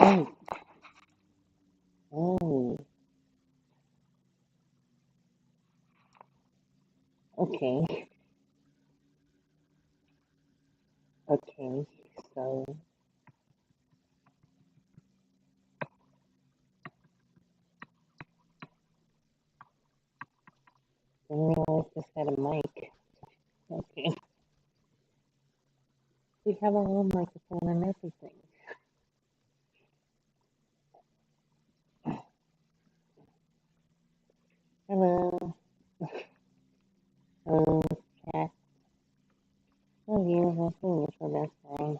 Oh, oh, okay, okay. So, didn't realize this had a mic. Okay, we have our own microphone and everything. Hello, hello, chat. Oh, you, hopefully it's the best thing.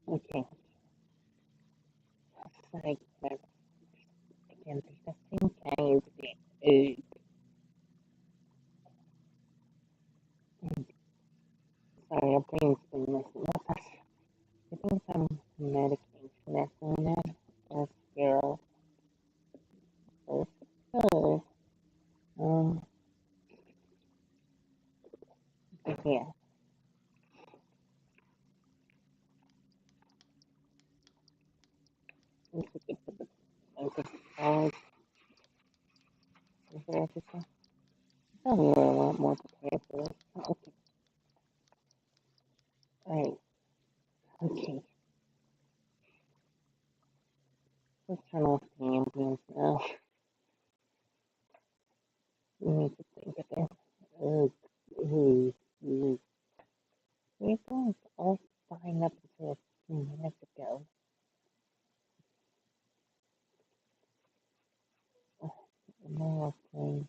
Okay, sorry, but again, the same kind of sorry, our brain's been messing with us. I think some medication that's in there. That's zero. So, but yeah, we should get to the focus. Is there everything? Oh, we were a lot more prepared for this. Okay, alright, okay. Let's turn off the ambience now. We need to think of it. Ugh, ugh, ugh. We're going to all sign up until a few minutes ago. No, okay.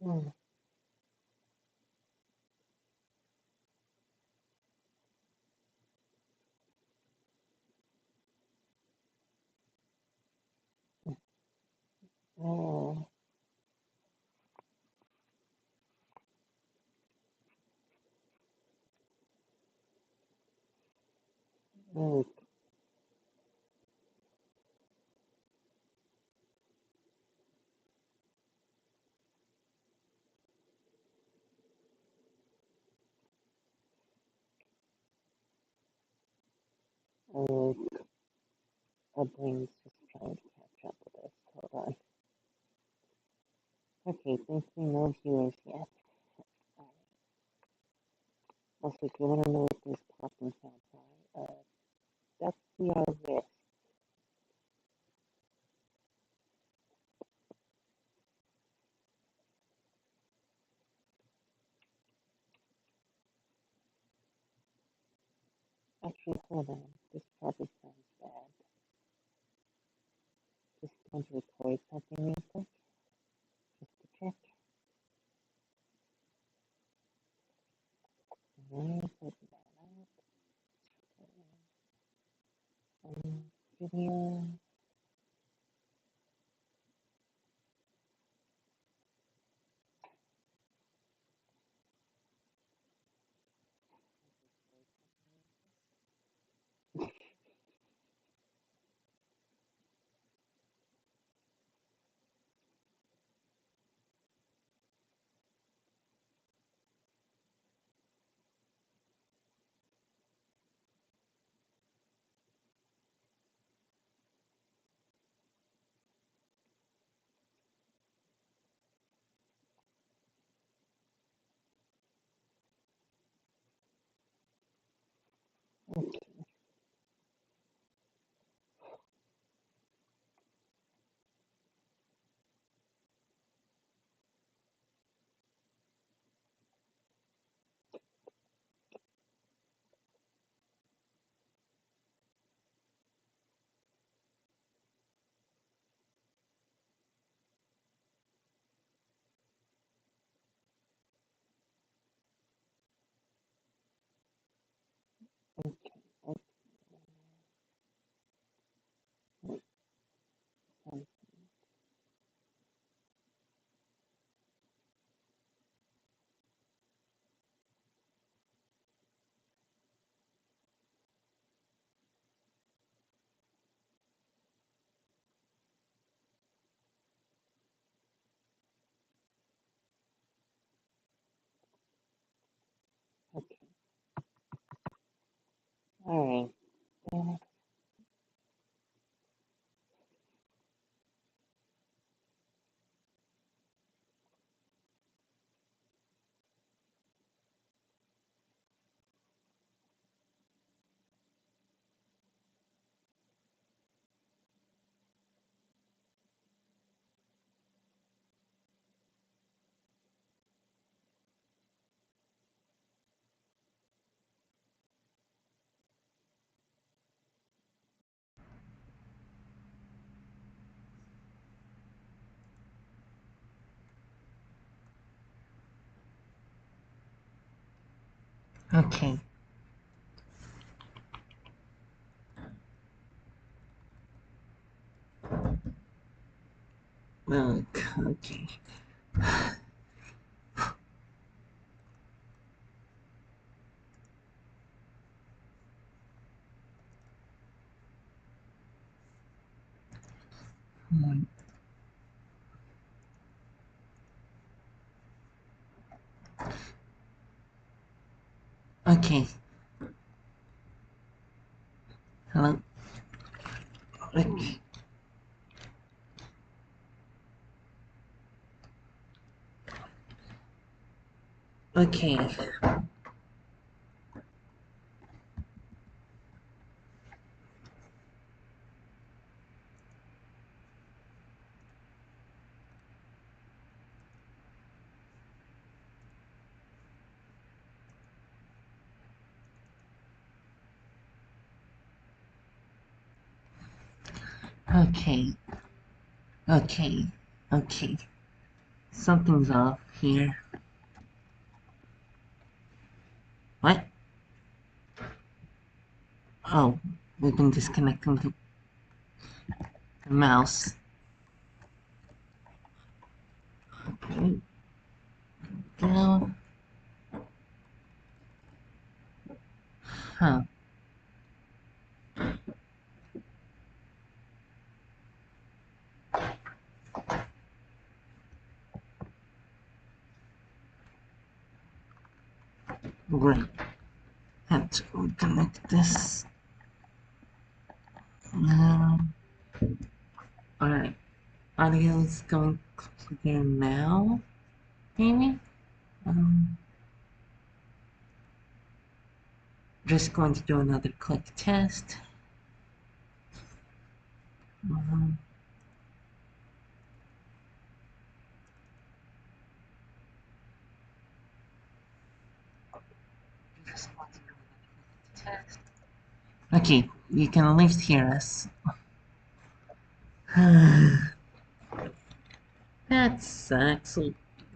Hmm. Oh, ugh, ugh. Our brain's just trying to catch up with us. Hold on. Okay, since we no viewers yet. Also, if you want to know what these popping sounds are, that's our wrist. Actually, hold on. This probably sounds bad. Just want to record something real quick, just to check. Alright, open that up. Video. Alright. Okay. Okay. Okay. Hello. Okay. Okay. Okay. Okay. Okay. Something's off here. What? Oh, we've been disconnecting the mouse. Okay. Go. Huh. Great. Let's reconnect this. Alright. Audio's going clear now. Maybe? Um, just going to do another quick test. Um, just going to do another quick test. Okay, you can at least hear us. That sucks.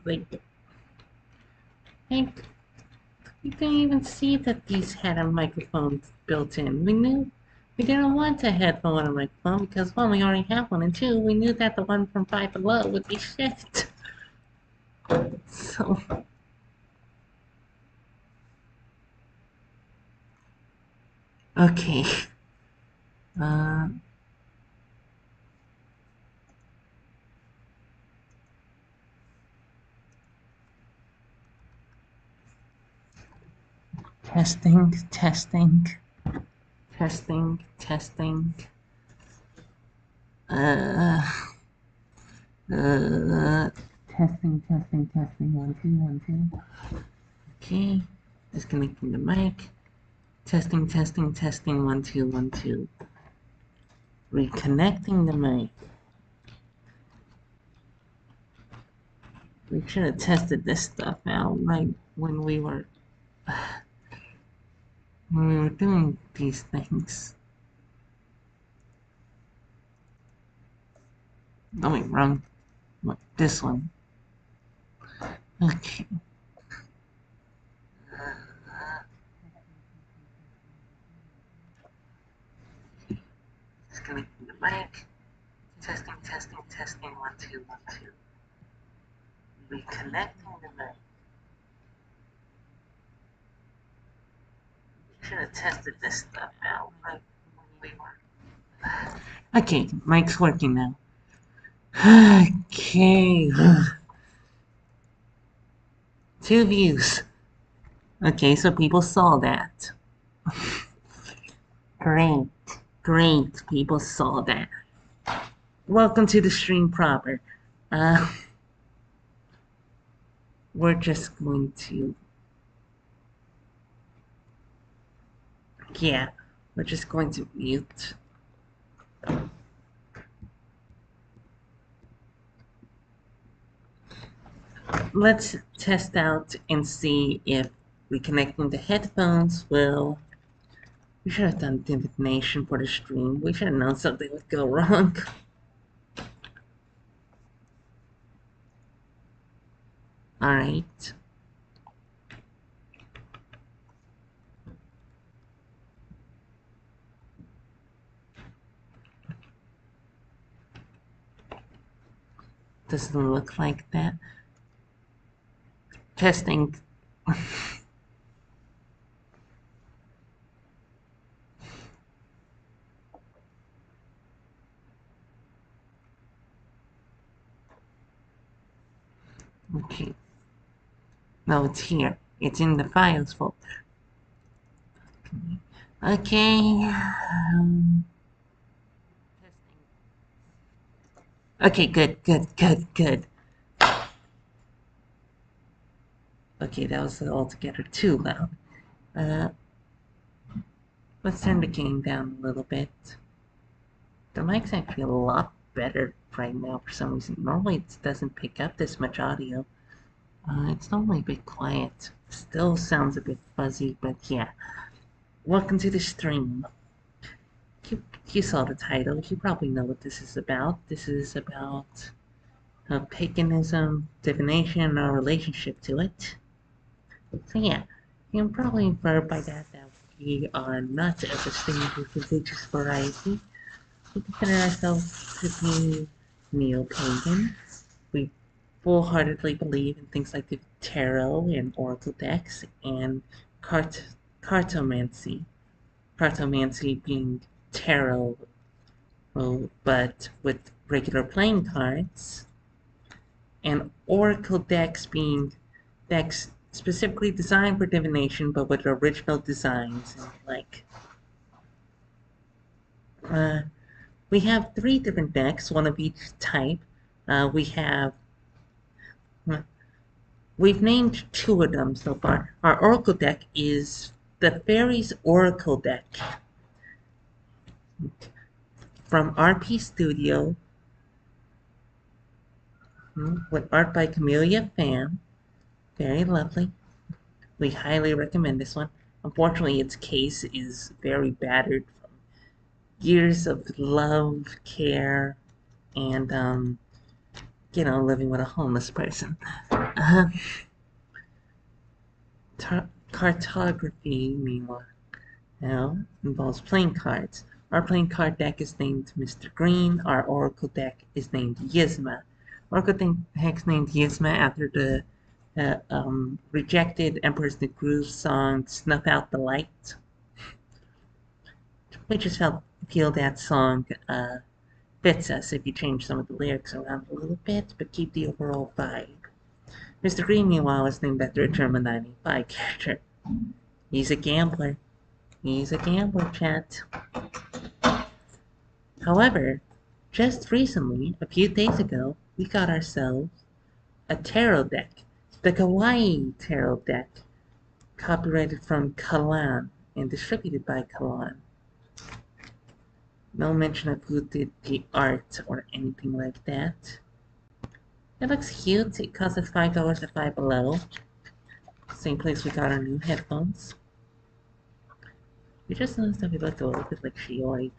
Like, you can even see that these had a microphone built in. We didn't want a headphone and a microphone because one, we already have one, and two, we knew that the one from Five Below would be shit. So, okay. Uh, testing, testing, testing, testing. Uh, testing, testing, testing. 1, 2, 1, 2. Okay. Disconnecting the mic. Testing, testing, testing. 1, 2, 1, 2. Reconnecting the mic. We should have tested this stuff out right when we were doing these things. No, wait, wrong. This one. Okay. Disconnecting the mic. Testing, testing, testing. 1, 2, 1, 2. Reconnecting the mic. Should have tested this stuff out right when we were. Okay, mic's working now. Okay. 2 views. Okay, so people saw that. Great, great. People saw that. Welcome to the stream proper. Uh, we're just going to, yeah, we're just going to mute. Let's test out and see if reconnecting the headphones will. We should have done divination for the stream. We should have known something would go wrong. Alright. Doesn't look like that. Testing. Okay. No, it's here. It's in the files folder. Okay. Okay, good. Okay, that was altogether too loud. Let's turn the gain down a little bit. The mic's actually a lot better right now for some reason. Normally it doesn't pick up this much audio. It's normally a bit quiet. Still sounds a bit fuzzy, but yeah. Welcome to the stream. You saw the title. You probably know what this is about. This is about paganism, divination, and our relationship to it. So yeah, you can probably infer by that we are not of the same religious variety. We consider ourselves to be neo-pagan. We full-heartedly believe in things like the tarot and oracle decks and cartomancy. Cartomancy being tarot, but with regular playing cards, and oracle decks being decks specifically designed for divination, but with original designs. And we have 3 different decks, one of each type. We've named 2 of them so far. Our oracle deck is the Fairies Oracle deck from RP Studio, with art by Camellia Pham. Very lovely. We highly recommend this one. Unfortunately, its case is very battered from years of love, care, and living with a homeless person. Cartography, meanwhile, now involves playing cards. Our playing card deck is named Mr. Green. Our oracle deck is named Yzma. Oracle deck is named Yzma after the rejected Emperor's New Groove song "Snuff Out the Light." We just feel that song fits us if you change some of the lyrics around a little bit, but keep the overall vibe. Mr. Green, meanwhile, is named after a German 95 character. He's a gambler. He's a gambler, chat. However, just recently, a few days ago, we got ourselves a tarot deck. The Kawaii Tarot deck, copyrighted from Kalan and distributed by Kalan. No mention of who did the art or anything like that. It looks cute. It costs us $5 at Five Below. Same place we got our new headphones. You just noticed that we look a little bit like Shiori.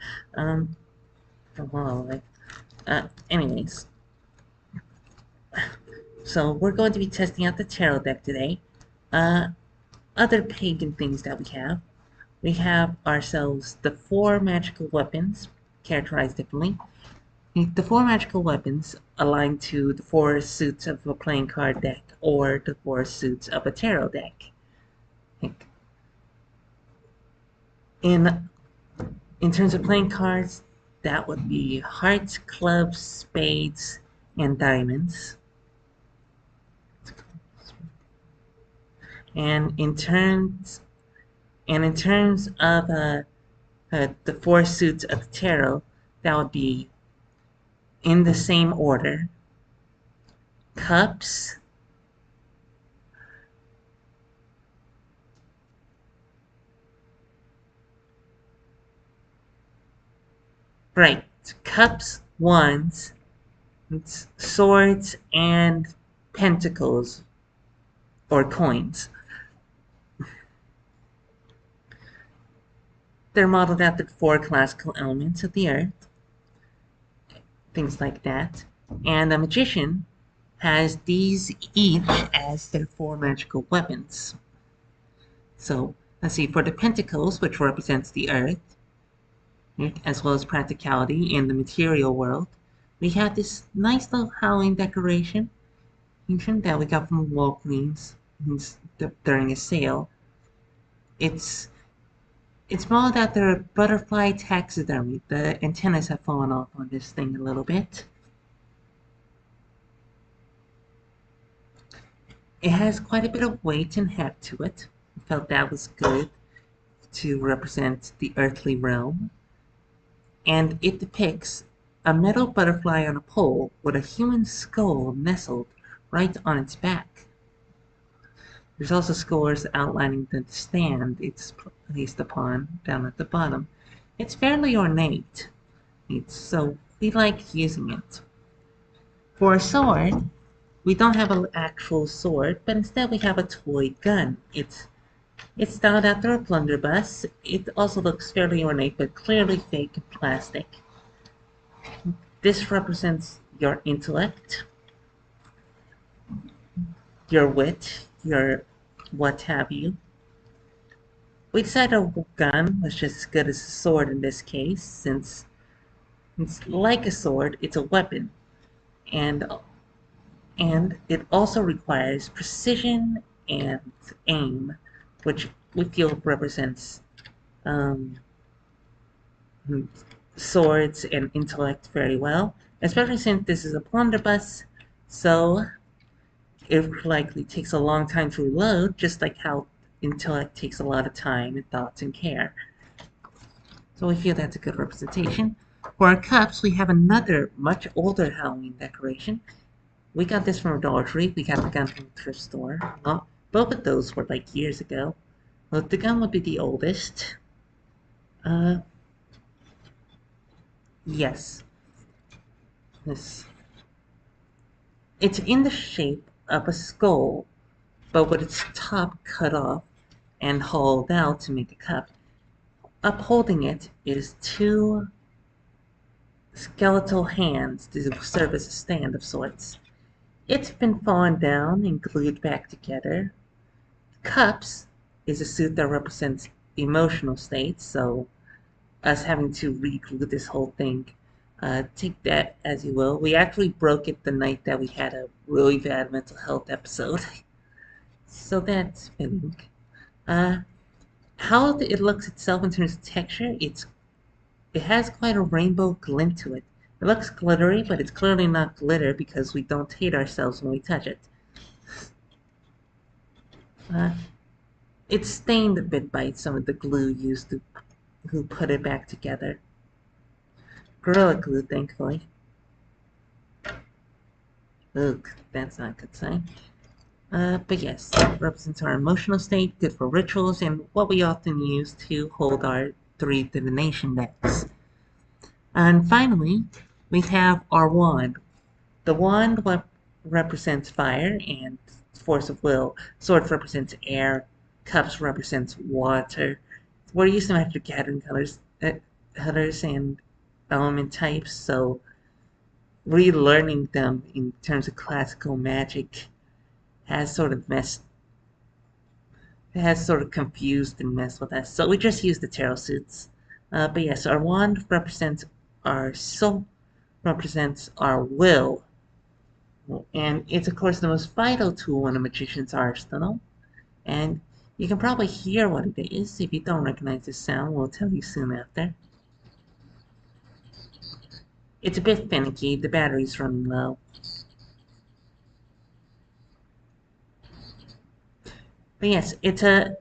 Anyways. So we're going to be testing out the tarot deck today. Other pagan things that we have. We have ourselves the 4 magical weapons, characterized differently. The 4 magical weapons align to the 4 suits of a playing card deck or the 4 suits of a tarot deck. In terms of playing cards, that would be hearts, clubs, spades, and diamonds. And in terms of the four suits of the tarot, that would be in the same order: cups, right, cups, wands, swords, and pentacles or coins. They're modeled after the four classical elements of the earth, things like that. And a magician has these each as their four magical weapons. So let's see, for the pentacles, which represents the earth, as well as practicality in the material world, we have this nice little Halloween decoration that we got from Walgreens during a sale. It's modeled after butterfly taxidermy. The antennas have fallen off on this thing a little bit. It has quite a bit of weight and heft to it. I felt that was good to represent the earthly realm. And it depicts a metal butterfly on a pole with a human skull nestled right on its back. There's also scores outlining the stand it's placed upon down at the bottom. It's fairly ornate, so we like using it. For a sword, we don't have an actual sword, but instead we have a toy gun. It's styled after a blunderbuss. It also looks fairly ornate, but clearly fake and plastic. This represents your intellect, your wit, your what have you. We decided a gun was just as good as a sword in this case, since it's like a sword, it's a weapon, and it also requires precision and aim, which we feel represents um, swords and intellect very well, especially since this is a blunderbuss, so it likely takes a long time to reload, just like how intellect takes a lot of time and thoughts and care. So we feel that's a good representation. For our cups, we have another much older Halloween decoration. We got this from a Dollar Tree. We got the gun from a thrift store. Both of those were like years ago. Well, the gun would be the oldest. Yes. This. It's in the shape of a skull, but with its top cut off and hollowed out to make a cup. Upholding it is two skeletal hands to serve as a stand of sorts. It's been fallen down and glued back together. Cups is a suit that represents emotional states, so us having to re-glue this whole thing, take that as you will. We actually broke it the night that we had a really bad mental health episode, so that's fitting. How it looks itself in terms of texture, it has quite a rainbow glint to it. It looks glittery, but it's clearly not glitter because we don't hate ourselves when we touch it. It's stained a bit by some of the glue used to put it back together. Gorilla Glue, thankfully. Ugh, that's not a good sign. But yes, it represents our emotional state, good for rituals, and what we often use to hold our 3 divination decks. And finally, we have our wand. The wand represents fire and force of will. Sword represents air. Cups represents water. We're used to Magic the Gathering colors and element types, so relearning them in terms of classical magic has sort of confused and messed with us. So we just use the tarot suits. But yes, our wand represents our soul, represents our will, and it's of course the most vital tool in a magician's arsenal. And you can probably hear what it is. If you don't recognize the sound, we'll tell you soon after. It's a bit finicky. The battery's running low. But yes, it's a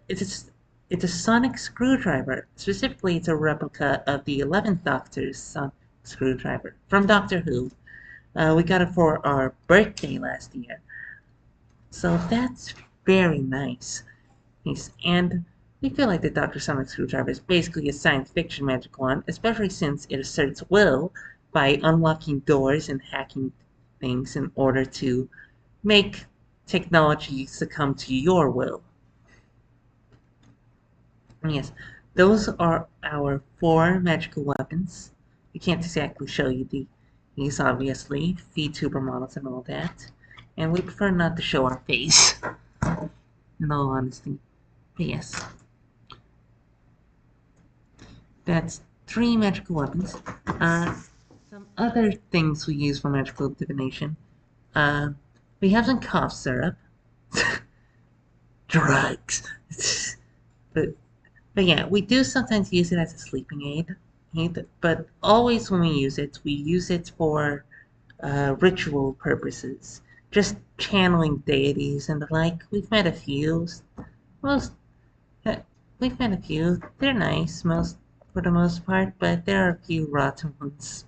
it's a sonic screwdriver. Specifically, it's a replica of the 11th Doctor's sonic screwdriver from Doctor Who. We got it for our birthday last year. So that's very nice. Yes, and we feel like the Dr. Sonic screwdriver is basically a science fiction magic wand, especially since it asserts will by unlocking doors and hacking things in order to make technology succumb to your will. Yes, those are our 4 magical weapons. We can't exactly show you these, obviously, VTuber models and all that. And we prefer not to show our face, in all honesty. But yes, that's 3 magical weapons. Some other things we use for magical divination. Uh, we have some cough syrup. Drugs. but But yeah, we do sometimes use it as a sleeping aid, but always when we use it for ritual purposes, just channeling deities and the like. We've met a few. Most uh, we've met a few. They're nice, most for the most part, but there are a few rotten ones.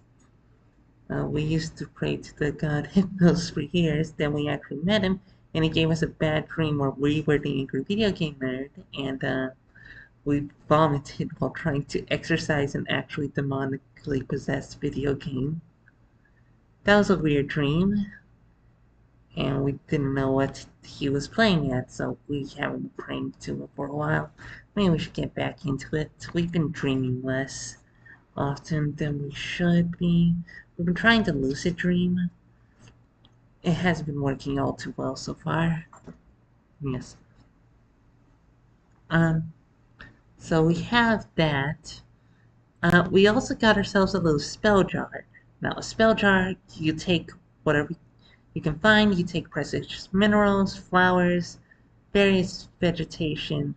We used to pray to the god Hypnos for years. Then we actually met him, and he gave us a bad dream where we were the angry video game nerd, and we vomited while trying to exercise an actually demonically possessed video game. That was a weird dream, and we didn't know what he was playing at, so we haven't been praying to him for a while. Maybe we should get back into it. We've been dreaming less often than we should be. We've been trying to lucid dream. It hasn't been working all too well so far. Yes. So we have that. We also got ourselves a little spell jar. Now, a spell jar, you take whatever you can find. You take precious minerals, flowers, various vegetation,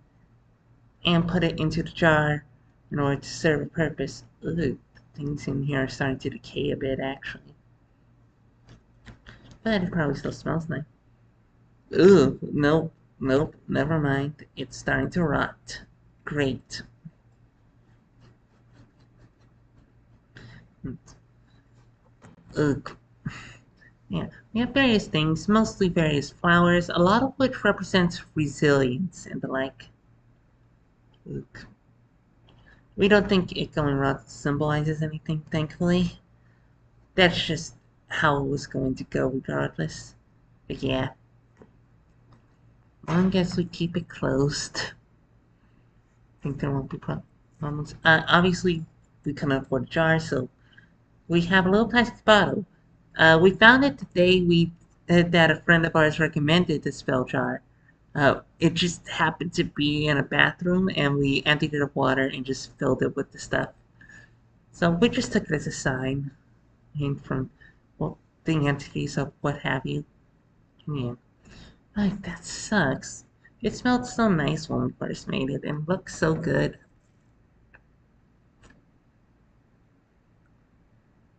and put it into the jar in order to serve a purpose. Ugh, things in here are starting to decay a bit, actually. But it probably still smells nice. Ugh, nope, nope, never mind. It's starting to rot. Great. Ugh. Yeah, we have various things, mostly various flowers, a lot of which represents resilience and the like. Ugh. We don't think it going rot symbolizes anything, thankfully. That's just how it was going to go regardless. But yeah. I guess we keep it closed. I think there won't be problems. Obviously, we couldn't afford a jar, so we have a little plastic bottle. We found it the day that a friend of ours recommended the spell jar. It just happened to be in a bathroom, and we emptied it of water and just filled it with the stuff. So we just took it as a sign, from well, the entities of what have you. Yeah. Like, that sucks. It smelled so nice when we first made it and looked so good.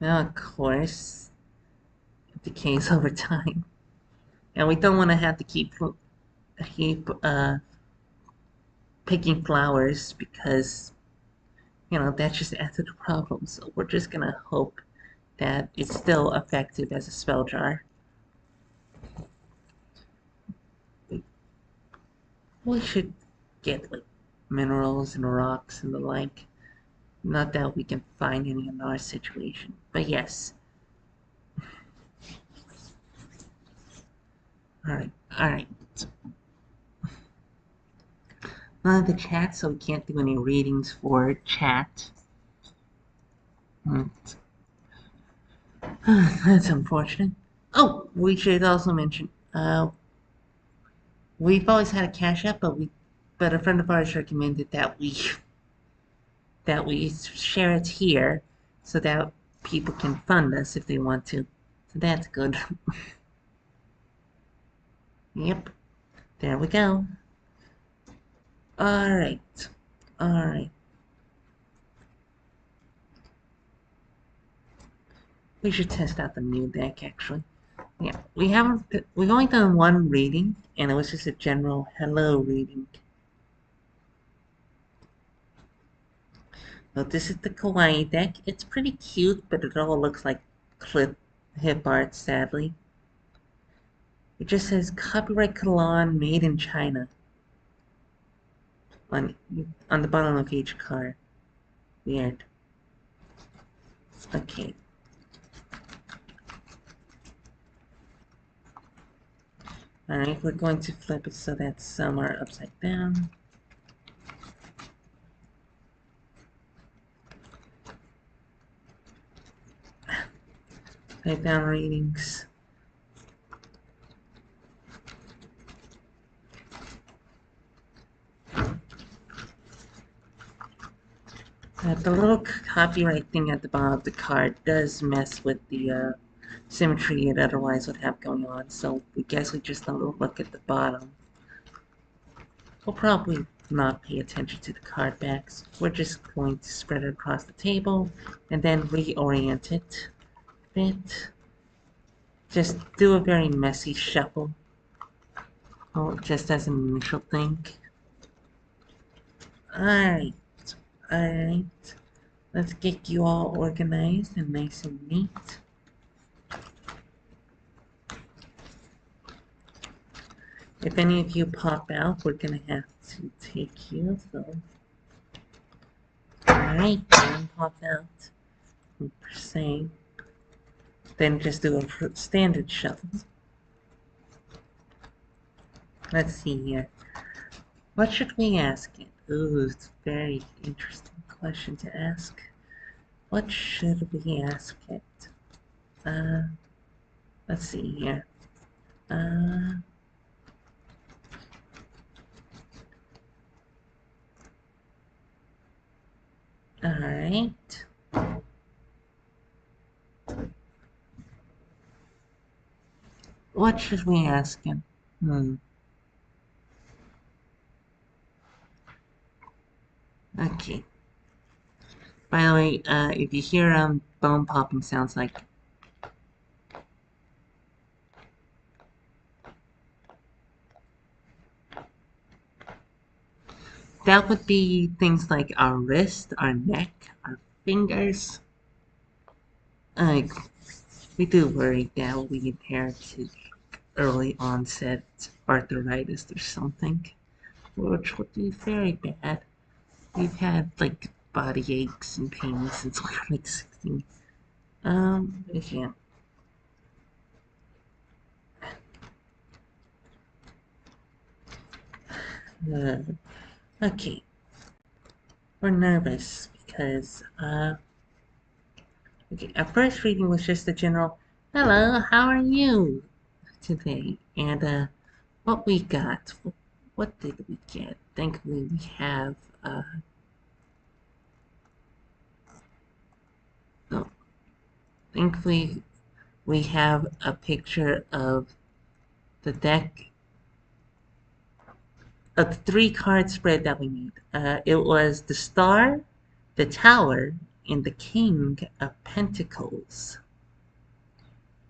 Now, of course, it decays over time. And we don't want to have to keep picking flowers because, that just adds to the problem. So we're just gonna hope that it's still effective as a spell jar. We should get, like, minerals and rocks and the like. Not that we can find any in our situation, but yes. Alright, alright. None of the chat, so we can't do any readings for chat. That's unfortunate. Oh, we should also mention, we've always had a Cash App, but a friend of ours recommended that we share it here so that people can fund us if they want to. So that's good. Yep. There we go. Alright. Alright. We should test out the new deck, actually. Yeah, we've only done one reading, and it was just a general hello reading. Well, this is the Kawaii deck. It's pretty cute, but it all looks like clip hip art, sadly. It just says copyright Kalan made in China on the bottom of each card. Weird. Okay. Alright, we're going to flip it so that some are upside down. Upside down readings. The little copyright thing at the bottom of the card does mess with the symmetry it otherwise would have going on, so we guess we just don't look at the bottom. We'll probably not pay attention to the card backs. We're just going to spread it across the table and then reorient it a bit. Just do a very messy shuffle. Oh, just as an initial thing. Alright. Alright. Let's get you all organized and nice and neat. If any of you pop out, we're gonna have to take you, so. Alright, one pop out. Per se. Then just do a standard shuffle. Let's see here. What should we ask it? Ooh, it's a very interesting question to ask. What should we ask it? Let's see here. Alright. What should we ask him? Okay. By the way, if you hear bone popping sounds like that would be things like our wrist, our neck, our fingers. We do worry that we inherited early onset arthritis or something, which would be very bad. We've had like body aches and pains since we were like 16. Yeah. Okay. We're nervous because, okay, our first reading was just a general, hello, how are you today? And, what we got, what did we get? Thankfully, we have, oh, thankfully, we have a picture of the deck, of the 3-card spread that we made. It was the Star, the Tower, and the King of Pentacles.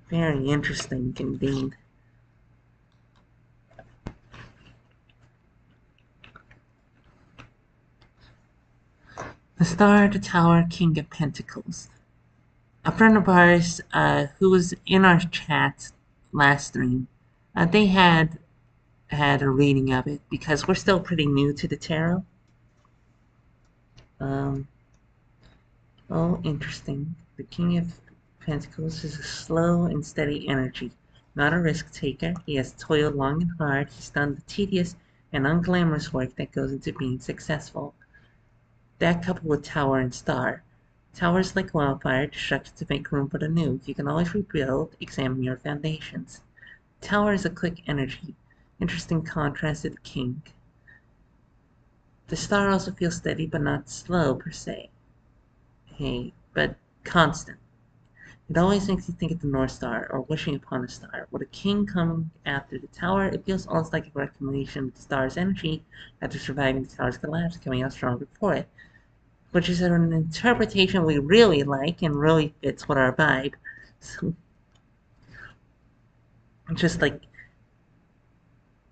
Very interesting indeed. The Star, the Tower, King of Pentacles. A friend of ours who was in our chat last stream, they had a reading of it because we're still pretty new to the tarot. Oh, interesting. The King of Pentacles is a slow and steady energy, not a risk taker. He has toiled long and hard. He's done the tedious and unglamorous work that goes into being successful. That coupled with Tower and Star. Tower is like wildfire, destructive to make room for the new. You can always rebuild, examine your foundations. Tower is a quick energy, interesting contrast to the King. The Star also feels steady but not slow per se. Hey, but constant. It always makes you think of the North Star or wishing upon a star. With a king coming after the tower, it feels almost like a reclamation of the star's energy after surviving the tower's collapse, coming out stronger for it. Which is an interpretation we really like and really fits with our vibe. So, just like,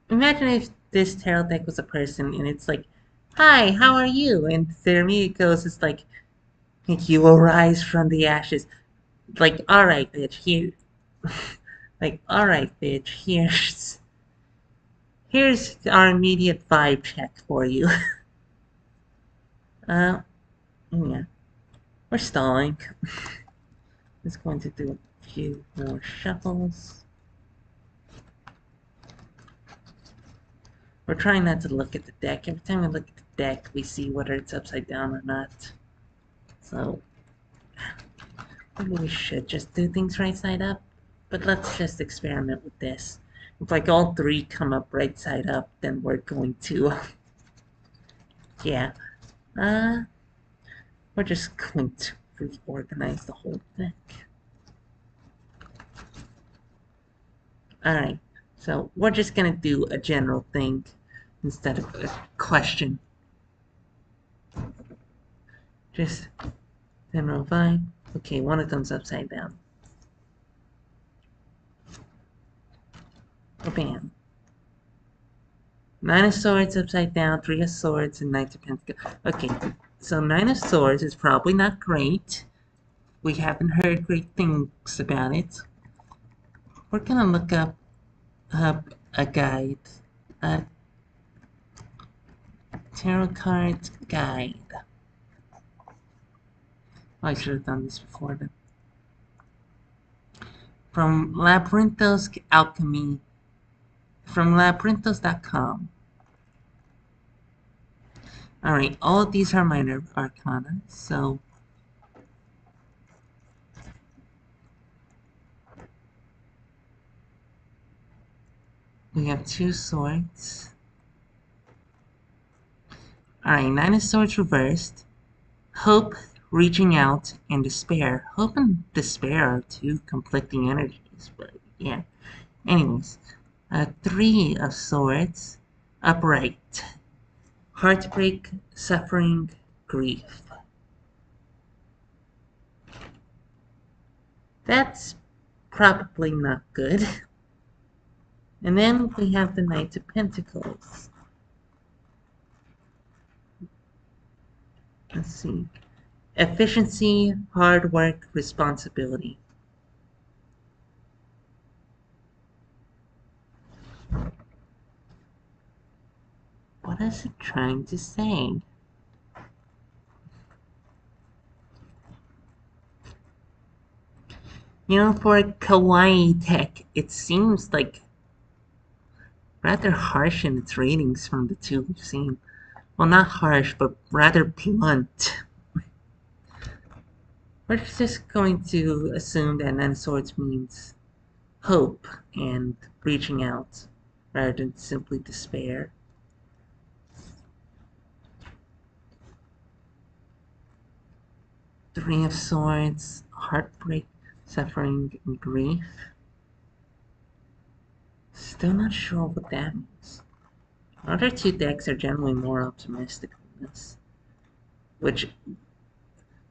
imagine if this tarot deck was a person and it's like, hi, how are you? And their immediate goes, it's like, You will rise from the ashes. Like, alright, bitch, here. Like, alright, bitch, here's our immediate vibe check for you. uh, yeah, we're stalling. Just going to do a few more shuffles. We're trying not to look at the deck. Every time we look at the deck, we see whether it's upside down or not. So, maybe we should just do things right side up. But let's just experiment with this. If like all three come up right side up, then we're going to, yeah. Uh, we're just going to reorganize the whole deck. Alright, so we're just gonna do a general thing instead of a question. Just general vibe. Okay, one of them's upside down. Bam. Nine of Swords upside down, Three of Swords, and Knight of Pentacles. Okay, so Nine of Swords is probably not great. We haven't heard great things about it. We're gonna look up a guide. A tarot card guide. Oh, I should have done this before then. From Labyrinthos Alchemy. From Labyrinthos.com. Alright, all of these are minor arcana, so we have two swords. Alright, Nine of Swords reversed. Hope, reaching out, and despair. Hope and despair are two conflicting energies, but yeah. Anyways, Three of Swords, upright. Heartbreak, suffering, grief. That's probably not good. And then we have the Knight of Pentacles. Let's see. Efficiency, hard work, responsibility. What is it trying to say? You know, for a kawaii tech, it seems like rather harsh in its ratings from the two we've seen. Well, not harsh, but rather blunt. We're just going to assume that Nine of Swords means hope and reaching out, rather than simply despair. Three of Swords, heartbreak, suffering, and grief. Still not sure what that means. Other two decks are generally more optimistic than this, which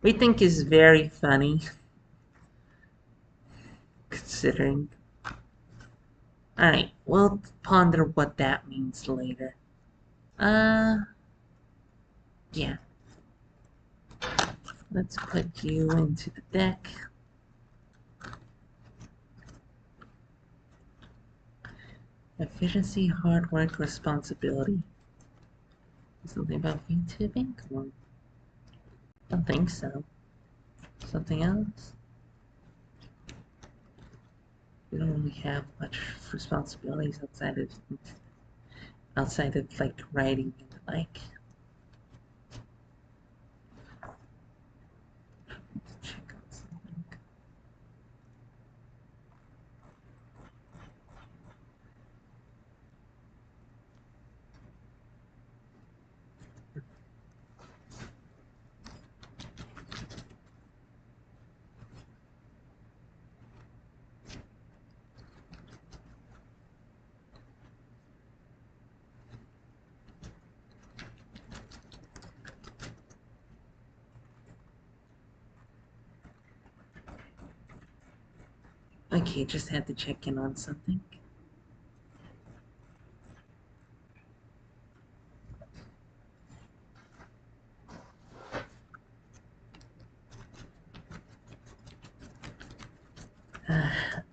we think is very funny, considering. Alright, we'll ponder what that means later. Yeah. Let's put you into the deck. Efficiency, hard work, responsibility. Something about VTubing? Or don't think so. Something else? We don't really have much responsibilities outside of like writing and the like. Check out something. Okay, just had to check in on something.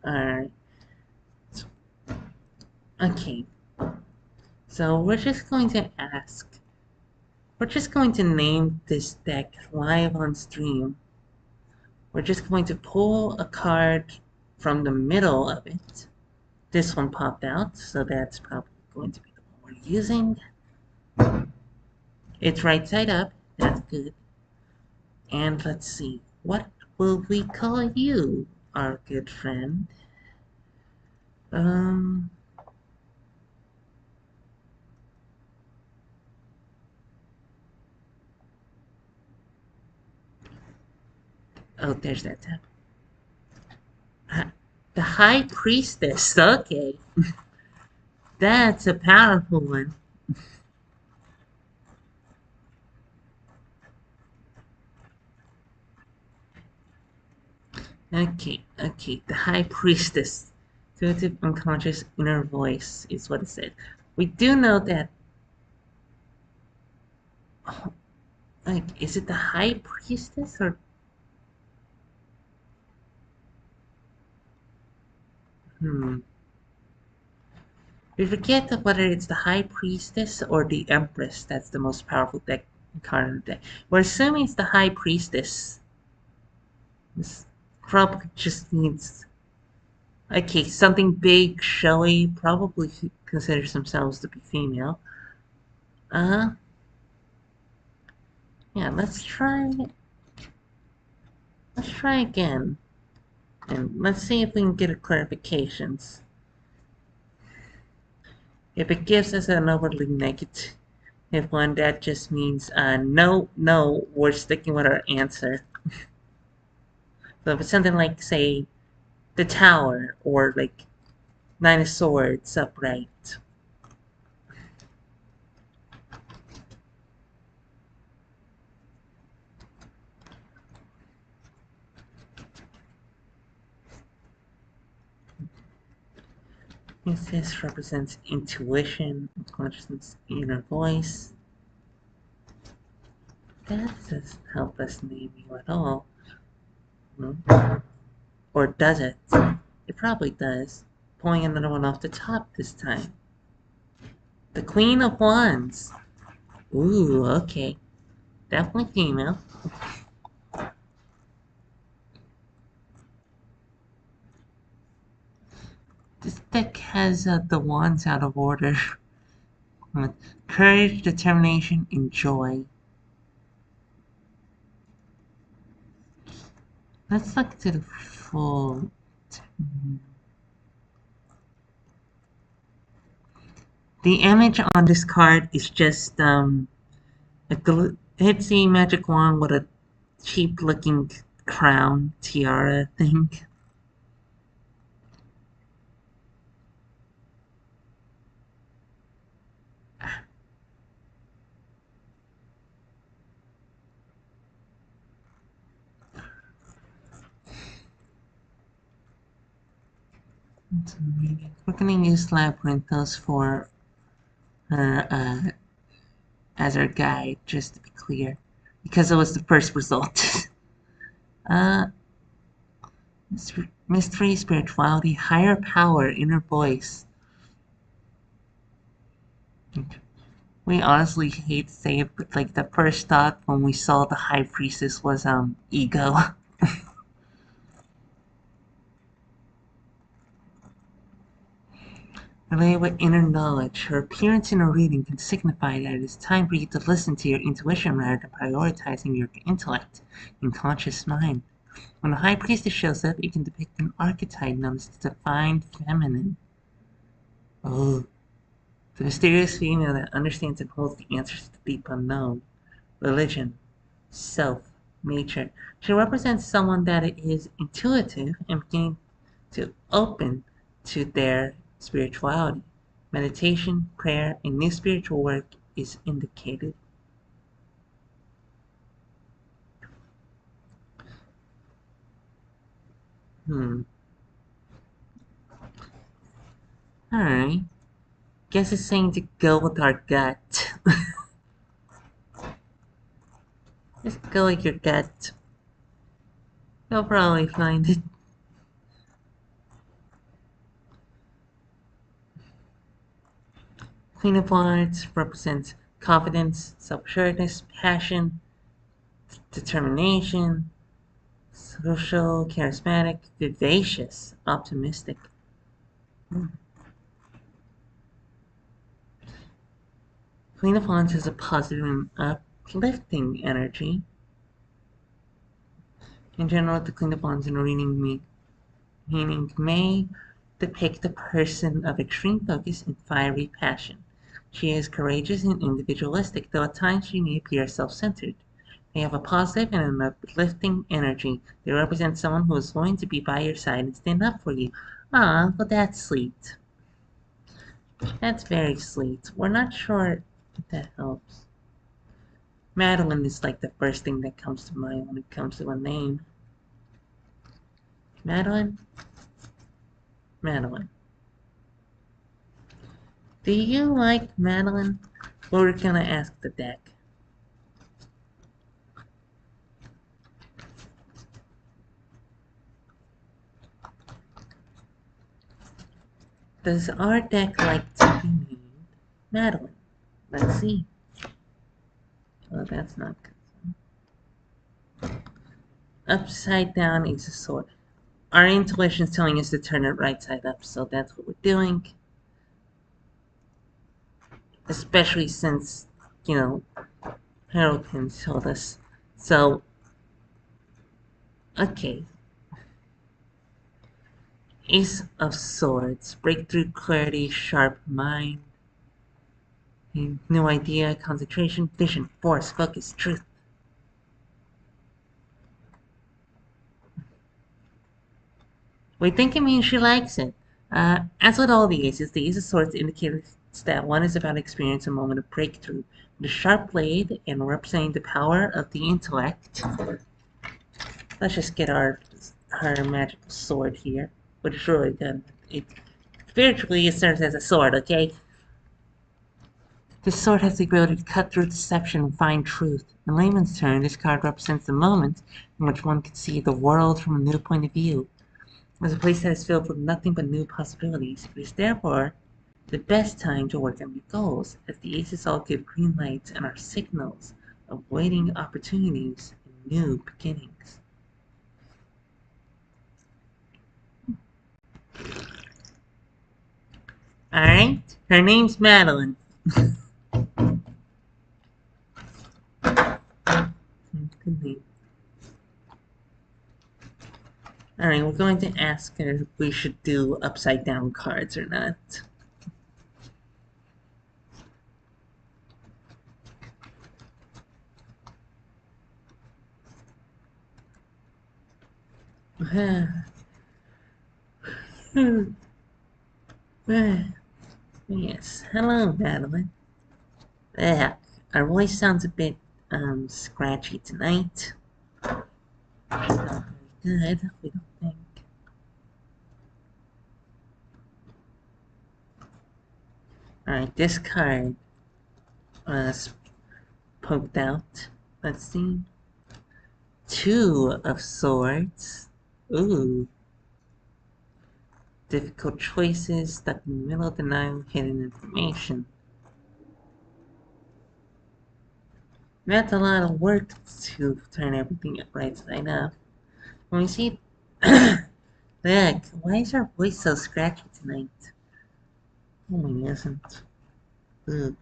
Alright. Okay. So we're just going to ask. We're just going to name this deck live on stream. We're just going to pull a card from the middle of it. This one popped out, so that's probably going to be the one we're using. It's right side up. That's good. And let's see. What will we call you, our good friend? Um... Oh, there's that tab. The High Priestess. Okay. That's a powerful one. Okay, okay. The High Priestess. Intuitive unconscious inner voice is what it said. We do know that. Oh, like, is it the High Priestess or? Hmm. We forget whether it's the High Priestess or the Empress that's the most powerful deck card in the deck. We're assuming it's the High Priestess. This probably just needs. Okay, something big, showy, probably considers themselves to be female. Uh, yeah, let's try again. And let's see if we can get a clarifications. If it gives us an overly negative one, that just means, no, we're sticking with our answer. So if it's something like, say, the Tower, or like Nine of Swords upright. This represents intuition, consciousness, inner voice. That doesn't help us name you at all. Or does it? It probably does. Pulling another one off the top this time. The Queen of Wands. Ooh, okay. Definitely female. This deck has the wands out of order. Courage, determination, and joy. Let's look to the full. The image on this card is just a hitsy magic wand with a cheap looking crown tiara thing. We're gonna use Labyrinthos for as our guide, just to be clear, because it was the first result. uh, Mystery, spirituality, higher power, inner voice. We honestly hate to say it, but like the first thought when we saw the High Priestess was ego. Related with inner knowledge, her appearance in a reading can signify that it is time for you to listen to your intuition rather than prioritizing your intellect and conscious mind. When the High Priestess shows up, it can depict an archetype known as the Divine Feminine. Oh, the mysterious female that understands and holds the answers to the deep unknown. Religion, self, nature. She represents someone that is intuitive and beginning to open to their spirituality. Meditation, prayer, and new spiritual work is indicated. Alright. Guess it's saying to go with our gut. Just go with your gut. You'll probably find it. Queen of Wands represents confidence, self-assuredness, passion, determination, social, charismatic, vivacious, optimistic. Queen of Wands has a positive and uplifting energy. In general, the Queen of Wands in a meaning may depict a person of extreme focus and fiery passion. She is courageous and individualistic, though at times she may appear self-centered. They have a positive and an uplifting energy. They represent someone who is going to be by your side and stand up for you. Ah, well that's sweet. That's very sweet. We're not sure if that helps. Madeline is like the first thing that comes to mind when it comes to a name. Madeline? Madeline. Do you like Madeline? We're gonna ask the deck. Does our deck like to be named Madeline? Let's see. Oh, that's not good. Upside down is a sword. Our intuition is telling us to turn it right side up, so that's what we're doing. Especially since, Harold told us. So, okay. Ace of Swords. Breakthrough, clarity, sharp mind. New idea, concentration, vision, force, focus, truth. We think it means she likes it. As with all the Ace of Swords indicates that one is about to experience a moment of breakthrough. The sharp blade and representing the power of the intellect. Let's just get her magical sword here, which is really good. Spiritually, it serves as a sword, okay? This sword has the ability to cut through deception and find truth. In layman's terms, this card represents the moment in which one can see the world from a new point of view. As a place that is filled with nothing but new possibilities. It is therefore the best time to work on your goals, as the aces all give green lights and are signals of waiting opportunities and new beginnings. Alright, her name's Madeline. Good name. Alright, we're going to ask her if we should do upside down cards or not. Yes, hello, Madeline. Our voice sounds a bit scratchy tonight. Not very good, we don't think. Alright, this card was poked out. Let's see. Two of Swords. Ooh. Difficult choices, stuck in the middle, denial, hidden information. That's a lot of work to turn everything right side up. When we see... Look, why is our voice so scratchy tonight? Oh, it isn't. Ugh.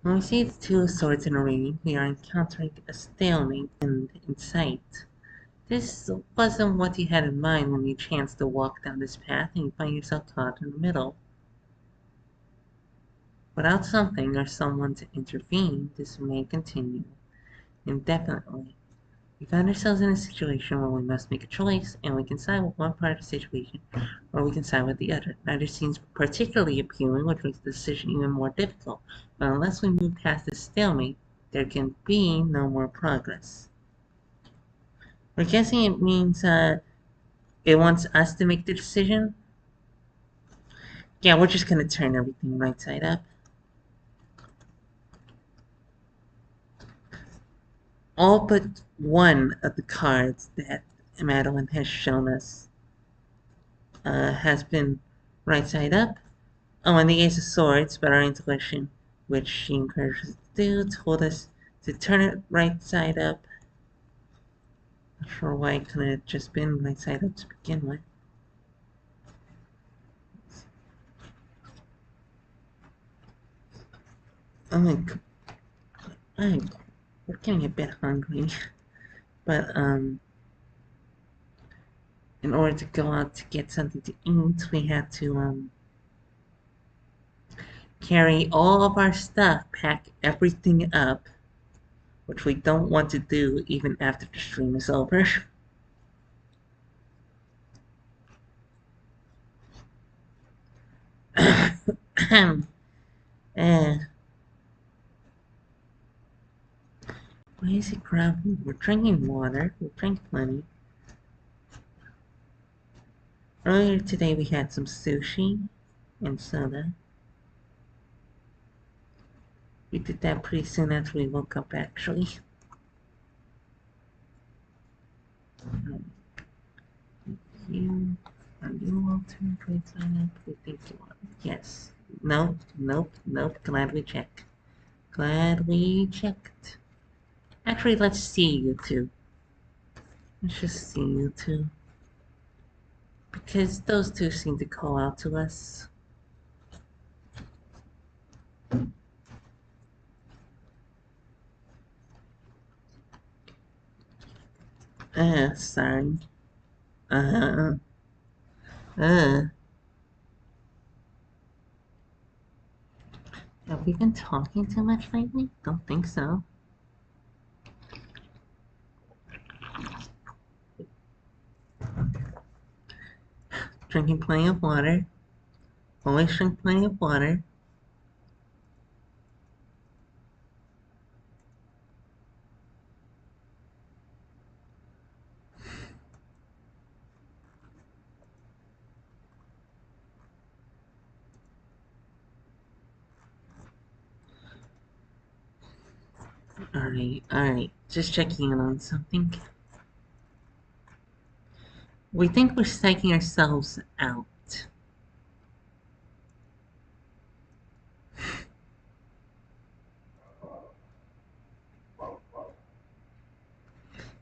When we see the Two of Swords in a reading, we are encountering a stalemate in sight. This wasn't what you had in mind when you chanced to walk down this path and you find yourself caught in the middle. Without something or someone to intervene, this may continue indefinitely. We find ourselves in a situation where we must make a choice, and we can side with one part of the situation, or we can side with the other. Neither seems particularly appealing, which makes the decision even more difficult. But unless we move past this stalemate, there can be no more progress. We're guessing it means it wants us to make the decision. Yeah, we're just gonna turn everything right side up. All but one of the cards that Madeline has shown us has been right side up. Oh, and the Ace of Swords, but our intuition, which she encourages us to do, told us to turn it right side up. Not sure why it couldn't have just been right side up to begin with. Oh my god. We're getting a bit hungry. But, in order to go out to get something to eat, we had to, carry all of our stuff, pack everything up, which we don't want to do even after the stream is over. uh, why is it grabbing? We're drinking water. We drink plenty. Earlier today we had some sushi and soda. We did that pretty soon after we woke up, actually. You are you alternate right side up? We think you are. Yes. Nope. Nope. Nope. Glad we checked. Glad we checked. Actually, let's see you two. Let's just see you two. Because those two seem to call out to us. Sorry. Uh, uh. Have we been talking too much lately? Don't think so. Drinking plenty of water. Always drink plenty of water. Alright. Just checking in on something. We think we're psyching ourselves out.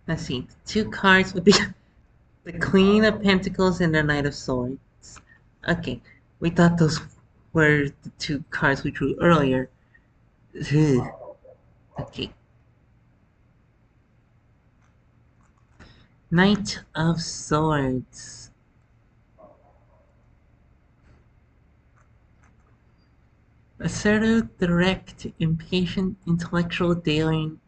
Let's see. The two cards would be the Queen of Pentacles and the Knight of Swords. Okay. We thought those were the two cards we drew earlier. Okay. Knight of Swords. Assertive, direct, impatient, intellectual, daring,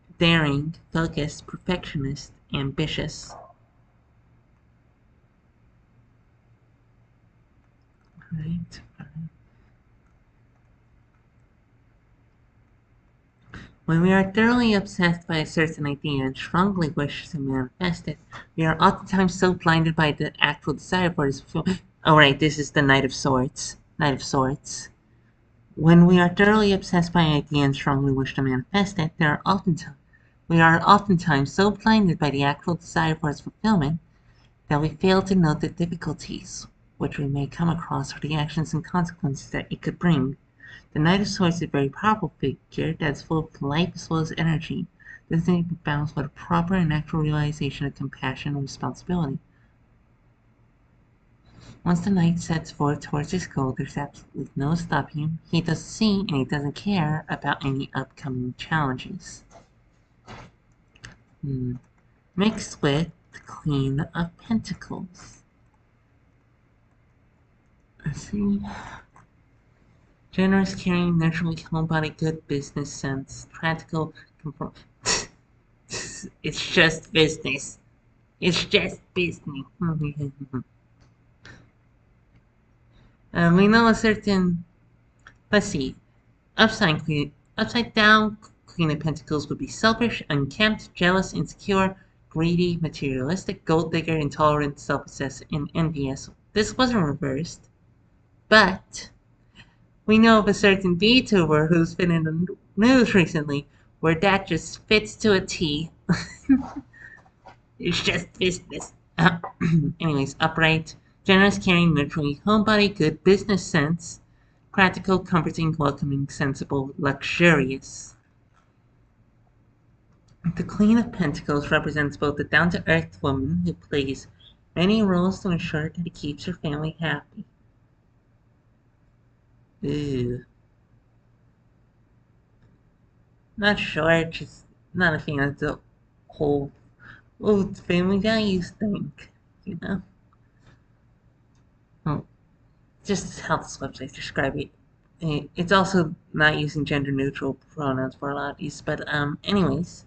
focused, perfectionist, ambitious. Right. When we are thoroughly obsessed by a certain idea and strongly wish to manifest it, we are oftentimes so blinded by the actual desire for its fulfillment. Oh, right, this is the Knight of Swords. Knight of Swords. When we are thoroughly obsessed by an idea and strongly wish to manifest it, we are oftentimes so blinded by the actual desire for its fulfillment that we fail to note the difficulties which we may come across or the actions and consequences that it could bring. The Knight of Swords is a very powerful figure that is full of life as well as energy. This needs to be balanced with a proper and actual realization of compassion and responsibility. Once the knight sets forth towards his goal, there's absolutely no stopping him. He doesn't see and he doesn't care about any upcoming challenges. Mixed with the Queen of Pentacles. Let's see. Generous, caring, nurturing, homebody, good business sense, practical, conform. It's just business. It's just business. We know a certain. Let's see. Upside down Queen of Pentacles would be selfish, unkempt, jealous, insecure, greedy, materialistic, gold digger, intolerant, self-obsessed, and envious. This wasn't reversed, but we know of a certain VTuber who's been in the news recently where that just fits to a T. It's just business. Anyways, upright, Generous, caring, nurturing, homebody, good business sense. Practical, comforting, welcoming, sensible, luxurious. The Queen of Pentacles represents both the down-to-earth woman who plays many roles to ensure that it keeps her family happy. Ooh. Not sure, just not a fan of the whole family values thing, you know? Well, just how this website describe it. It's also not using gender-neutral pronouns for a lot of these, but anyways.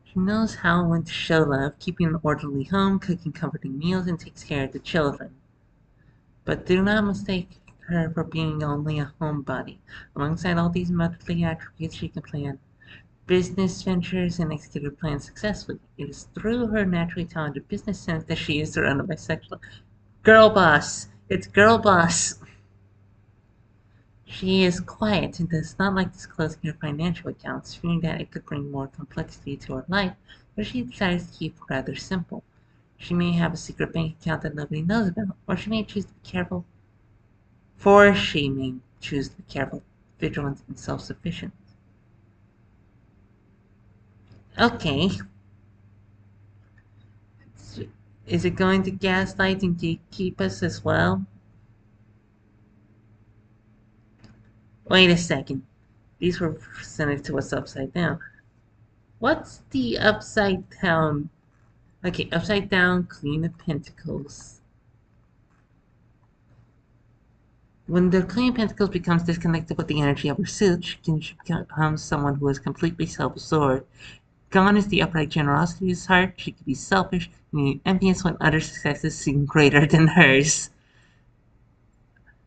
She knows how and when to show love, keeping an orderly home, cooking comforting meals, and takes care of the children. But do not mistake her for being only a homebody. Alongside all these motherly attributes, she can plan business ventures and execute her plans successfully. It is through her naturally talented business sense that she is surrounded by sexual girl boss. It's girl boss. She is quiet and does not like disclosing her financial accounts, fearing that it could bring more complexity to her life, but she decides to keep it rather simple. She may have a secret bank account that nobody knows about, or she may choose to be careful, vigilant, and self-sufficient. Okay. Is it going to gaslight and gatekeep us as well? Wait a second. These were presented to us upside down. What's the upside down? Okay, upside down Queen of Pentacles. When the Queen of Pentacles becomes disconnected with the energy of her suit, she becomes someone who is completely self-absorbed. Gone is the upright generosity of his heart. She can be selfish and envious when other successes seem greater than hers.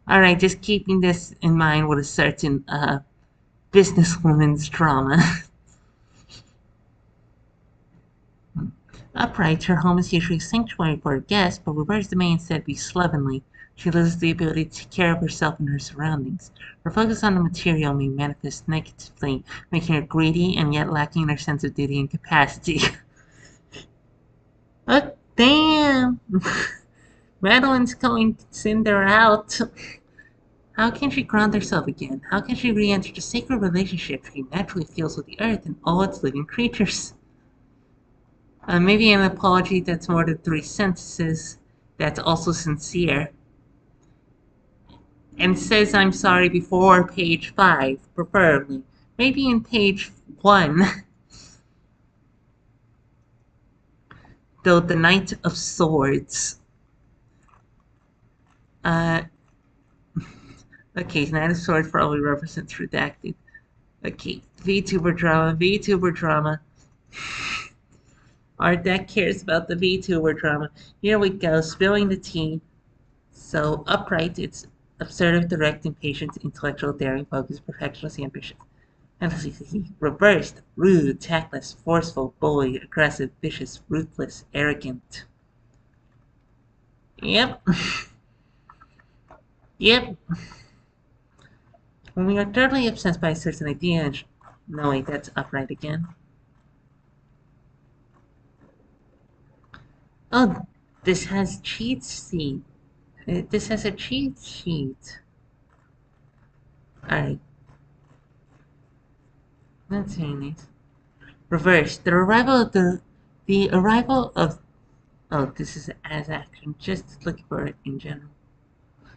Alright, just keeping this in mind with a certain businesswoman's drama. Upright, her home is usually a sanctuary for her guests, but reversed may instead be slovenly. She loses the ability to take care of herself and her surroundings. Her focus on the material may manifest negatively, making her greedy and yet lacking in her sense of duty and capacity. Oh, damn! Madeline's going to send her out. How can she ground herself again? How can she re-enter the sacred relationship she naturally feels with the earth and all its living creatures? Maybe an apology that's more than 3 sentences, that's also sincere. And says I'm sorry before page 5, preferably. Maybe in page 1. Though the Knight of Swords. Okay, Knight of Swords probably represents redacted. Okay, VTuber drama. Our deck cares about the VTuber drama. Here we go, spilling the tea. So, upright, it's assertive, direct, impatient, intellectual, daring, focused, perfectionist, ambitious. And reversed, rude, tactless, forceful, bully, aggressive, vicious, ruthless, arrogant. Yep. Yep. When we are thoroughly obsessed by a certain idea, no wait, that's upright again. Oh, this has cheat sheet. This has a cheat sheet. Alright. That's very nice. Reverse. The arrival of oh, this is as action, just looking for it in general.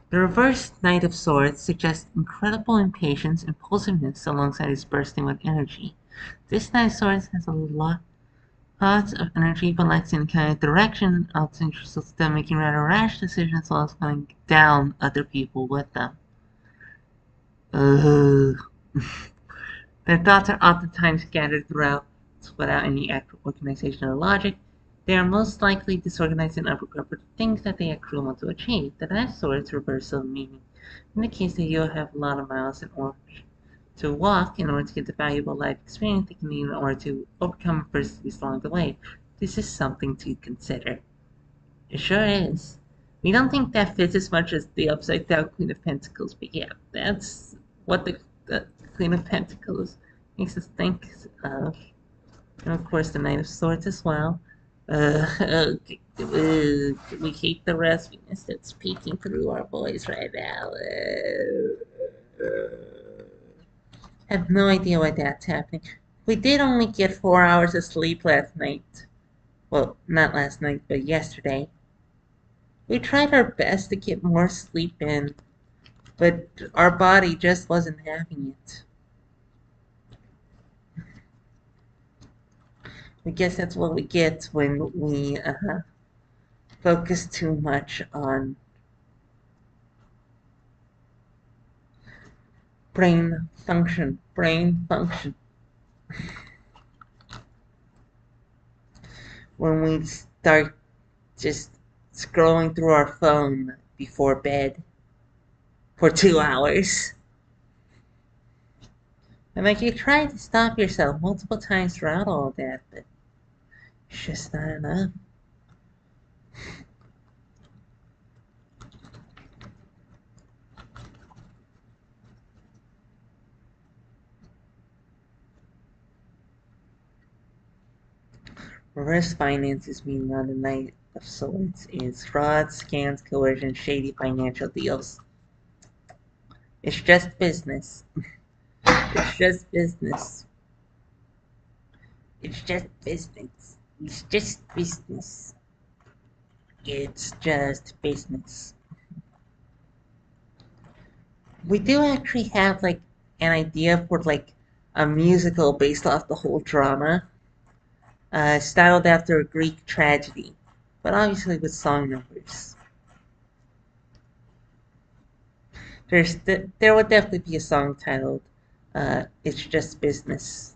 The reverse Knight of Swords suggests incredible impatience, impulsiveness alongside his bursting with energy. This Knight of Swords has lots of energy but lacks any kind of direction, also interested in them making rather rash decisions as well as going down other people with them. Their thoughts are oftentimes scattered throughout without any actual organization or logic. They are most likely disorganized and unprepared for the things that they actually want to achieve. The Knight of Swords reversal meaning indicates that you'll have a lot of miles in order to walk in order to get the valuable life experience that you need in order to overcome adversities along the way. This is something to consider. It sure is. We don't think that fits as much as the upside down Queen of Pentacles, but yeah, that's what the Queen of Pentacles makes us think of. And of course the Knight of Swords as well. We hate the raspiness that's peeking through our voice right now. I have no idea why that's happening. We did only get 4 hours of sleep last night. Well, not last night, but yesterday. We tried our best to get more sleep in, but our body just wasn't having it. I guess that's what we get when we focus too much on brain function. Brain function. When we start just scrolling through our phone before bed for 2 hours. And like you try to stop yourself multiple times throughout all of that, but it's just not enough. Reverse finances meaning on the Knight of Swords is fraud, scams, coercion, shady financial deals. It's just business. It's just business. It's just business. It's just business. It's just business. We do actually have like an idea for like a musical based off the whole drama, styled after a Greek tragedy, but obviously with song numbers. There would definitely be a song titled "It's Just Business."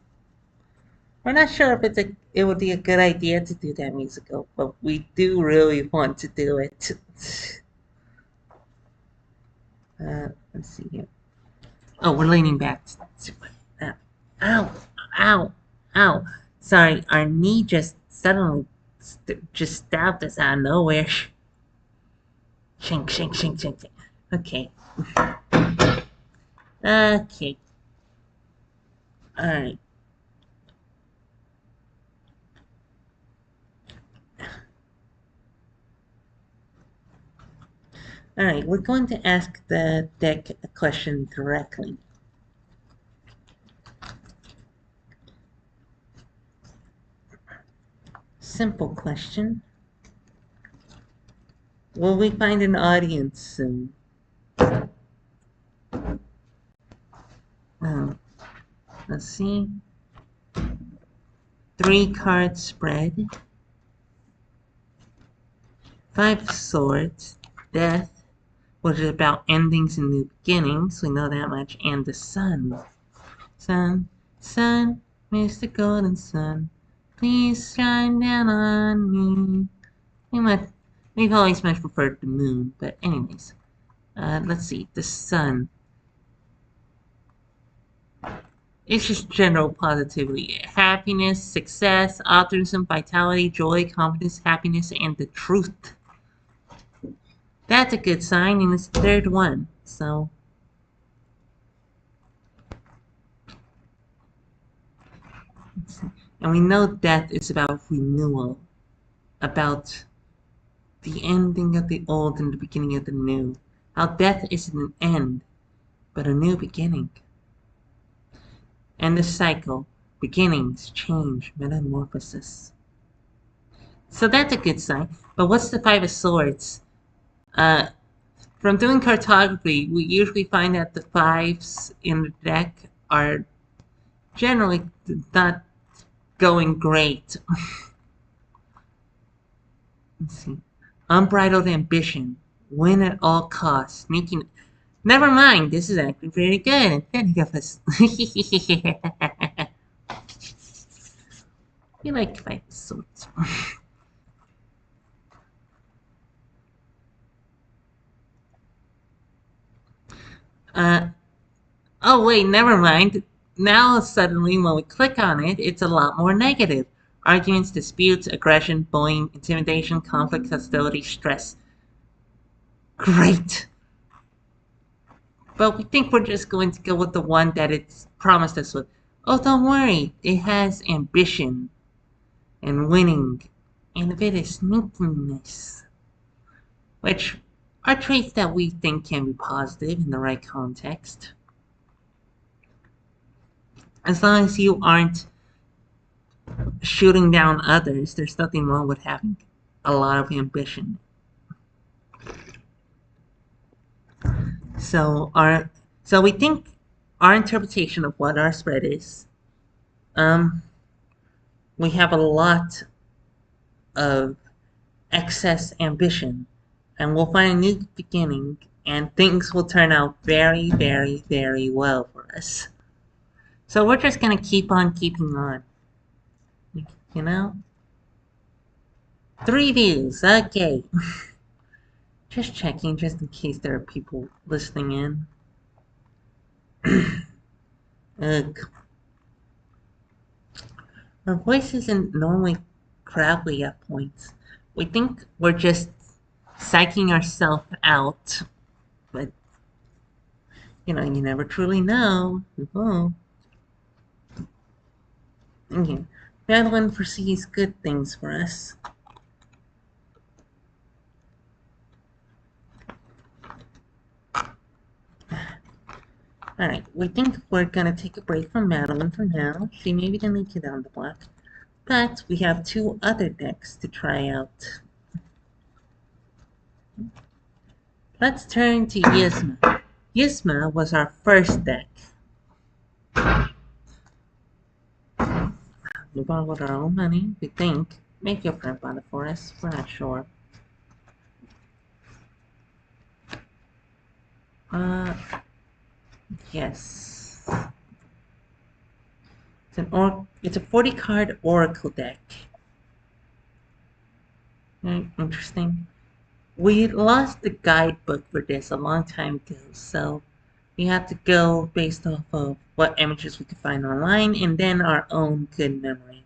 We're not sure if it would be a good idea to do that musical, but we do really want to do it. Let's see here. Oh, we're leaning back. Ow, ow, ow. Sorry, our knee just suddenly just stabbed us out of nowhere. Shink, shink, shink, shink, shink. Okay. Okay. Alright. Alright, we're going to ask the deck a question directly. Simple question. Will we find an audience soon? Let's see. 3-card spread. 5 of Swords. Death, which is about endings and new beginnings. We know that much. And the Sun. Sun, sun, Mr. Golden Sun, please shine down on me. We've always much preferred the moon, but anyways. Let's see. The Sun. It's just general positivity. Happiness, success, optimism, vitality, joy, confidence, happiness, and the truth. That's a good sign, and it's the third one, so. And we know death is about renewal, about the ending of the old and the beginning of the new. How death isn't an end, but a new beginning. And the cycle, beginnings, change, metamorphosis. So that's a good sign. But what's the 5 of Swords? From doing cartography, we usually find that the 5s in the deck are generally not going great. Let's see. Unbridled ambition. Win at all costs. Sneaking. Never mind. This is actually pretty good. We like 5 of Swords. Oh wait, never mind. Now suddenly when we click on it, it's a lot more negative. Arguments, disputes, aggression, bullying, intimidation, conflict, hostility, stress. Great. But we think we're just going to go with the one that it's promised us with. Oh, don't worry. It has ambition and winning and a bit of sneakiness, which are traits that we think can be positive in the right context. As long as you aren't shooting down others, there's nothing wrong with having a lot of ambition. So our so we think our interpretation of what our spread is, um, we have a lot of excess ambition, and we'll find a new beginning, and things will turn out very, very, very well for us. So we're just gonna keep on keeping on, you know? 3 views, okay. Just checking, just in case there are people listening in. Ugh. Our voice isn't normally gravelly at points. We think we're just psyching ourselves out, but you never truly know. Oh. Okay. Madeline foresees good things for us. Alright, we think we're gonna take a break from Madeline for now. She may be gonna get down the block. But we have 2 other decks to try out. Let's turn to Yzma. Yzma was our first deck. We bought with our own money, we think. Make your friend buy it for us. We're not sure. Yes. It's a 40 card Oracle deck. Very interesting. We lost the guidebook for this a long time ago, so we had to go based off of what images we could find online and then our own good memory.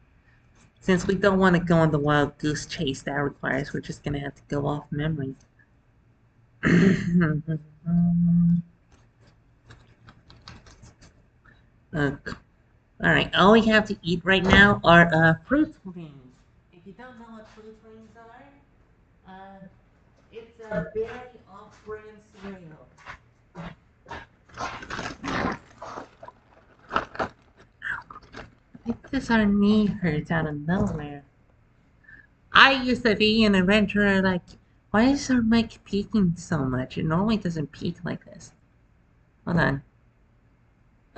Since we don't want to go on the wild goose chase that requires, we're just gonna have to go off memory. Alright, all we have to eat right now are fruit rings. If you don't know what fruit rings are, it's a very off-brand cereal. Because our knee hurts out of nowhere. I used to be an adventurer, like, why is our mic peaking so much? It normally doesn't peak like this. Hold on.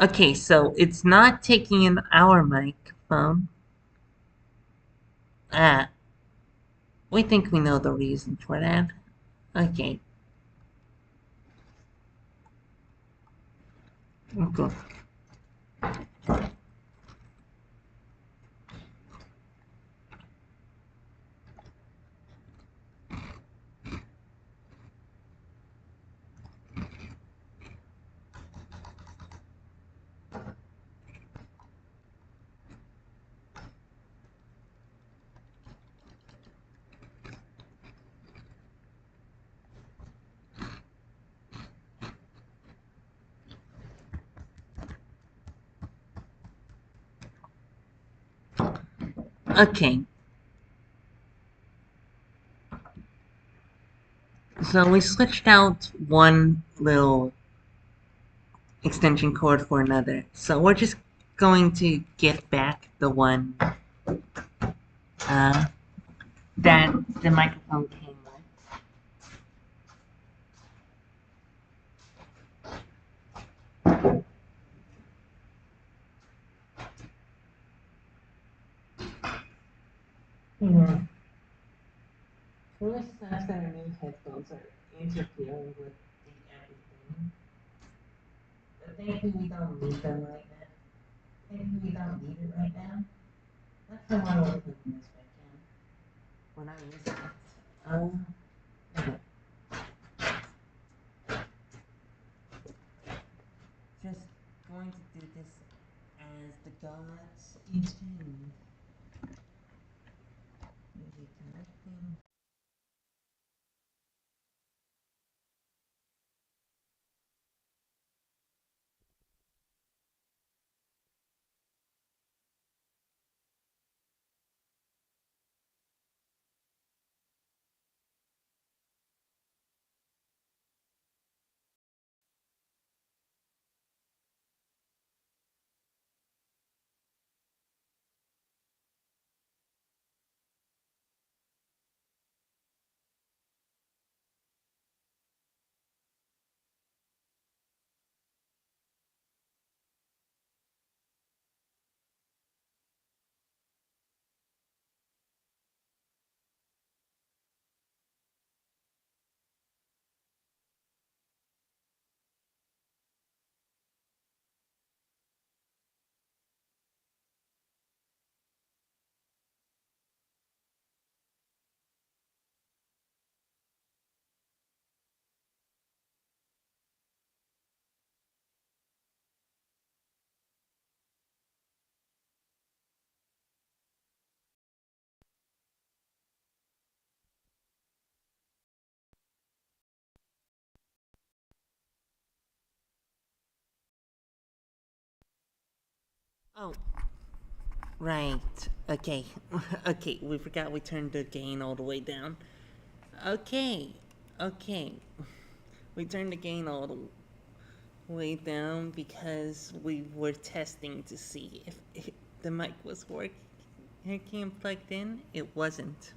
Okay, so it's not taking in our microphone. Ah, we think we know the reason for that. Okay. Okay. Okay. So we switched out one little extension cord for another. So we're just going to get back the one uh, that the microphone came with. Yeah. It really sucks that our new headphones are interfering with everything. But thankfully we don't need them right now. Thankfully we don't need it right now. That's the one we're putting this back in. When I use it. Okay. Just going to do this as the gods intend. Maybe connecting. Oh, right. Okay. Okay, we forgot we turned the gain all the way down. Okay. Okay. We turned the gain all the way down because we were testing to see if the mic was working and plugged in. It wasn't.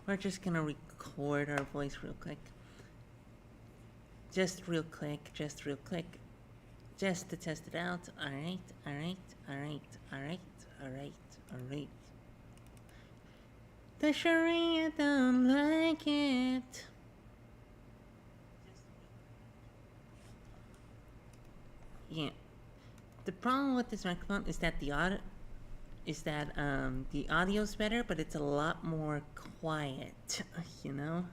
We're just gonna record our voice real quick. Just real quick, just real quick. Just to test it out. Alright, alright, alright, alright, alright, alright. The Sharia don't like it. Yeah. The problem with this microphone is that the audio's better, but it's a lot more quiet, you know?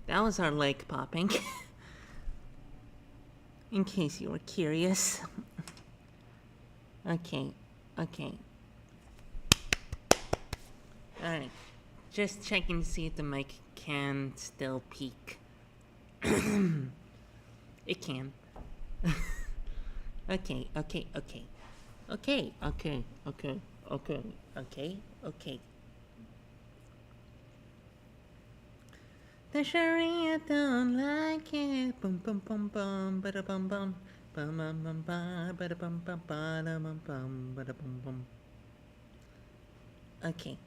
That was our leg popping. In case you were curious. Okay, okay. Alright. Just checking to see if the mic can still peak. It can. Okay, okay, okay. Okay, okay, okay, okay, okay, okay. The Sharia don't like it. Bum bum bum bum, bada bum bum, bum bum bum bum, bada bum bum, bada bum bum, bada bum bum. Okay.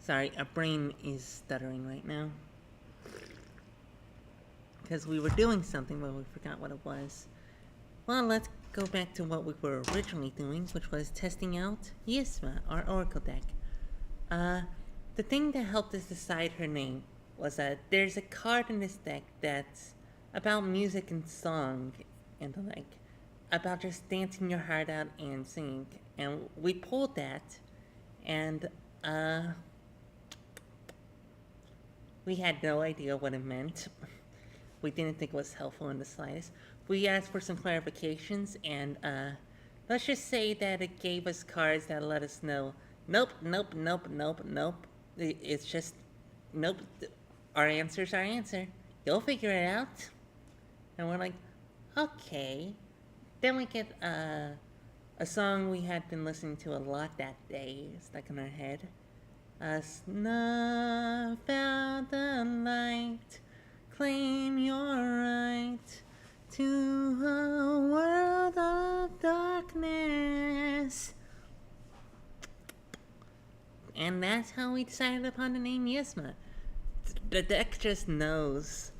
Sorry, our brain is stuttering right now. Because we were doing something, but we forgot what it was. Well, let's go back to what we were originally doing, which was testing out Yisma, our oracle deck. The thing that helped us decide her name was that there's a card in this deck that's about music and song and the like, about just dancing your heart out and singing. And we pulled that, and we had no idea what it meant. We didn't think it was helpful in the slightest. We asked for some clarifications, and let's just say that it gave us cards that let us know, nope, nope, nope, nope, nope. It's just, nope. Our answer's our answer. You'll figure it out. And we're like, okay. Then we get a song we had been listening to a lot that day, stuck in our head. Snuff out the light, claim your right to a world of darkness. And that's how we decided upon the name Yisma. The deck just knows.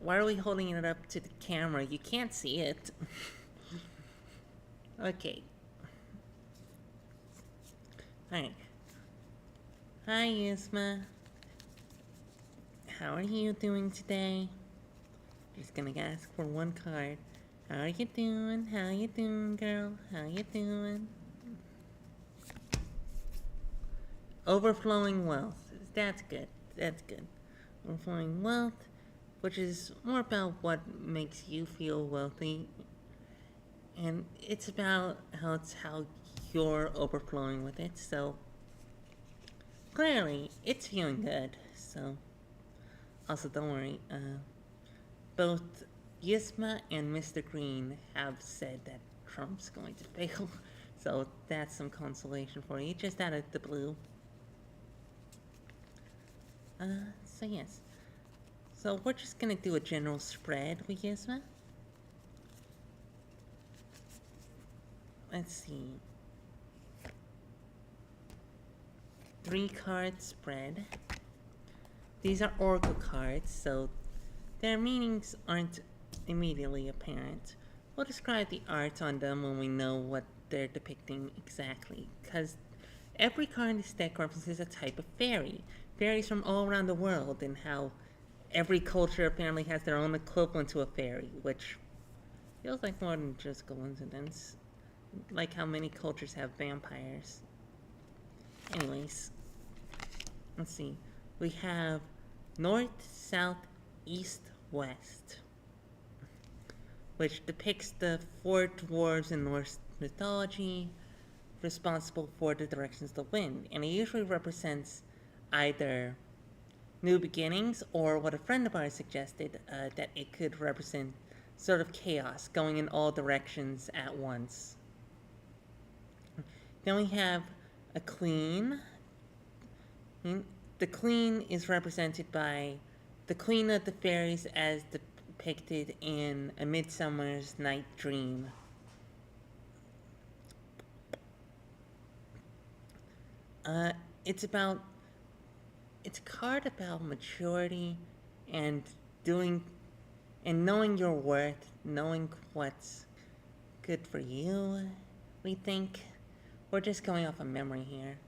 Why are we holding it up to the camera? You can't see it. Okay. Alright. Hi, Yisma. How are you doing today? Just gonna ask for one card. How are you doing? How you doing, girl? How you doing? Overflowing wealth. That's good. That's good. Overflowing wealth, which is more about what makes you feel wealthy. And it's about how you're overflowing with it. So clearly, it's feeling good. So also, don't worry. Both Yisma and Mr. Green have said that Trump's going to fail. So that's some consolation for you, just out of the blue. So yes. So we're just gonna do a general spread with Yisma. Let's see. 3-card spread. These are oracle cards, so their meanings aren't immediately apparent. We'll describe the art on them when we know what they're depicting exactly, because every card in this deck represents a type of fairy. Fairies from all around the world, and how every culture apparently has their own equivalent to a fairy, which feels like more than just coincidence. Like how many cultures have vampires. Anyways, let's see. We have north, south, east, west, which depicts the 4 dwarves in Norse mythology. responsible for the directions of the wind, and it usually represents either new beginnings or what a friend of ours suggested, that it could represent sort of chaos going in all directions at once. Then we have a queen. The queen is represented by the queen of the fairies as depicted in A Midsummer's Night Dream. Uh, it's about it's a card about maturity and doing and knowing your worth, knowing what's good for you, we think. We're just going off of memory here.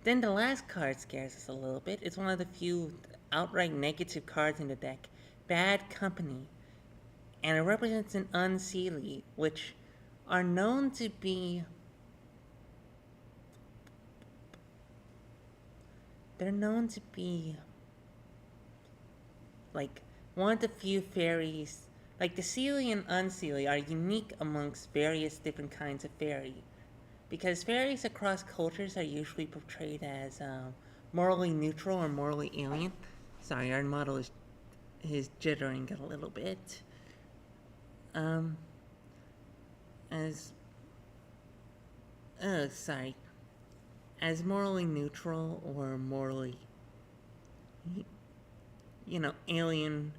Then the last card scares us a little bit. It's one of the few outright negative cards in the deck. Bad Company. And it represents an unseelie, which are known to be... They're known to be... like, one of the few fairies... Like, the Seelie and Unseelie are unique amongst various different kinds of fairy. Because fairies across cultures are usually portrayed as morally neutral or morally alien. Sorry, our model is jittering a little bit. As sorry, as morally neutral or morally, alien,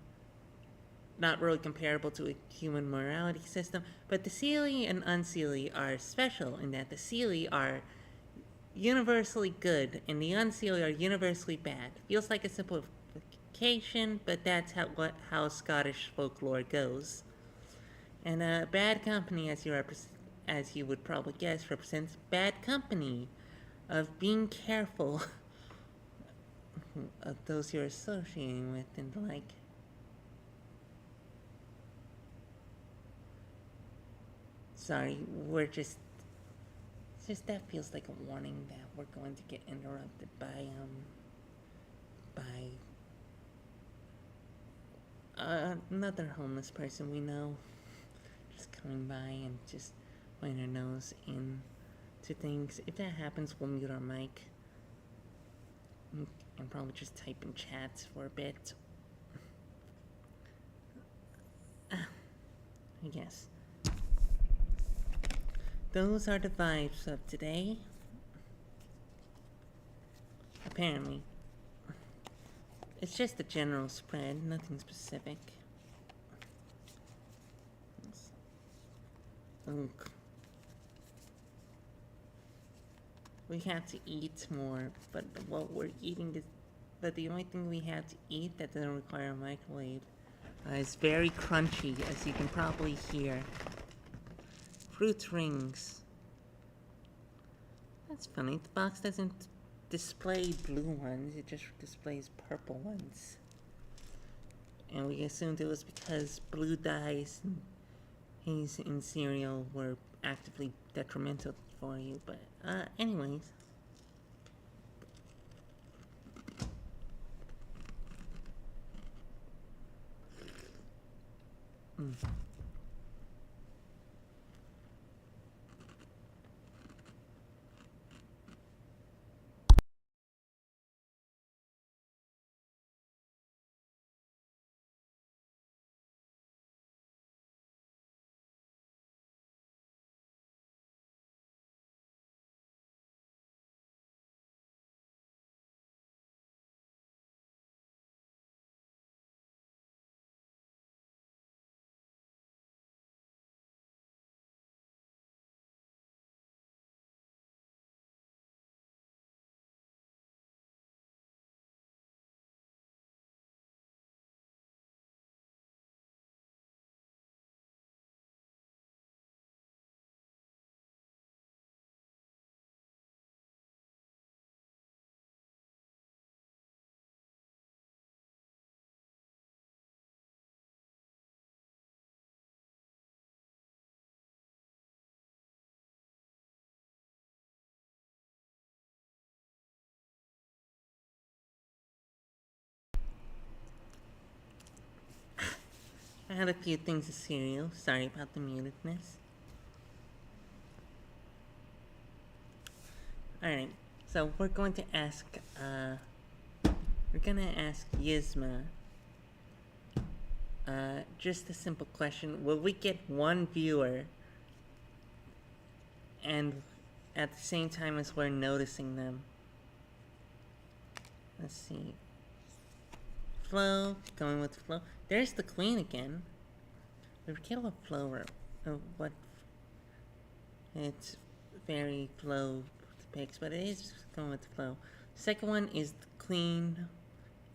not really comparable to a human morality system. But the Seelie and Unseelie are special in that the Seelie are universally good and the Unseelie are universally bad. Feels like a simplification, but that's how Scottish folklore goes. And Bad Company, as you would probably guess, represents bad company, of being careful of those you're associating with and the like. Sorry, that feels like a warning that we're going to get interrupted by another homeless person we know, just coming by and just putting her nose into things. If that happens, we'll mute our mic and probably just type in chats for a bit. I guess. Those are the vibes of today. Apparently. It's just a general spread, nothing specific. We have to eat more, but what we're eating is... But the only thing we have to eat that doesn't require a microwave is very crunchy, as you can probably hear. Fruit rings. That's funny, the box doesn't display blue ones, it just displays purple ones. And we assumed it was because blue dyes and haze in cereal were actively detrimental for you, but anyways. I had a few things of cereal. Sorry about the mutedness. Alright, so we're going to ask, Yzma, just a simple question. Will we get one viewer and at the same time as we're noticing them? Let's see. Flo, going with Flo. There's the queen again. We forget what Flo wrote. What it's very Flo picks, but it is going with Flo. Second one is the queen.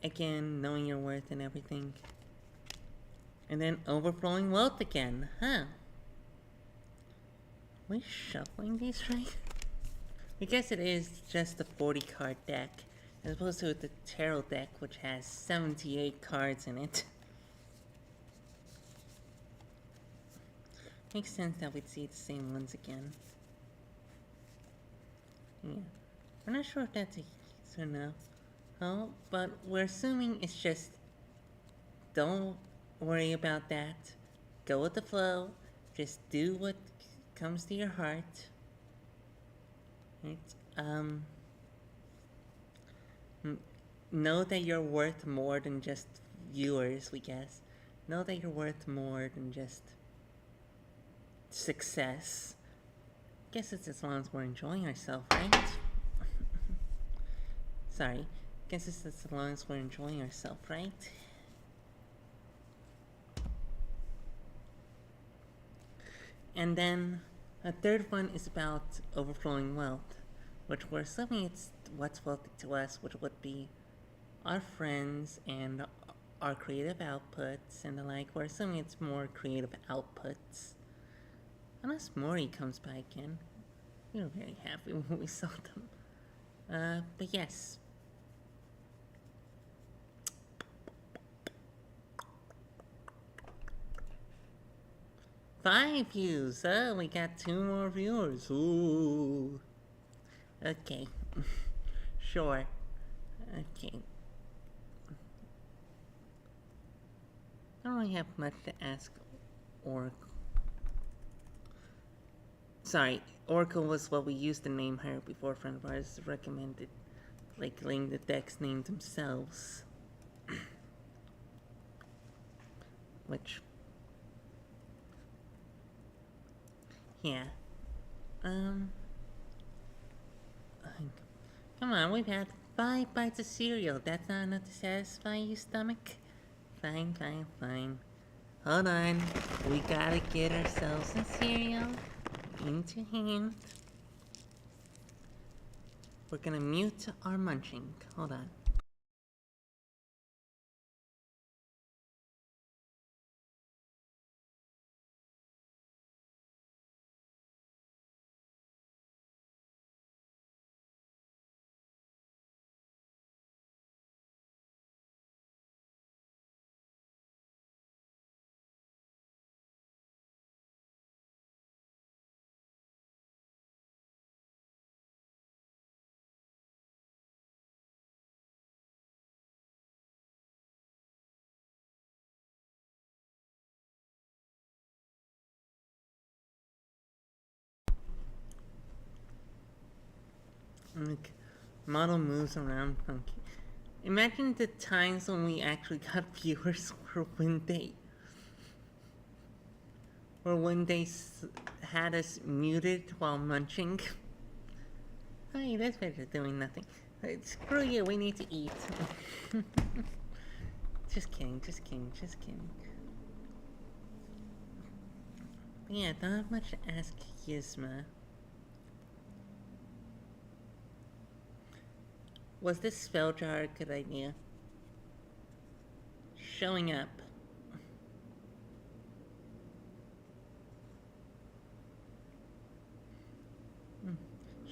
Again, knowing your worth and everything. And then overflowing wealth again, huh? Are we shuffling these right? I guess it is just a 40 card deck, as opposed to the tarot deck, which has 78 cards in it. Makes sense that we'd see the same ones again. Yeah. We're not sure if that's a yes or no. Oh, but we're assuming it's just don't worry about that. Go with the flow. Just do what comes to your heart. Right? Know that you're worth more than just viewers, we guess. Know that you're worth more than just success. Guess it's as long as we're enjoying ourselves, right? Sorry. Guess it's as long as we're enjoying ourselves, right? And then a third one is about overflowing wealth, which we're assuming it's what's wealthy to us, which would be our friends and our creative outputs and the like. We're assuming it's more creative outputs. Unless Mori comes by again. We were very happy when we saw them. But yes. Five views! Oh, we got 2 more viewers. Ooh. Okay. Sure. Okay. I don't really have much to ask Oracle. Sorry, Oracle was what we used to name her before a friend of ours recommended, like, letting the decks name themselves. Which... yeah. Come on, we've had 5 bites of cereal. That's not enough to satisfy your stomach? Fine, fine, fine. Hold on. We gotta get ourselves some cereal into hand. We're gonna mute our munching. Hold on. Like, model moves around funky. Imagine the times when we actually got viewers or when they had us muted while munching. Hey, that's better than doing nothing. Screw you, we need to eat. Just kidding, just kidding, just kidding. But yeah, don't have much to ask Yzma. Was this spell jar a good idea? Showing up.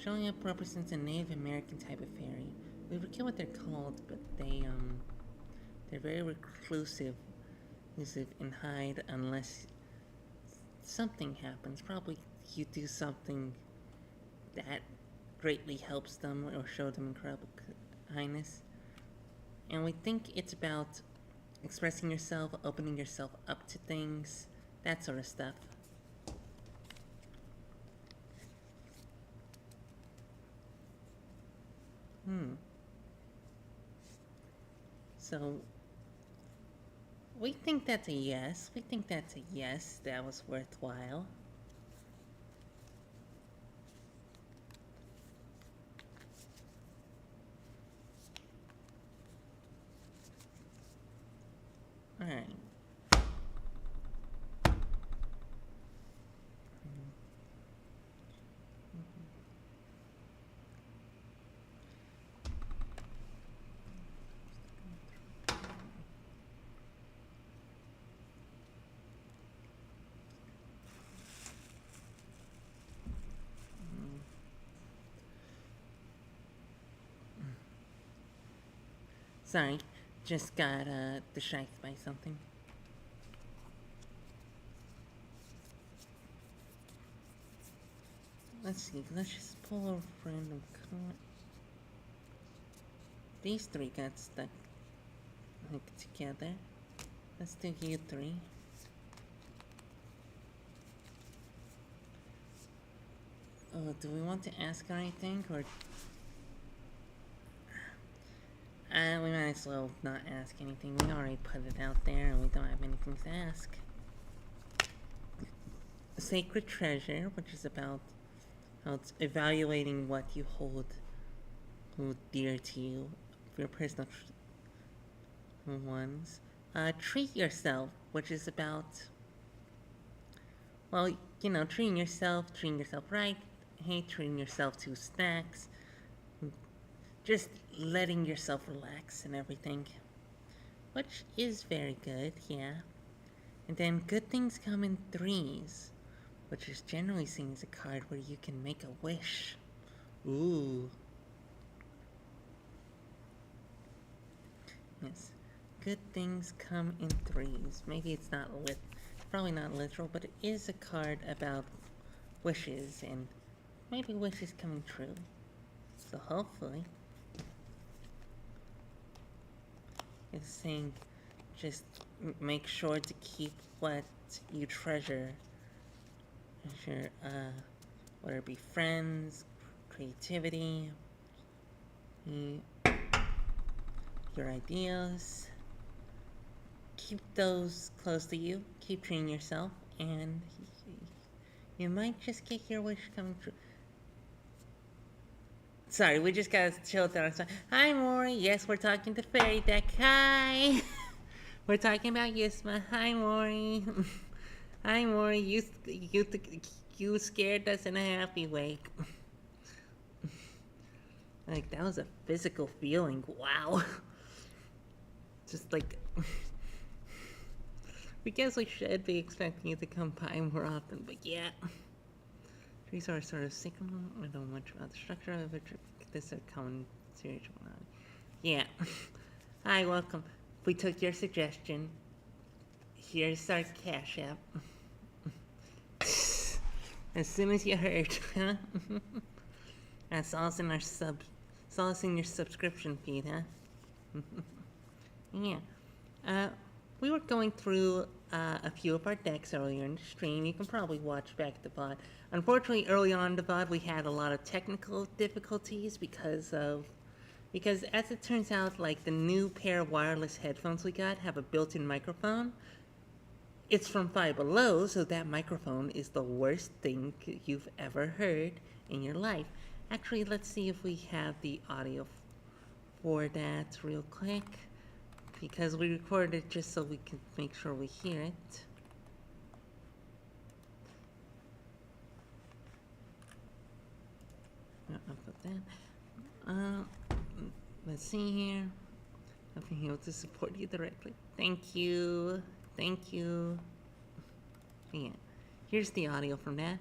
Showing up represents a Native American type of fairy. We forget what they're called, but they're very reclusive and hide unless something happens. Probably you do something that greatly helps them or show them incredible kindness. And we think it's about expressing yourself, opening yourself up to things, that sort of stuff. So we think that's a yes. We think that's a yes. That was worthwhile. All right. Sorry, just got distracted by something. Let's see, let's just pull a random card. These three got stuck together. Let's do you three. Oh, do we want to ask her anything, or we might as well not ask anything. We already put it out there, and we don't have anything to ask. Sacred treasure, which is about how it's evaluating what you hold dear to you, for your personal ones. Treat yourself, which is about, well, you know, treating yourself right. Hey, treating yourself to snacks. Just letting yourself relax and everything. Which is very good, yeah. And then good things come in threes, which is generally seen as a card where you can make a wish. Ooh. Yes. Good things come in threes. Maybe it's not probably not literal, but it is a card about wishes and maybe wishes coming true. So hopefully it's saying just make sure to keep what you treasure. Treasure, whether it be friends, creativity, your ideas. Keep those close to you. Keep treating yourself, and you might just get your wish coming true. Sorry, we just got chilled out. Hi, Maury. Yes, we're talking to Fairy Deck. Hi. We're talking about Yisma. Hi, Maury. Hi, Maury. You scared us in a happy way. Like, that was a physical feeling. Wow. Just like, we guess we should be expecting you to come by more often, but yeah. Trees are sort of signal. I don't know much about the structure of it. This is a common series. Yeah. Hi, welcome. We took your suggestion. Here's our Cash App. As soon as you heard, huh? That's all in our it's all in your subscription feed, huh? Yeah. We were going through a few of our decks earlier in the stream. You can probably watch back the VOD. Unfortunately, early on in the VOD, we had a lot of technical difficulties because as it turns out, like the new pair of wireless headphones we got have a built-in microphone. It's from Five Below, so that microphone is the worst thing you've ever heard in your life. Actually, let's see if we have the audio for that real quick, because we recorded it just so we can make sure we hear it. I'll put that. Let's see here. I've been able to support you directly. Thank you. Thank you. Yeah. Here's the audio from that.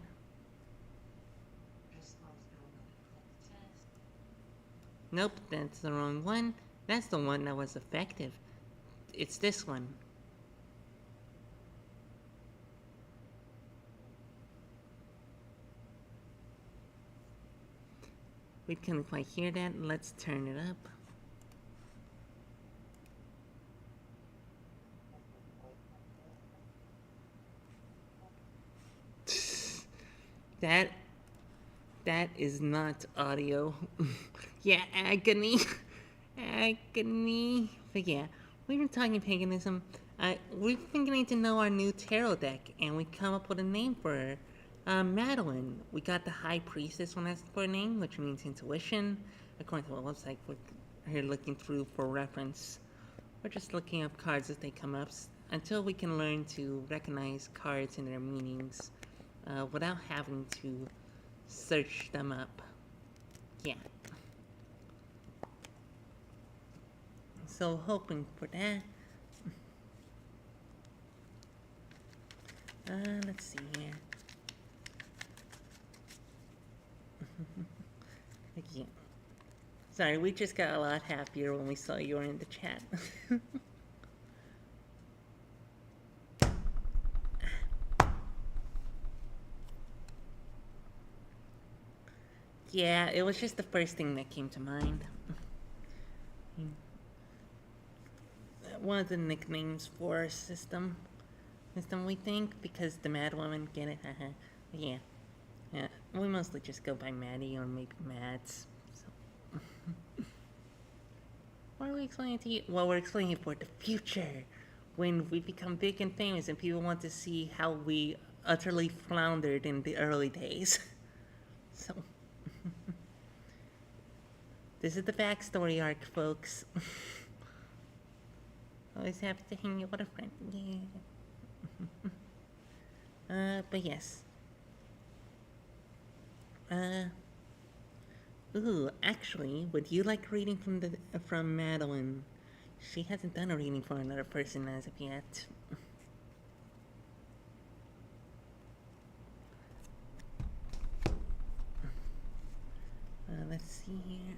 Nope, that's the wrong one. That's the one that was effective. It's this one. We couldn't quite hear that. Let's turn it up. That that is not audio. Yeah, agony. Agony. But yeah, we've been talking paganism. We've been getting to know our new tarot deck, and we come up with a name for her. Madwomen. We got the High Priestess when asked for a name, which means intuition. According to the website, we're here looking through for reference. We're just looking up cards as they come up until we can learn to recognize cards and their meanings without having to search them up. Yeah. So hoping for that. Let's see here. Again. Sorry, we just got a lot happier when we saw you were in the chat. Yeah, it was just the first thing that came to mind. One of the nicknames for our system, we think, because the Madwomen get it. Yeah. Yeah, we mostly just go by Maddie or maybe Mads. So. What are we explaining to you? Well, we're explaining for the future, when we become big and famous and people want to see how we utterly floundered in the early days. So, this is the backstory arc, folks. Always happy to hang out with a friend. Yeah. But yes. Ooh, actually, would you like reading from Madeline? She hasn't done a reading for another person as of yet. Let's see here.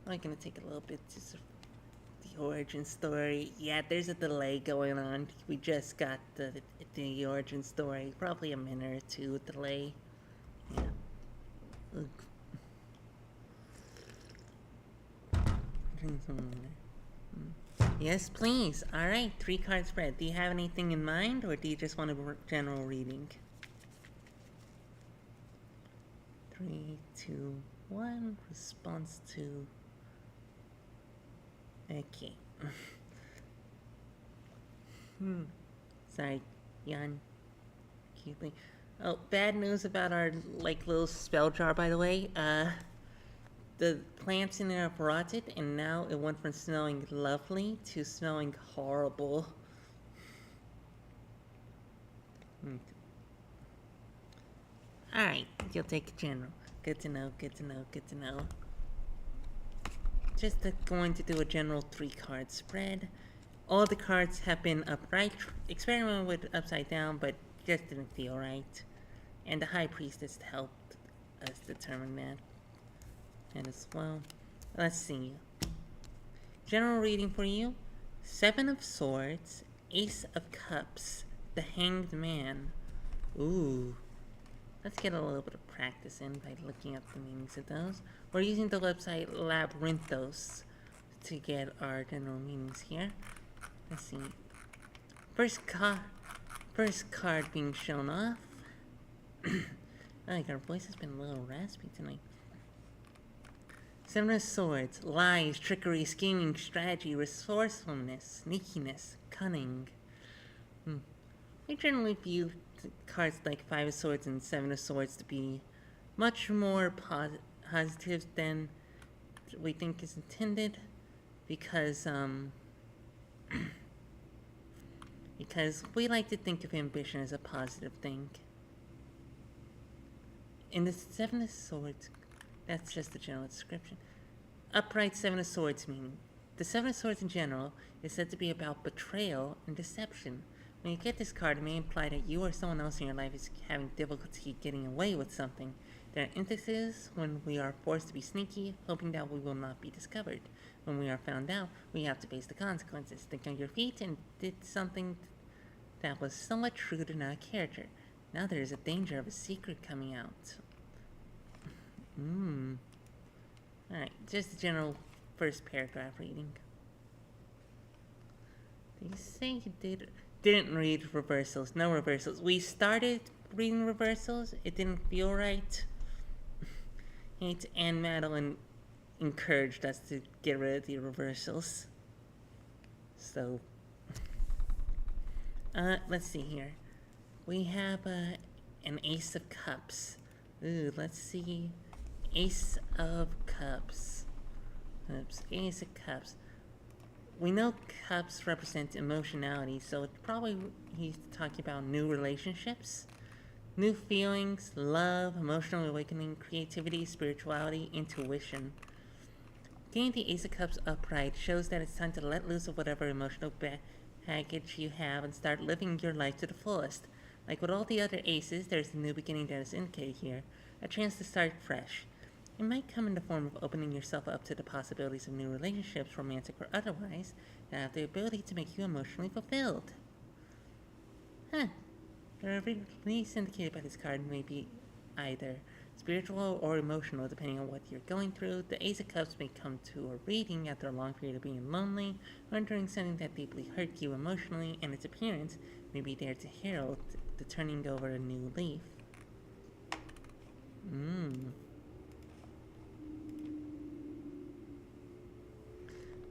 I'm gonna take a little bit to the origin story. Yeah, there's a delay going on. We just got the origin story. Probably a minute or two delay. Yeah. Ugh. Drink some water. Yes, please. Alright, 3 card spread. Do you have anything in mind, or do you just want a general reading? 3, 2, 1. Response to... Okay. Sorry, Jan. Cutely. Oh, bad news about our, little spell jar, by the way. The plants in there have rotted, and now it went from smelling lovely to smelling horrible. Alright, you'll take a general. Good to know, good to know, good to know. Just going to do a general 3-card spread. All the cards have been upright. Experimented with upside down, but just didn't feel right. And the High Priestess helped us determine that. And as well, let's see. General reading for you. 7 of Swords, Ace of Cups, the Hanged Man. Ooh. Let's get a little bit of practice in by looking up the meanings of those. We're using the website Labyrinthos to get our general meanings here. Let's see. First card being shown off. Our voice has been a little raspy tonight. 7 of Swords, lies, trickery, scheming, strategy, resourcefulness, sneakiness, cunning. We generally view cards like 5 of Swords and 7 of Swords to be much more positive than we think is intended, because we like to think of ambition as a positive thing. In the 7 of Swords, that's just the general description. Upright 7 of Swords meaning. The 7 of Swords in general is said to be about betrayal and deception. When you get this card, it may imply that you or someone else in your life is having difficulty getting away with something. There are instances when we are forced to be sneaky, hoping that we will not be discovered. When we are found out, we have to face the consequences. Think on your feet and did something that was somewhat true to our character. Now there is a danger of a secret coming out. Alright, just a general first paragraph reading. Did you say you didn't read reversals? No reversals. We started reading reversals. It didn't feel right. And Madeline encouraged us to get rid of the reversals. So, let's see here. We have an Ace of Cups. Ooh, let's see. Ace of Cups. Oops, Ace of Cups. We know cups represent emotionality, so it's probably he's talking about new relationships, new feelings, love, emotional awakening, creativity, spirituality, intuition. Getting the Ace of Cups upright shows that it's time to let loose of whatever emotional baggage you have and start living your life to the fullest. Like with all the other aces, there's a new beginning that is indicated here, a chance to start fresh. It might come in the form of opening yourself up to the possibilities of new relationships, romantic or otherwise, that have the ability to make you emotionally fulfilled. Huh. The release indicated by this card may be either spiritual or emotional, depending on what you're going through. The Ace of Cups may come to a reading after a long period of being lonely, or during something that deeply hurt you emotionally, and its appearance may be there to herald the turning over a new leaf.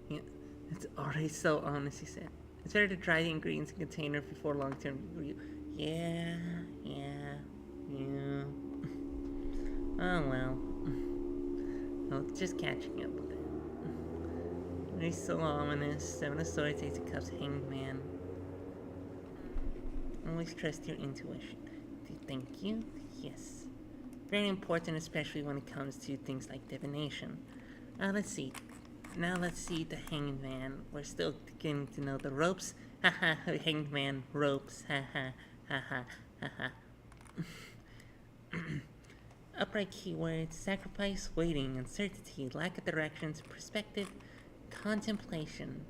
Yeah, it's already so honest, he said. It's better to dry the ingredients in a container before long-term review. Yeah. Oh well. Well, just catching up with it. He's so ominous. Seven of Swords, Ace of Cups, Hanged Man. Always trust your intuition. Thank you. Yes. Very important, especially when it comes to things like divination. Let's see. Now let's see the Hanged Man. We're still getting to know the ropes. Haha, Hanged Man, ropes. Haha, haha, haha. Upright keywords: sacrifice, waiting, uncertainty, lack of directions, perspective, contemplation.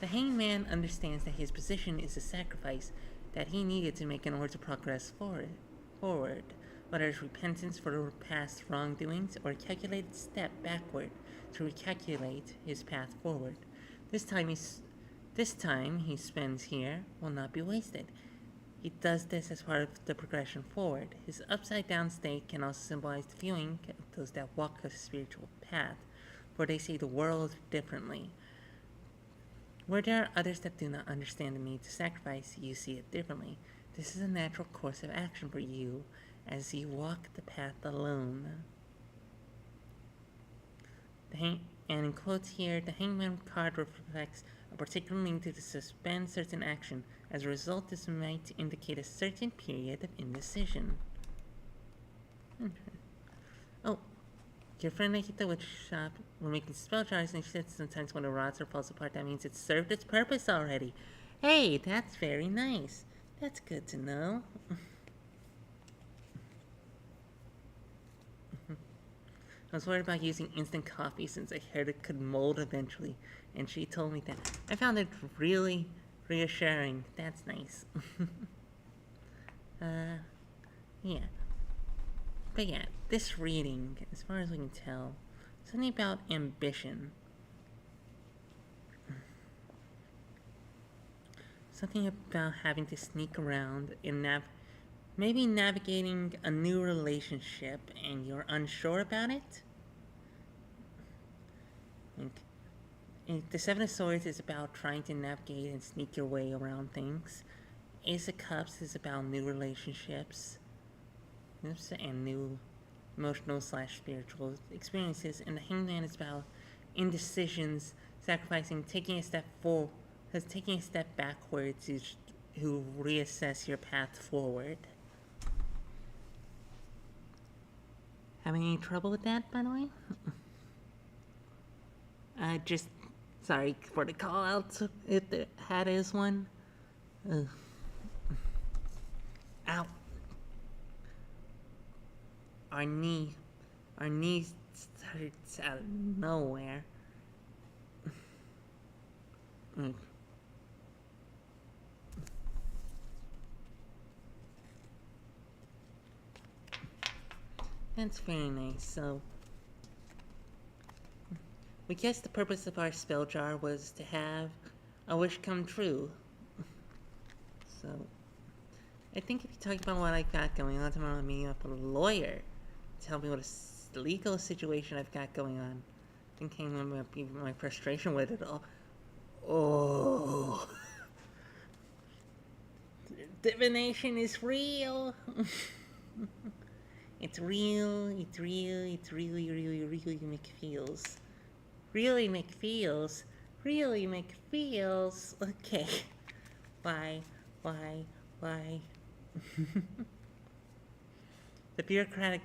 The Hanged Man understands that his position is a sacrifice that he needed to make in order to progress forward, whether it's repentance for past wrongdoings or a calculated step backward to recalculate his path forward. This time he spends here will not be wasted. He does this as part of the progression forward. His upside down state can also symbolize the viewing of those that walk a spiritual path, for they see the world differently. Where there are others that do not understand the need to sacrifice, you see it differently. This is a natural course of action for you as you walk the path alone. And in quotes here, the Hangman card reflects a particular need to suspend certain action. As a result, this might indicate a certain period of indecision. Oh, your friend at the witch shop were making spell jars, and she said sometimes when a rods falls apart, that means it's served its purpose already. Hey, that's very nice. That's good to know. I was worried about using instant coffee since I heard it could mold eventually, and she told me that. I found it really reassuring. That's nice. Yeah. But yeah, this reading, as far as we can tell, something about ambition. Something about having to sneak around and maybe navigating a new relationship and you're unsure about it. And the Seven of Swords is about trying to navigate and sneak your way around things. Ace of Cups is about new relationships and new emotional / spiritual experiences. And the Hangman is about indecisions, sacrificing, taking a step backwards to reassess your path forward. Having any trouble with that, by the way? Just sorry for the call out if the hat is one. Ow. Our knee starts out of nowhere. That's very nice. So, we guess the purpose of our spell jar was to have a wish come true. So, I think if you talk about what I've got going on tomorrow, I'm meeting up with a lawyer to tell me what a legal situation I've got going on. I think came even my frustration with it all. Oh, divination is real. It's real. It's real. It's really, really, really McFeels. Really McFeels. Really McFeels. Okay. Why? Why? Why? The bureaucratic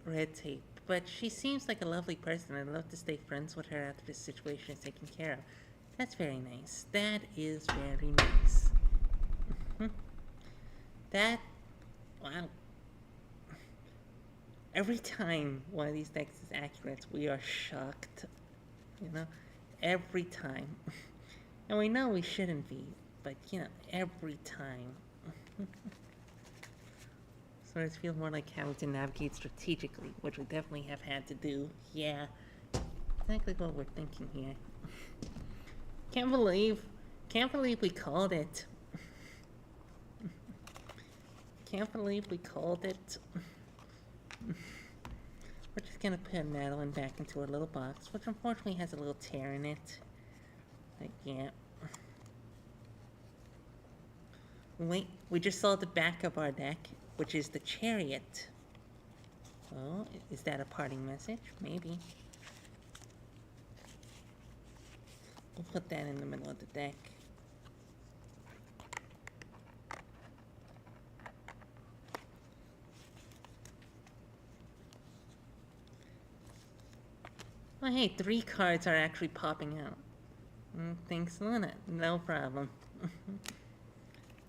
red tape. But she seems like a lovely person. I'd love to stay friends with her after this situation is taken care of. That's very nice. That is very nice. That. Wow. Every time one of these decks is accurate, we are shocked. You know? Every time. And we know we shouldn't be, but every time. So it feels more like having to navigate strategically, which we definitely have had to do. Yeah, exactly what we're thinking here. Can't believe we called it. Can't believe we called it. We're just gonna put Madeline back into her little box, which unfortunately has a little tear in it. Like, yeah. Wait, we just saw the back of our deck, which is the Chariot. Oh, is that a parting message? Maybe. We'll put that in the middle of the deck. Oh, hey, 3 cards are actually popping out. Thanks, Luna. No problem.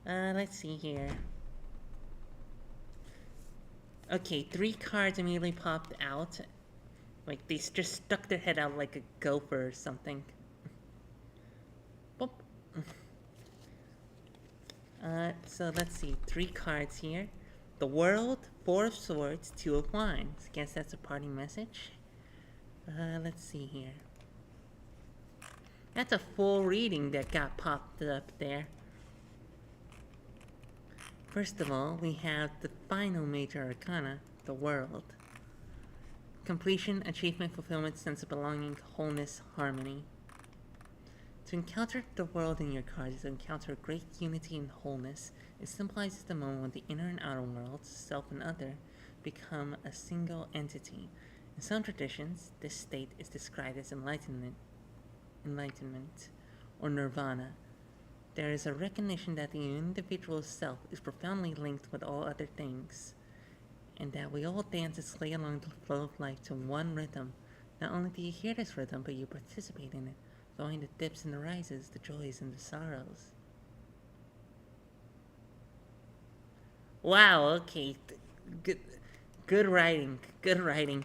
Let's see here. Okay, 3 cards immediately popped out. Like, they just stuck their head out like a gopher or something. Boop. So let's see. 3 cards here. The World, 4 of Swords, 2 of Wands. Guess that's a parting message. Let's see here. That's a full reading that got popped up there. First of all, we have the final major arcana, the World. Completion, achievement, fulfillment, sense of belonging, wholeness, harmony. To encounter the world in your cards is to encounter great unity and wholeness. It symbolizes the moment when the inner and outer worlds, self and other, become a single entity. In some traditions, this state is described as enlightenment, or nirvana. There is a recognition that the individual self is profoundly linked with all other things, and that we all dance and sway along the flow of life to one rhythm. Not only do you hear this rhythm, but you participate in it, following the dips and the rises, the joys and the sorrows. Wow, okay. Good writing. Good writing.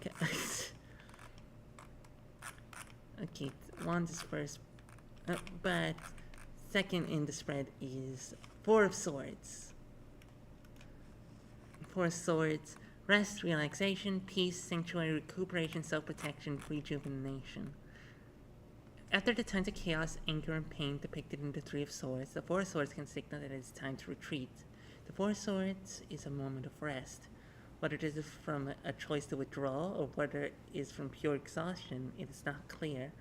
Okay, Wands is first, but second in the spread is 4 of Swords. 4 of Swords, rest, relaxation, peace, sanctuary, recuperation, self-protection, rejuvenation. After the times of chaos, anger, and pain depicted in the 3 of Swords, the 4 of Swords can signal that it is time to retreat. The 4 of Swords is a moment of rest. Whether it is from a choice to withdraw or whether it is from pure exhaustion, it is not clear.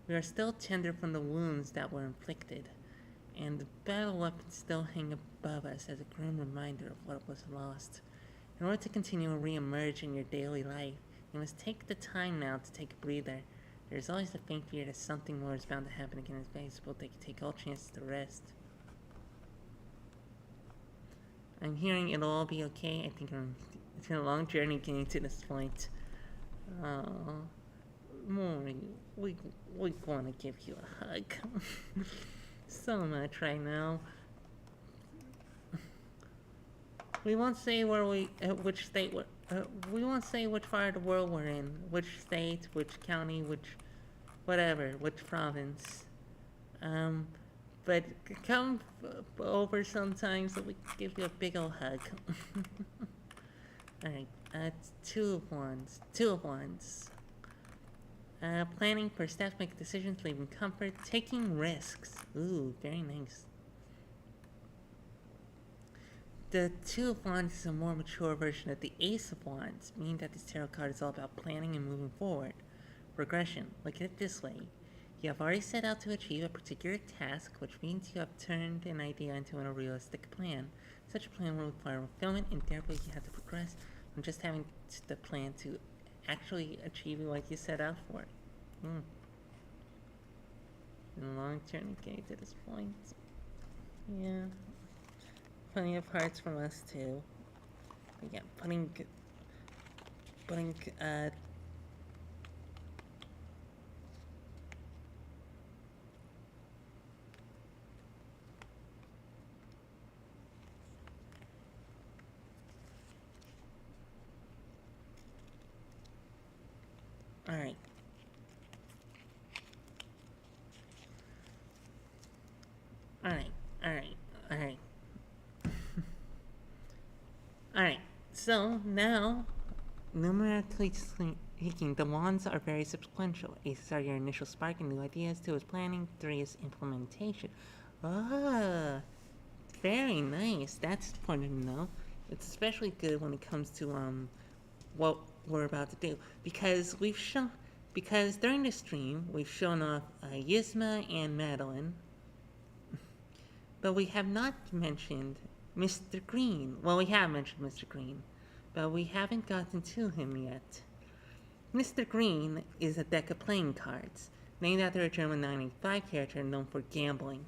We are still tender from the wounds that were inflicted, and the battle weapons still hang above us as a grim reminder of what was lost. In order to continue and re-emerge in your daily life, you must take the time now to take a breather. There is always the faint fear that something more is bound to happen again. It's possible that you take all chances to rest. I'm hearing it'll all be okay. I think it's been a long journey getting to this point. Maury, we want to give you a hug. So much right now. We won't say which state we won't say which part of the world we're in, which state, which county, which province. But come over sometime so we can give you a big ol' hug. Alright, 2 of Wands. 2 of Wands. Planning for steps, make decisions, leaving comfort, taking risks. Ooh, very nice. The Two of Wands is a more mature version of the Ace of Wands, meaning that this tarot card is all about planning and moving forward. Progression. Look at it this way. You have already set out to achieve a particular task, which means you have turned an idea into a realistic plan. Such a plan will require fulfillment, and therefore you have to progress from just having the plan to actually achieving what you set out for. Been a long journey getting to this point. Yeah. Plenty of hearts from us too. But yeah, putting alright. Alright. Alright, so now, numerically speaking, the wands are very sequential. Aces are your initial spark and new ideas, 2 is planning, 3 is implementation. Ah, very nice. That's important to know. It's especially good when it comes to what we're about to do, because during the stream we've shown off Yisma and Madeline, but we have not mentioned Mr. Green. Well, we have mentioned Mr. Green, but we haven't gotten to him yet. Mr. Green is a deck of playing cards, named after a German 985 character known for gambling.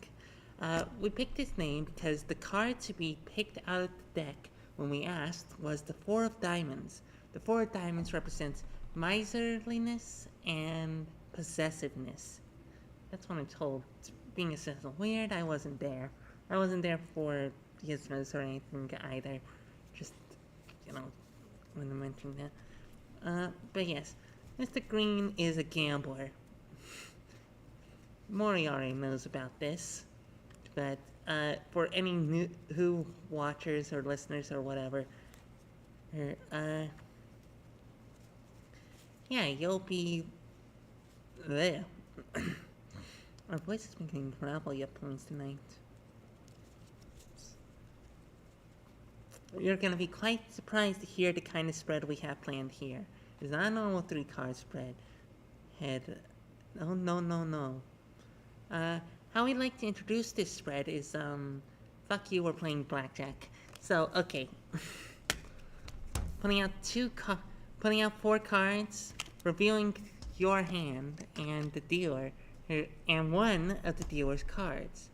We picked his name because the card to be picked out of the deck when we asked was the 4 of Diamonds. The 4 of Diamonds represents miserliness and possessiveness. That's what I'm told. Being a little weird, I wasn't there. I wasn't there for Gizmos or anything either. Just, when I mentioned that. But yes, Mr. Green is a gambler. Mori already knows about this. But for any new Who watchers or listeners or whatever, yeah, you'll be there. Our voice has been getting gravelly at points tonight. You're going to be quite surprised to hear the kind of spread we have planned here. It's not a normal 3-card spread. No. How we like to introduce this spread is, fuck you, we're playing blackjack. So, okay. Putting out 4 cards, revealing your hand and the dealer, and one of the dealer's cards.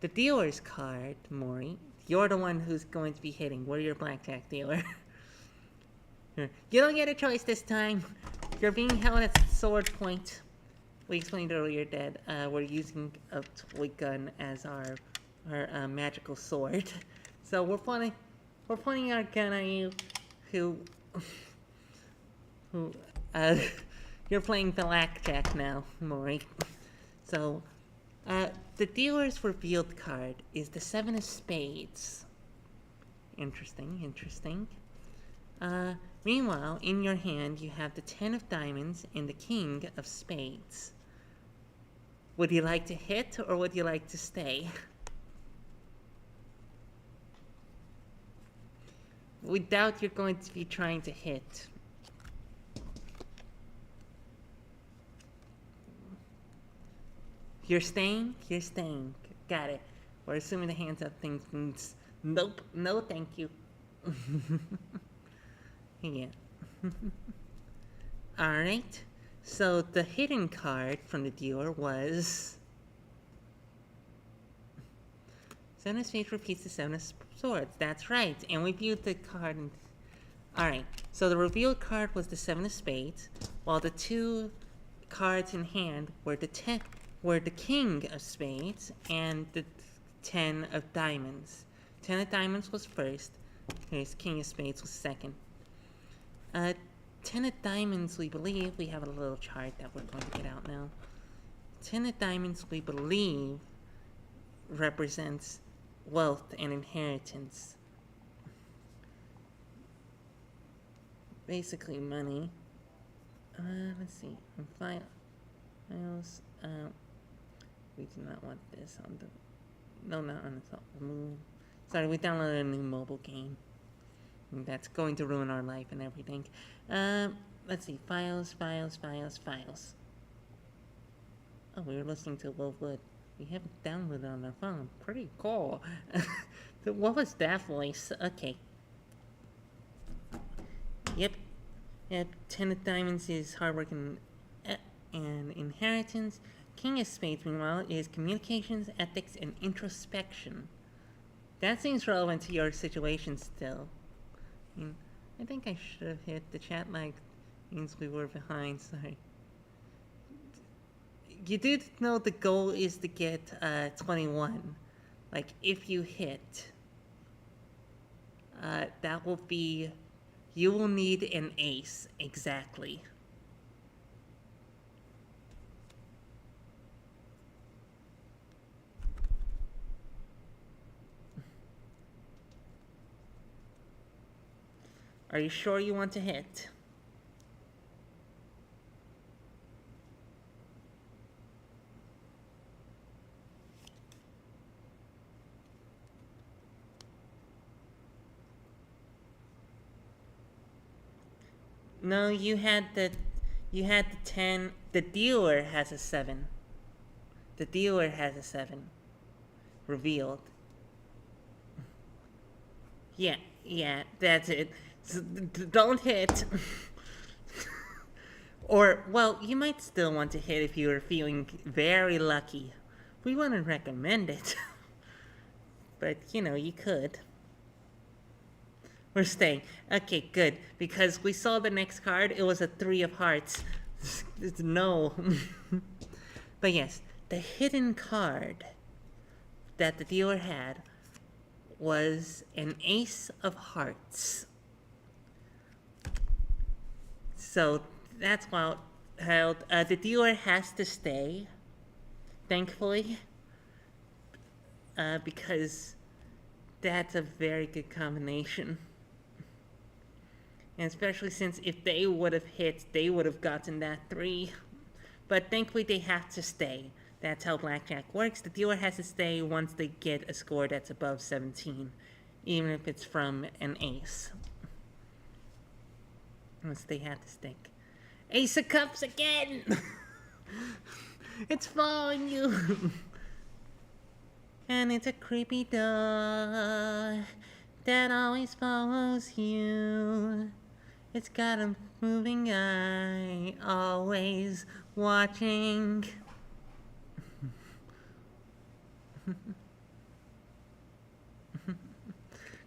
The dealer's card, Maury, you're the one who's going to be hitting. We're your blackjack dealer. You don't get a choice this time. You're being held at sword point. We explained earlier that we're using a toy gun as our magical sword. So we're pointing our gun at you, who you're playing blackjack now, Maury. So, the dealer's revealed card is the 7 of Spades. Interesting. Meanwhile, in your hand, you have the 10 of Diamonds and the King of Spades. Would you like to hit, or would you like to stay? We doubt you're going to be trying to hit. You're staying? You're staying. Got it. We're assuming the hands up thing means nope, no thank you. Yeah. Alright. So the hidden card from the dealer was 7 of Spades repeats the 7 of Swords. That's right. And we viewed the card. Alright. So the revealed card was the 7 of Spades, while the 2 cards in hand were the King of Spades and the 10 of Diamonds. 10 of Diamonds was first. Here's King of Spades was second. 10 of Diamonds, we believe, we have a little chart that we're going to get out now. 10 of Diamonds, we believe, represents wealth and inheritance. Basically money. Let's see. Files. We do not want this on the... No, not on the top. Remove. Sorry, we downloaded a new mobile game. That's going to ruin our life and everything. Let's see. Files. Oh, we were listening to Lovewood. We have it downloaded on our phone. Pretty cool. What was that voice? Okay. Yep. 10 of Diamonds is hard work and inheritance. King of Spades, meanwhile, is communications, ethics, and introspection. That seems relevant to your situation still. I think I should have hit the chat lag means we were behind, sorry. You did know the goal is to get 21. Like, if you hit, that will be, you will need an ace, exactly. Are you sure you want to hit? No, you had the 10. The dealer has a 7. The dealer has a 7. Revealed. Yeah, that's it. So, don't hit. Or, well, you might still want to hit if you are feeling very lucky. We wouldn't recommend it. But, you could. We're staying. Okay, good. Because we saw the next card, it was a 3 of hearts. No. But yes, the hidden card that the dealer had was an Ace of Hearts. So that's how the dealer has to stay, thankfully, because that's a very good combination. And especially since if they would have hit, they would have gotten that 3. But thankfully they have to stay. That's how blackjack works. The dealer has to stay once they get a score that's above 17, even if it's from an ace. Once they have to stick. Ace of Cups again! It's following you! And it's a creepy dog that always follows you. It's got a moving eye, always watching.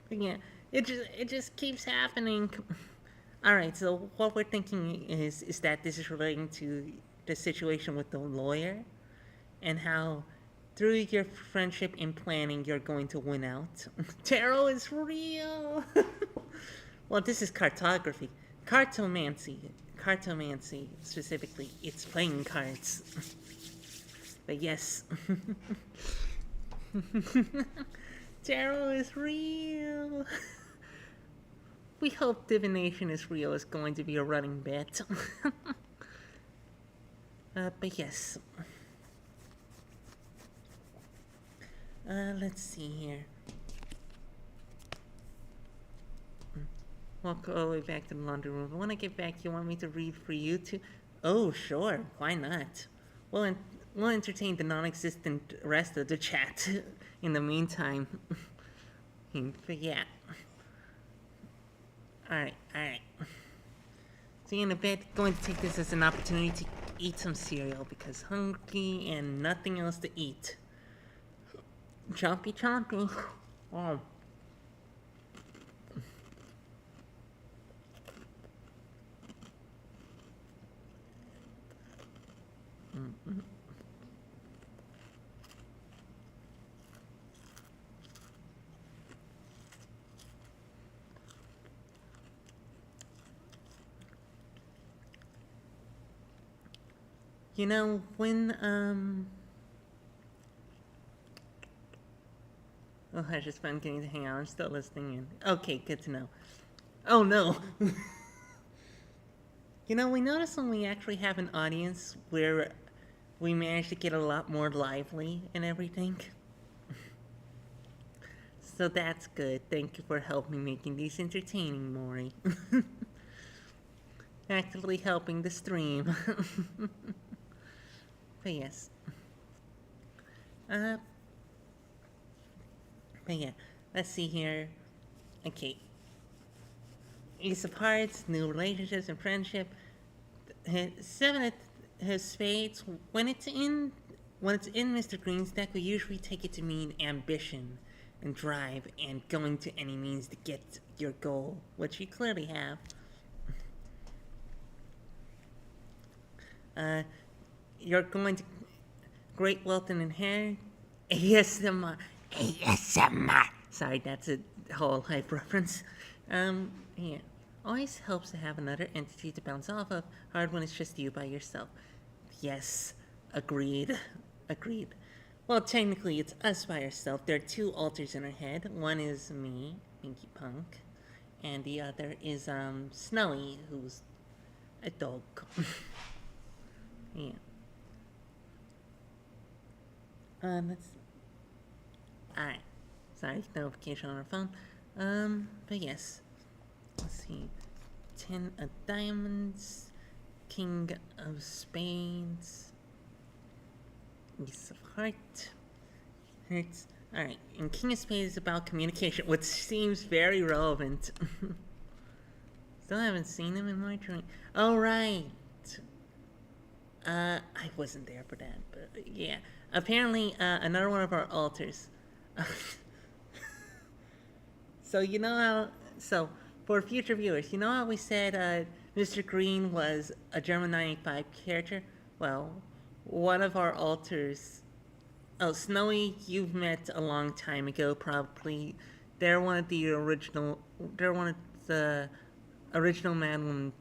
Yeah, it just keeps happening. Alright, so what we're thinking is that this is relating to the situation with the lawyer and how through your friendship and planning you're going to win out. Tarot is real! Well, this is cartography. Cartomancy specifically, it's playing cards. But yes. Tarot is real. We hope Divination is real is going to be a running bet. But yes. Let's see here. Walk all the way back to the laundry room. But when I get back, you want me to read for you too? Oh, sure. Why not? We'll entertain the non-existent rest of the chat in the meantime. But yeah. Alright. See you in a bit. Going to take this as an opportunity to eat some cereal because hungry and nothing else to eat. Chompy. Oh. Mm-hmm. When oh, I just found getting to hang out. I'm still listening in. Okay, good to know. Oh no. We notice when we actually have an audience where we manage to get a lot more lively and everything. So that's good. Thank you for helping making these entertaining, Maury. Actively helping the stream. But yes. Uh, but yeah. Let's see here. Okay. Ace of Hearts, new relationships and friendship. Seven of spades. When it's in Mr. Green's deck, we usually take it to mean ambition and drive and going to any means to get your goal, which you clearly have. You're going to great wealth and inherit ASMR. ASMR. Sorry, that's a whole hype reference. Yeah. Always helps to have another entity to bounce off of. Hard when it's just you by yourself. Yes, agreed. Agreed. Well, technically, it's us by ourselves. There are two alters in our head. One is me, Pinky Punk, and the other is Snowy, who's a dog. Yeah. Let's. Alright. Sorry, notification on our phone. But yes. Let's see. 10 of diamonds. King of spades. Ace of heart. Hearts. Alright, and King of spades is about communication, which seems very relevant. Still haven't seen him in my dream. Oh, right. I wasn't there for that, but yeah. Apparently, another one of our altars. So you know how. So for future viewers, you know how we said Mr. Green was a German 95 character? Well, one of our altars. Oh, Snowy, you've met a long time ago, probably. They're one of the original. They're one of the original Madwomen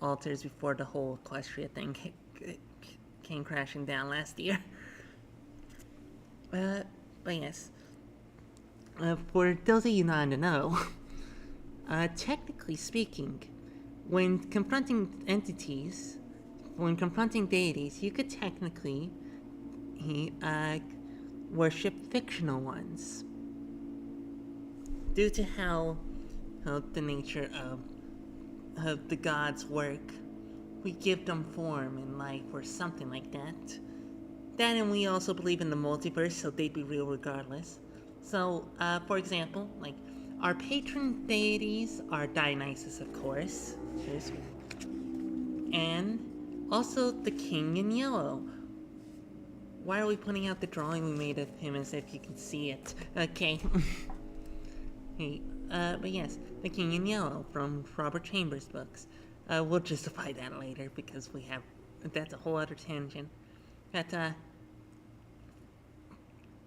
altars before the whole Equestria thing came crashing down last year. But yes. For those of you not to know, technically speaking, when confronting entities, when confronting deities, you could technically worship fictional ones. Due to how the nature of the gods work, we give them form and life or something like that. That, and we also believe in the multiverse, so they'd be real regardless. So, for example, like, our patron deities are Dionysus, of course. And also the king in yellow. Why are we putting out the drawing we made of him as if you can see it? Okay. Hey, but yes, the king in yellow from Robert Chambers' books. We'll justify that later because that's a whole other tangent. But,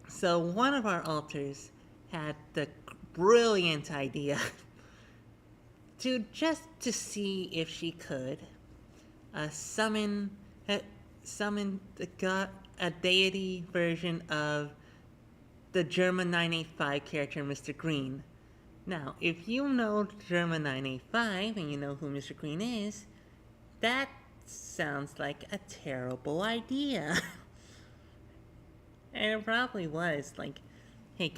so one of our altars had the brilliant idea to see if she could summon a deity version of the German 985 character Mr. Green. Now, if you know German 985 and you know who Mr. Green is, that sounds like a terrible idea. And it probably was. Like, hey,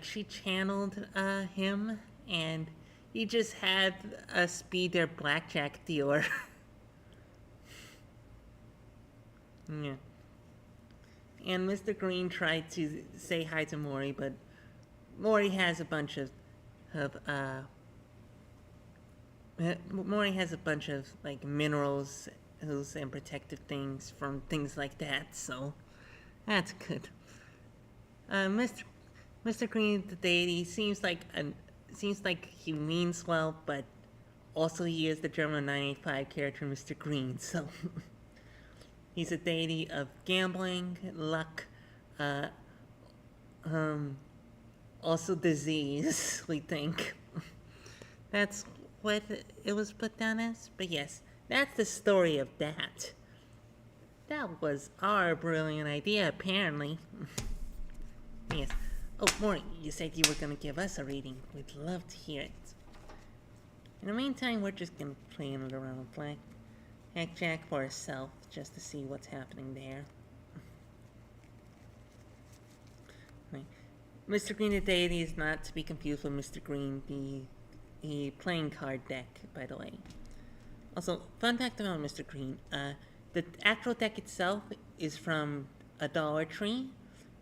she channeled him, and he just had us be their blackjack dealer. Yeah. And Mr. Green tried to say hi to Maury, but Maury has a bunch of like minerals and protective things from things like that, so that's good. Mr. Green the deity seems like he means well, but also he is the German 985 character Mr. Green, so he's a deity of gambling, luck, also disease, we think. That's what it was put down as. But yes, that's the story of that. That was our brilliant idea, apparently. Yes. Oh, Maury, you said you were going to give us a reading. We'd love to hear it. In the meantime, we're just going to play another round of Blackjack for ourselves, just to see what's happening there. Right. Mr. Green the Deity is not to be confused with Mr. Green, the playing card deck, by the way. Also, fun fact about Mr. Green, the actual deck itself is from a Dollar Tree.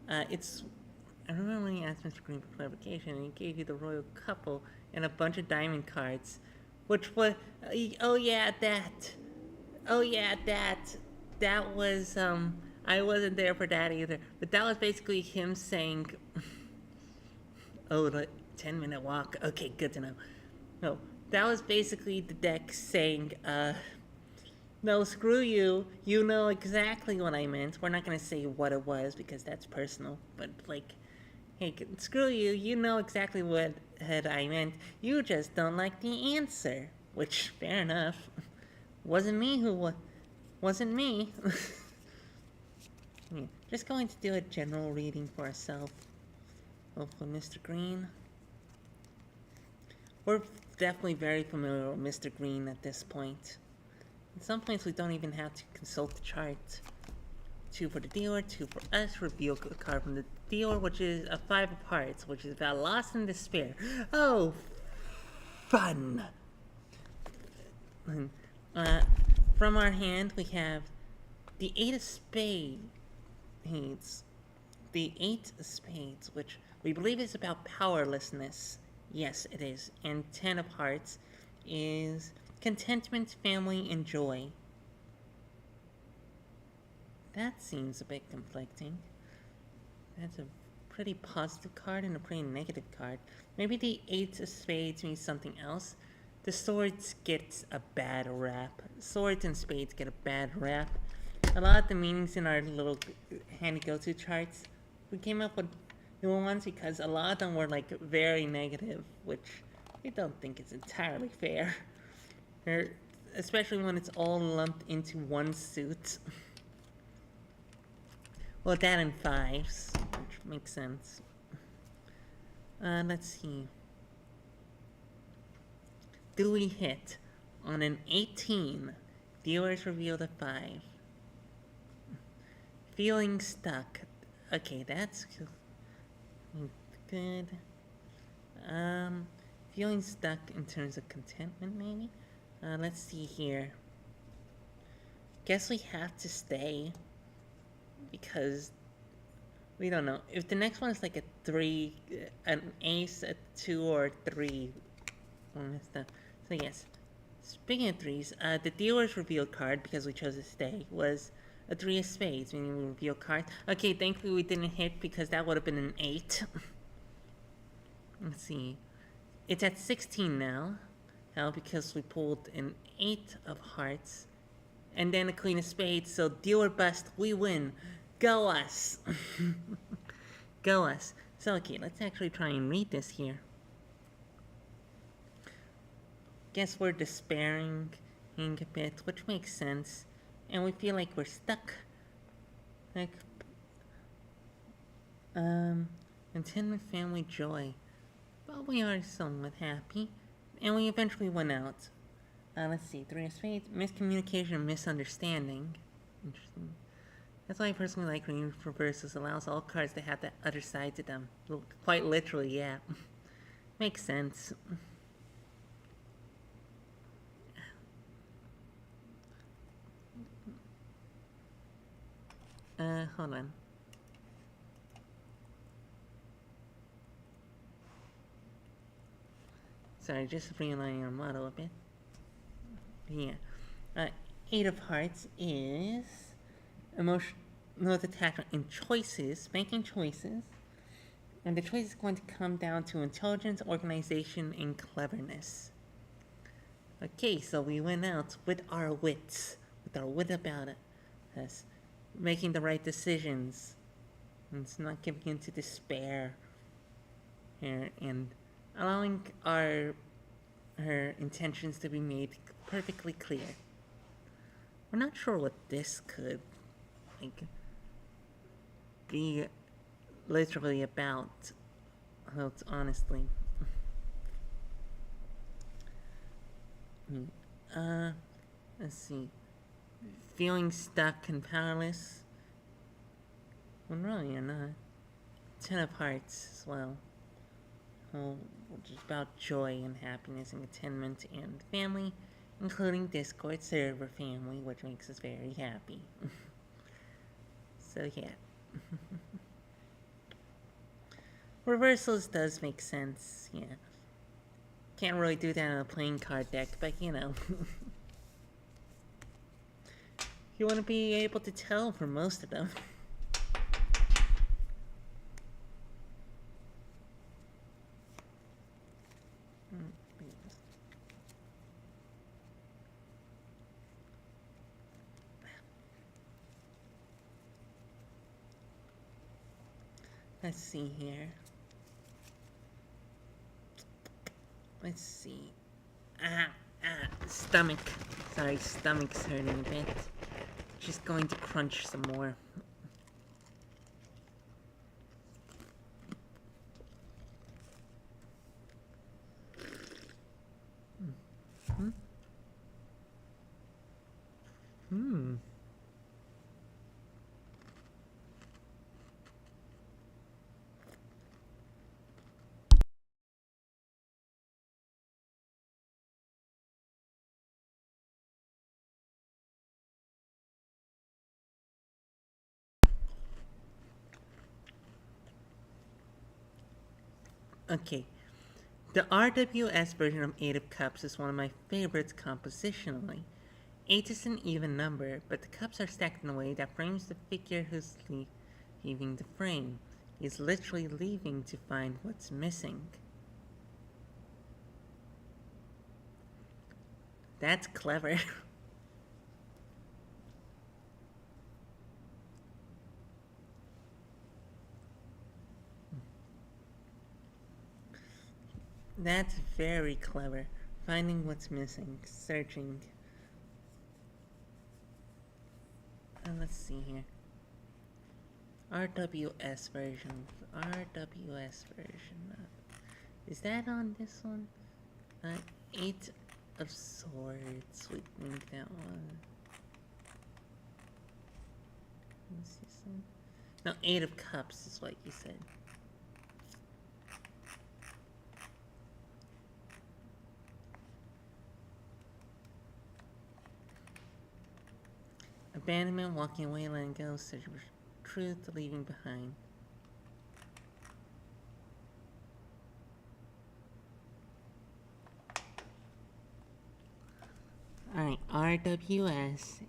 I remember when you asked Mr. Green for clarification, and he gave you the Royal Couple and a bunch of diamond cards, which was, oh yeah, that. Oh yeah, that was, I wasn't there for that either, but that was basically him saying, oh, the 10-minute walk, okay, good to know. No, that was basically the deck saying, no, screw you, you know exactly what I meant. We're not gonna say what it was because that's personal, but like, hey, screw you, you know exactly what I meant. You just don't like the answer, which, fair enough. Wasn't me who wasn't me. Just going to do a general reading for ourselves of Mr. Green. We're definitely very familiar with Mr. Green at this point. In some points, we don't even have to consult the chart. 2 for the dealer, 2 for us. Reveal a card from the dealer, which is a 5 of hearts, which is about loss and despair. Oh, fun! From our hand, we have the 8 of spades. The 8 of spades, which we believe is about powerlessness. Yes, it is. And 10 of hearts is contentment, family, and joy. That seems a bit conflicting. That's a pretty positive card and a pretty negative card. Maybe the 8 of spades means something else. The swords get a bad rap. Swords and spades get a bad rap. A lot of the meanings in our little handy go-to charts, we came up with new ones because a lot of them were like very negative, which we don't think is entirely fair. Especially when it's all lumped into one suit. Well, that and 5s, which makes sense. Let's see. Do we hit? On an 18, dealers revealed a 5. Feeling stuck. Okay, that's good. Feeling stuck in terms of contentment, maybe? Let's see here. Guess we have to stay. Because we don't know. If the next one is like a 3, an ace, a 2, or 3. So yes. Speaking of 3s, the dealer's reveal card, because we chose to stay, was a 3 of spades, meaning we reveal cards. Okay, thankfully we didn't hit because that would have been an 8. Let's see. It's at 16 now. How? Because we pulled an 8 of hearts. And then a queen of spades, so deal or bust, we win. Go us! Go us. So, okay, let's actually try and read this here. Guess we're despairing a bit, which makes sense. And we feel like we're stuck. Like, contentment, family, joy. But we are somewhat happy. And we eventually went out. Let's see, 3 of spades, miscommunication, misunderstanding. Interesting. That's why I personally like reading reverses. Allows all cards to have that other side to them. Quite literally, yeah. Makes sense. Hold on. Sorry, just realigning our model a bit. Yeah. 8 of hearts is emotional attachment and choices, making choices. And the choice is going to come down to intelligence, organization, and cleverness. Okay, so we went out with our wits, with our wit about us, making the right decisions, and it's not giving into despair, and allowing our intentions to be made perfectly clear. We're not sure what this could be literally about, honestly. Let's see. Feeling stuck and powerless. Well, really, you're not. Ten of Hearts as well. Oh, which is about joy and happiness and contentment and family, including Discord server family, which makes us very happy. So yeah. Reversals does make sense, yeah. Can't really do that on a playing card deck, but you know. You want to be able to tell for most of them. Let's see here. Let's see. Stomach. Sorry, stomach's hurting a bit. Just going to crunch some more. Okay. The RWS version of Eight of Cups is one of my favorites compositionally. 8 is an even number, but the cups are stacked in a way that frames the figure who's leaving the frame. He's literally leaving to find what's missing. That's clever. That's very clever. Finding what's missing, searching. Let's see here. RWS version. RWS version. Is that on this one? 8 of Swords. We think that one. Let's see some. No, 8 of Cups is what you said. Abandonment, walking away, letting go, searching for truth, leaving behind. Alright, RWS,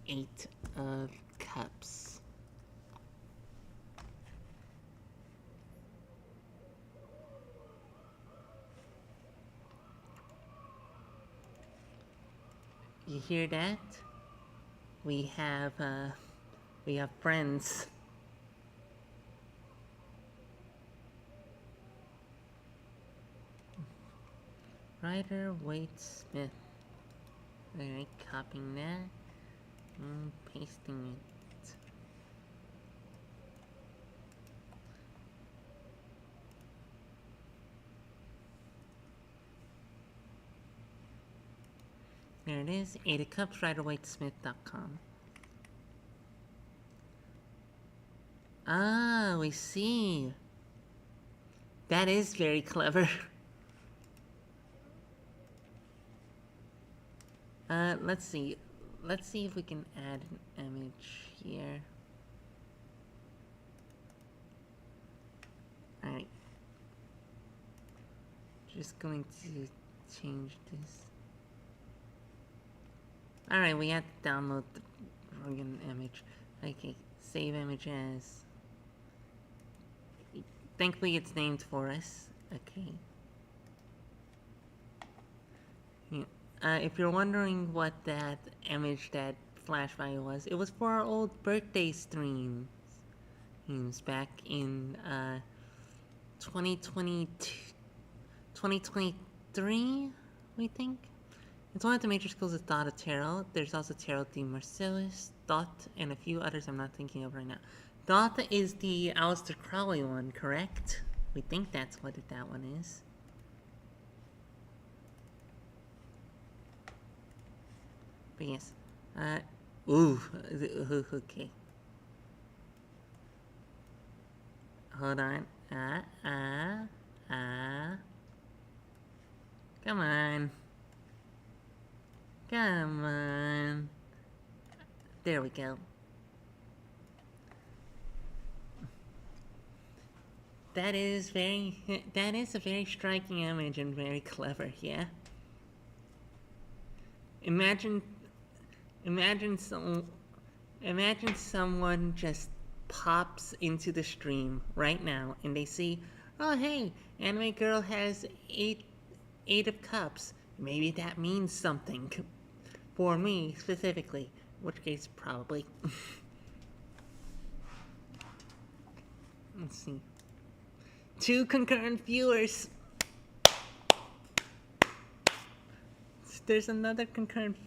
8 of Cups. You hear that? We have friends. Ryder Waite Smith. Alright, copying that and pasting it. There it is, 8 of Cups, RyderWaiteSmith.com. Ah, we see. That is very clever. Let's see. Let's see if we can add an image here. Alright. Just going to change this. Alright, we have to download the friggin' image. Okay, save image as. Thankfully, it's named for us. Okay. Yeah. If you're wondering what that image, that flash value was, it was for our old birthday streams back in 2023, we think. It's one of the major schools of Thought of Tarot. There's also Tarot de Marcellus, Thought, and a few others I'm not thinking of right now. Thought is the Aleister Crowley one, correct? We think that's what that one is. But yes. Okay. Hold on. Come on. Come on. There we go. That is a very striking image and very clever, yeah? Imagine someone just pops into the stream right now and they see, oh hey, anime girl has eight of cups. Maybe that means something for me specifically, in which case probably. Let's see. 2 concurrent viewers. There's another concurrent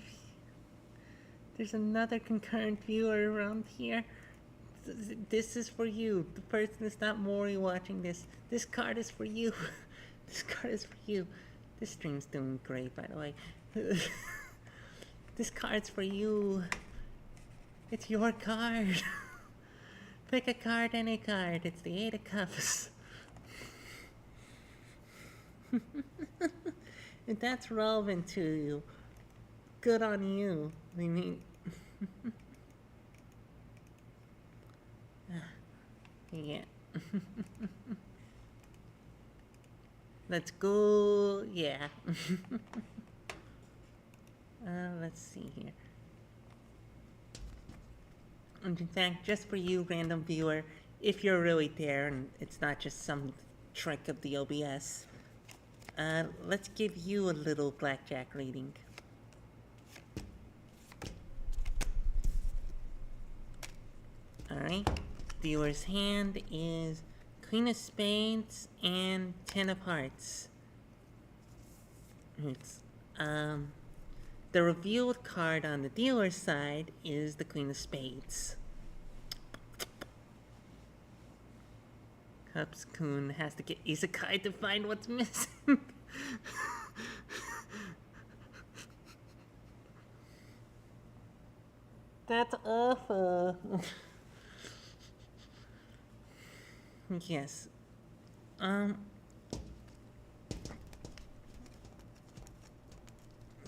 viewer around here. This is for you. The person is not Mori watching this. This card is for you. This card is for you. This stream's doing great, by the way. This card's for you. It's your card. Pick a card, any card. It's the 8 of Cups. If that's relevant to you, good on you. I mean, yeah. Let's go. Yeah. Let's see here. And in fact, just for you, random viewer, if you're really there and it's not just some trick of the OBS, let's give you a little blackjack reading. Alright, viewer's hand is Queen of Spades and 10 of Hearts. It's, the revealed card on the dealer's side is the Queen of Spades. Cups-kun has to get Isekai to find what's missing. That's awful. Yes.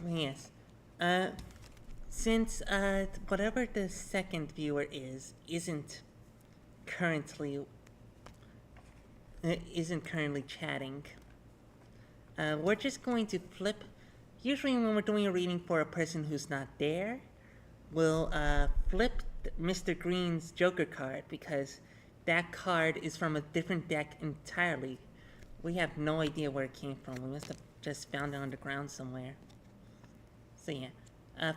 Yes. Since whatever the second viewer isn't currently chatting, we're just going to flip. Usually when we're doing a reading for a person who's not there, we'll flip Mr. Green's Joker card, because that card is from a different deck entirely. We have no idea where it came from. We must have just found it on the ground somewhere. So yeah,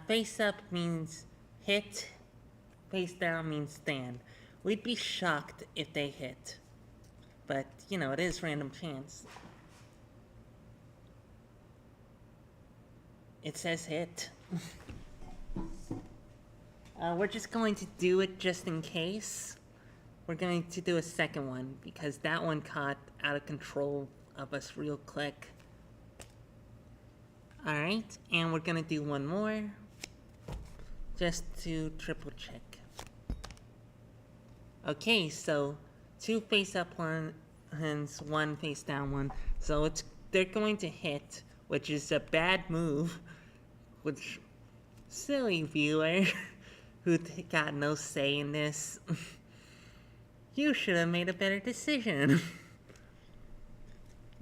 face up means hit, face down means stand. We'd be shocked if they hit, but you know, it is random chance. It says hit. We're just going to do it just in case. We're going to do a second one because that one caught out of control of us real quick. Alright, and we're gonna do one more just to triple check. Okay, so 2 face up ones, 1 face down one. So they're going to hit, which is a bad move. Which, silly viewer who got no say in this. You should have made a better decision.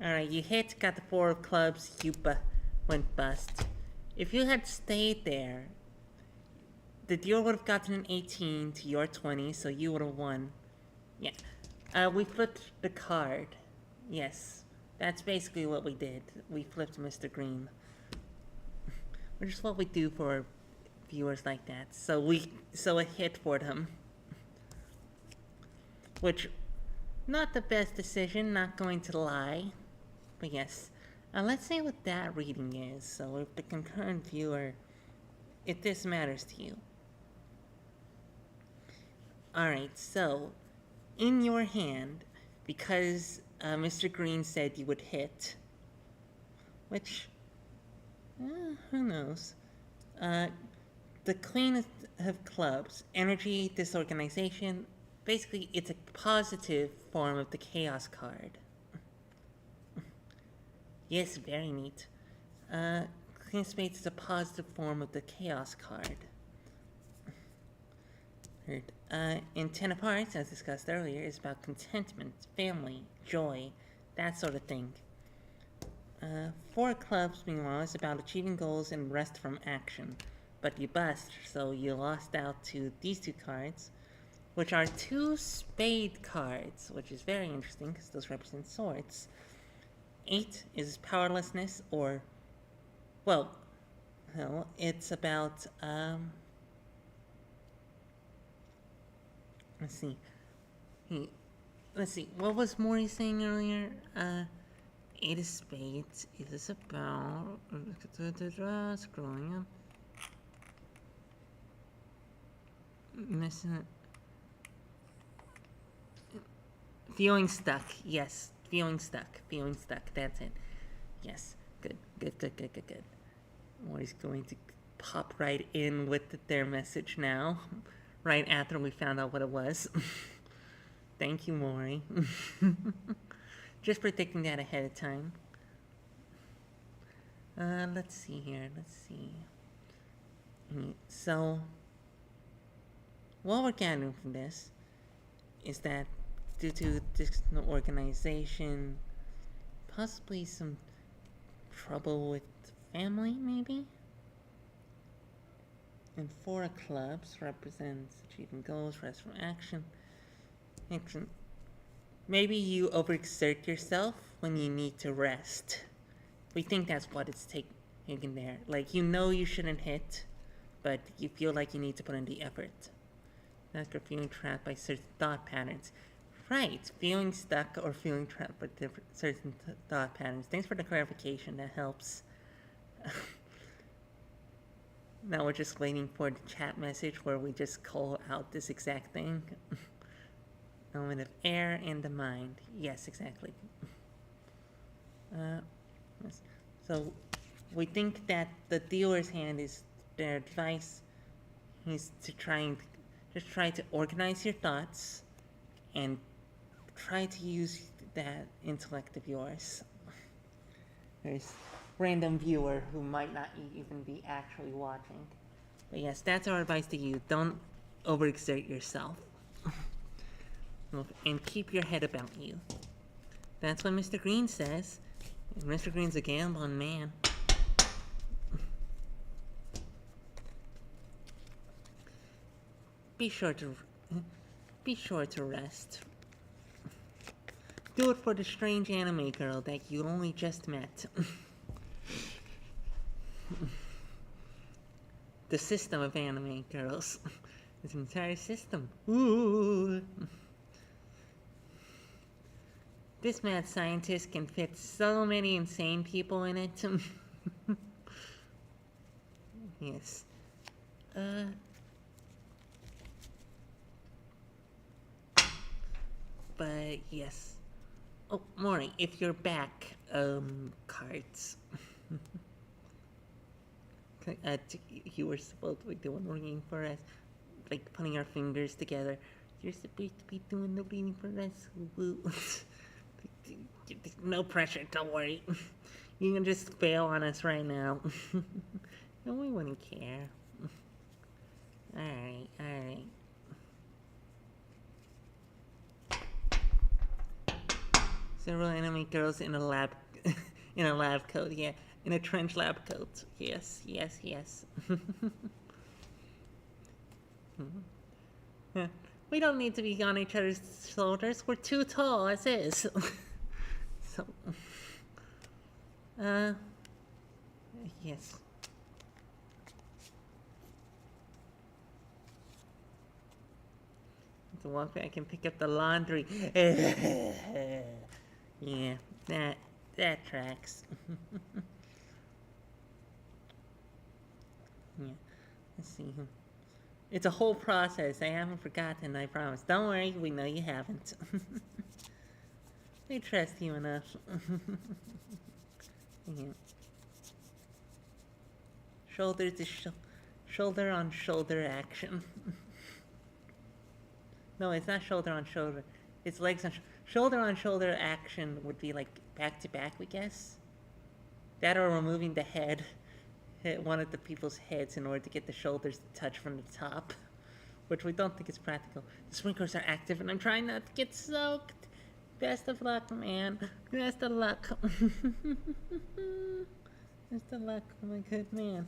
Alright, you hit, got the 4 of clubs, you went bust. If you had stayed there, the dealer would have gotten an 18 to your 20, so you would have won. Yeah. We flipped the card. Yes. That's basically what we did. We flipped Mr. Green. Which is what we do for viewers like that. So a hit for them. Which, not the best decision, not going to lie. But yes. Let's see what that reading is. So if the concurrent viewer, if this matters to you. Alright, so in your hand, because Mr. Green said you would hit, which, who knows? The Queen of Clubs, energy, disorganization, basically, it's a positive form of the chaos card. Yes, very neat. Queen of Spades is a positive form of the chaos card. In Ten of Hearts, as discussed earlier, is about contentment, family, joy, that sort of thing. Four of Clubs, meanwhile, is about achieving goals and rest from action. But you bust, so you lost out to these two cards, which are two spade cards, which is very interesting because those represent swords. 8 is powerlessness, or, well, no, it's about, let's see. Let's see, what was Maury saying earlier? 8 of spades is about, scrolling up. Feeling stuck, yes. Feeling stuck, that's it. Yes, good. Maury's going to pop right in with their message now, right after we found out what it was. Thank you, Maury. Just predicting that ahead of time. Let's see here, So, what we're gathering from this is that due to disorganization, possibly some trouble with family, maybe? And 4 of Clubs represents achieving goals, rest from action. Maybe you overexert yourself when you need to rest. We think that's what it's taking there. Like, you know you shouldn't hit, but you feel like you need to put in the effort. That's for feeling trapped by certain thought patterns. Right, feeling stuck or feeling trapped by certain thought patterns. Thanks for the clarification, that helps. Now we're just waiting for the chat message where we just call out this exact thing. Element of air and the mind. Yes, exactly. So we think that the dealer's hand is their advice is to try to organize your thoughts and try to use that intellect of yours. There's random viewer who might not even be actually watching. But yes, that's our advice to you. Don't overexert yourself. And keep your head about you. That's what Mr. Green says. Mr. Green's a gambling man. Be sure to rest. Do it for the strange anime girl that you only just met. The system of anime girls. This entire system. Ooh. This mad scientist can fit so many insane people in it. Yes. But yes. Oh, Maury, if you're back, cards. You were supposed to be doing reading for us, like putting our fingers together. You're supposed to be doing the reading for us. No pressure, don't worry. You can just fail on us right now. No, we wouldn't care. Alright. Several anime girls in a lab coat, yeah. In a trench lab coat. Yes. We don't need to be on each other's shoulders. We're too tall as is. So, yes. To walk back and pick up the laundry. Yeah, that tracks. Yeah, let's see. It's a whole process. I haven't forgotten, I promise. Don't worry, we know you haven't. We trust you enough. Yeah. Shoulder to shoulder on shoulder action. No, it's not shoulder on shoulder. It's legs on shoulder on shoulder action would be like back to back, we guess. That or removing the head, hit one of the people's heads in order to get the shoulders to touch from the top, which we don't think is practical. The sprinklers are active and I'm trying not to get soaked. Best of luck, man. Best of luck. Best of luck, my good man.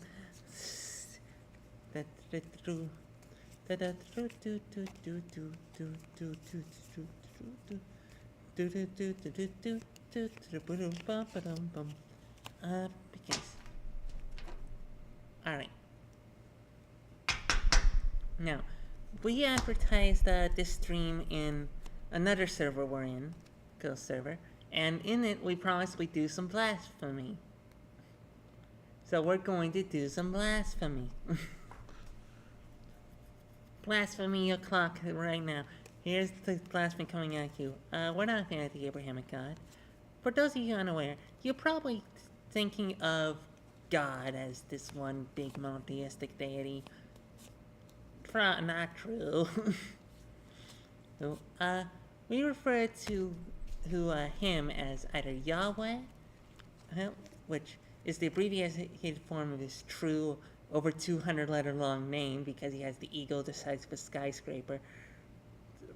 Begins. Alright. Now, we advertised this stream in another server we're in, Ghost server, and in it we promised we'd do some blasphemy. So we're going to do some blasphemy. Blasphemy o'clock right now. Here's the blasphemy coming at you. We're not a fan of the Abrahamic God. For those of you unaware, you're probably thinking of God as this one big monotheistic deity. Not true. So, we refer to him as either Yahweh, which is the abbreviated form of his true, over 200 letter long name because he has the ego the size of a skyscraper.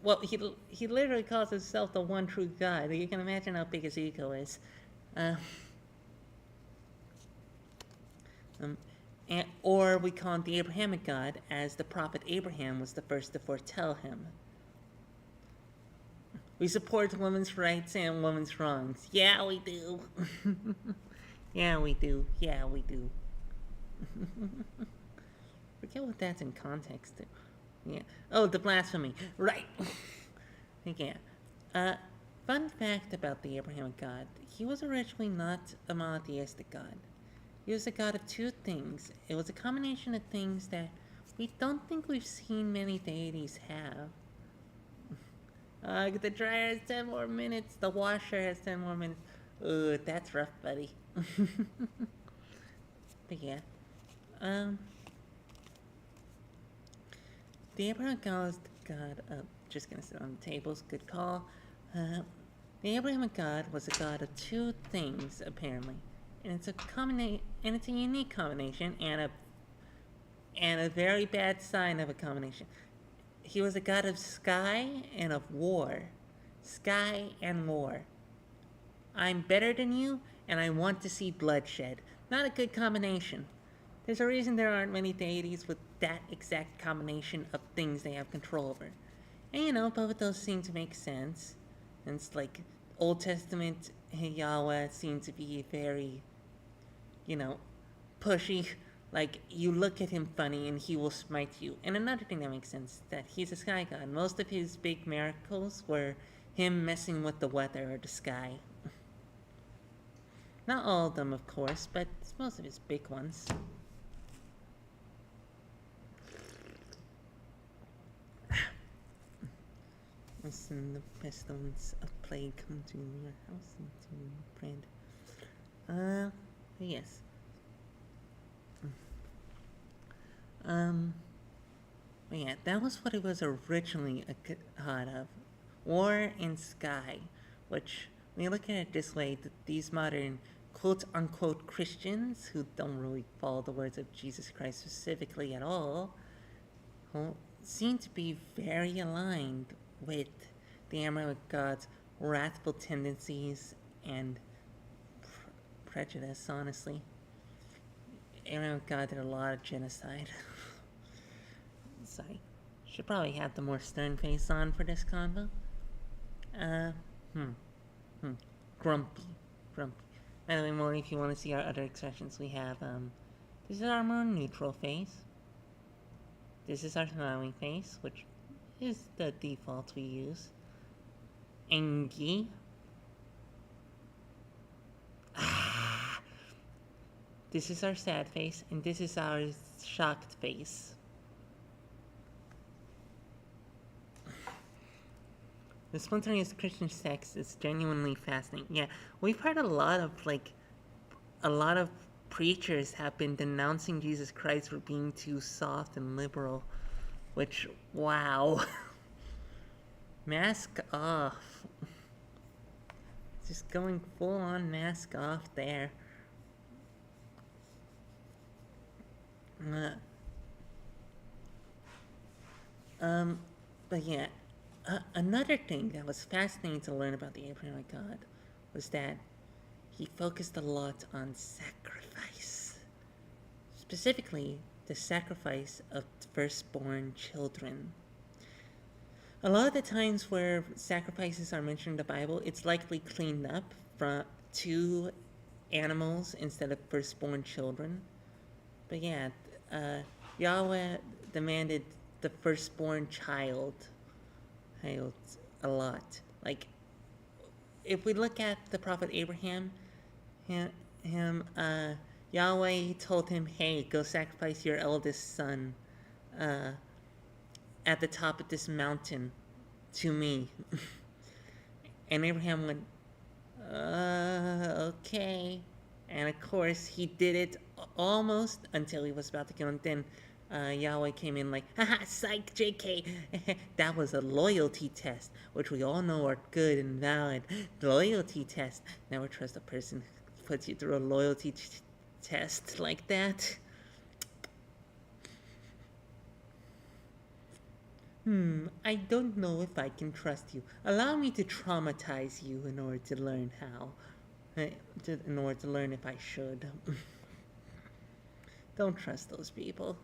Well, he literally calls himself the one true God. You can imagine how big his ego is. Or we call him the Abrahamic God, as the prophet Abraham was the first to foretell him. We support women's rights and women's wrongs. Yeah, we do. Yeah, we do. Yeah, we do. Forget what that's in context to. Yeah. Oh, the blasphemy. Right. Yeah. Fun fact about the Abrahamic God. He was originally not a monotheistic God. He was a god of two things. It was a combination of things that we don't think we've seen many deities have. The dryer has 10 more minutes. The washer has 10 more minutes. Ooh, that's rough, buddy. But yeah. The Abrahamic God was the god of... Just gonna sit on the tables. Good call. The Abrahamic God was a god of two things, apparently. And it's a unique combination and a very bad sign of a combination. He was a god of sky and of war. Sky and war. I'm better than you, and I want to see bloodshed. Not a good combination. There's a reason there aren't many deities with that exact combination of things they have control over. And both of those seem to make sense. And it's like Old Testament Yahweh seems to be very, pushy. Like, you look at him funny and he will smite you. And another thing that makes sense, that he's a sky god. Most of his big miracles were him messing with the weather or the sky. Not all of them, of course, but most of his big ones. Listen, the pestilence of plague come to your house and to your friend. Yes. But yeah, that was what it was originally a god of. War and sky, which, when you look at it this way, these modern quote-unquote Christians, who don't really follow the words of Jesus Christ specifically at all, seem to be very aligned with the Abrahamic God's wrathful tendencies and prejudice, honestly. Abrahamic God did a lot of genocide. Sorry. Should probably have the more stern face on for this convo. Grumpy. By the way, more if you want to see our other expressions, we have, this is our more neutral face. This is our smiling face, which is the default we use. Angry. This is our sad face, and this is our shocked face. The spontaneous Christian sex is genuinely fascinating. Yeah, we've heard a lot of preachers have been denouncing Jesus Christ for being too soft and liberal, which, wow. Mask off. Just going full on mask off there. Uh, um, but yeah, another thing that was fascinating to learn about the Abrahamic God was that he focused a lot on sacrifice. Specifically, the sacrifice of firstborn children. A lot of the times where sacrifices are mentioned in the Bible, it's likely cleaned up from to animals instead of firstborn children. But yeah, uh, Yahweh demanded the firstborn child a lot. Like, if we look at the prophet Abraham, Yahweh told him, "Hey, go sacrifice your eldest son uh, at the top of this mountain to me." And Abraham went, okay. And of course, he did it almost until he was about to kill him. Then Yahweh came in like, haha, psych, JK. That was a loyalty test, which we all know are good and valid. The loyalty test. Never trust a person who puts you through a loyalty test like that. I don't know if I can trust you. Allow me to traumatize you in order to learn how. In order to learn if I should. Don't trust those people.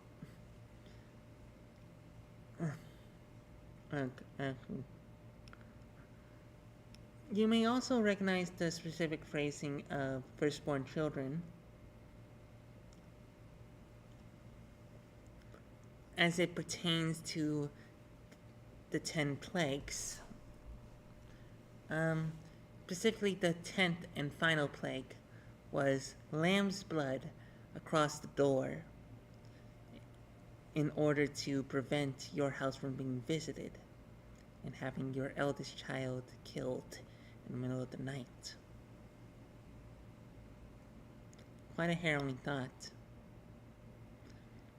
You may also recognize the specific phrasing of firstborn children as it pertains to the 10 plagues. Specifically, the 10th and final plague was lamb's blood across the door in order to prevent your house from being visited and having your eldest child killed in the middle of the night. Quite a harrowing thought.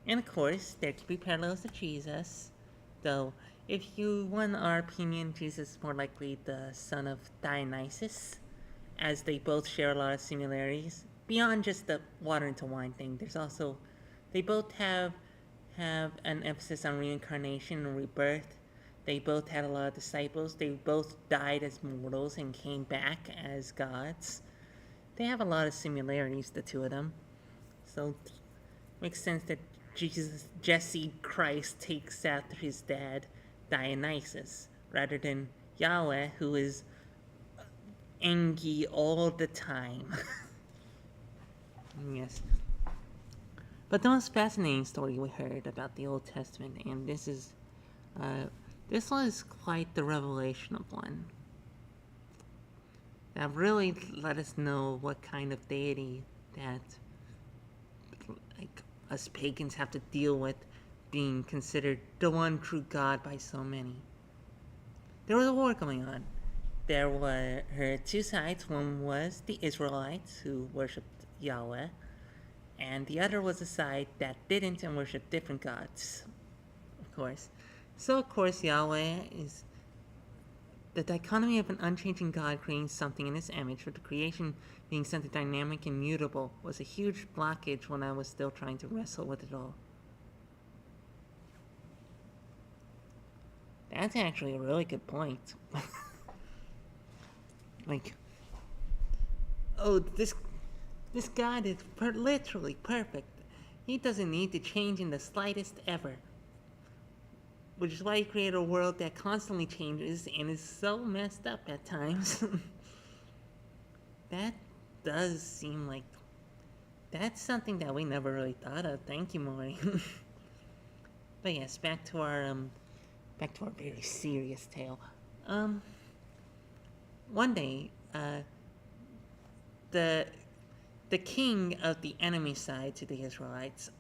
And of course, there could be parallels to Jesus, though if you want our opinion, Jesus is more likely the son of Dionysus, as they both share a lot of similarities. Beyond just the water into wine thing, there's also, they both have an emphasis on reincarnation and rebirth. They both had a lot of disciples. They both died as mortals and came back as gods. They have a lot of similarities, the two of them. So it makes sense that Jesse Christ takes after his dad, Dionysus, rather than Yahweh, who is angry all the time. Yes. But the most fascinating story we heard about the Old Testament, and this was quite the revelation of one that really let us know what kind of deity that, like, us pagans have to deal with being considered the one true God by so many. There was a war going on. There were two sides. One was the Israelites, who worshipped Yahweh, and the other was a side that didn't and worshipped different gods, of course. So, of course, Yahweh is the dichotomy of an unchanging God creating something in his image, with the creation being something dynamic and mutable, was a huge blockage when I was still trying to wrestle with it all. That's actually a really good point. Like, oh, this God is literally perfect. He doesn't need to change in the slightest ever. Which is why he created a world that constantly changes and is so messed up at times. That does seem like that's something that we never really thought of. Thank you, Maury. But yes, back to our very serious tale. One day, the king of the enemy side to the Israelites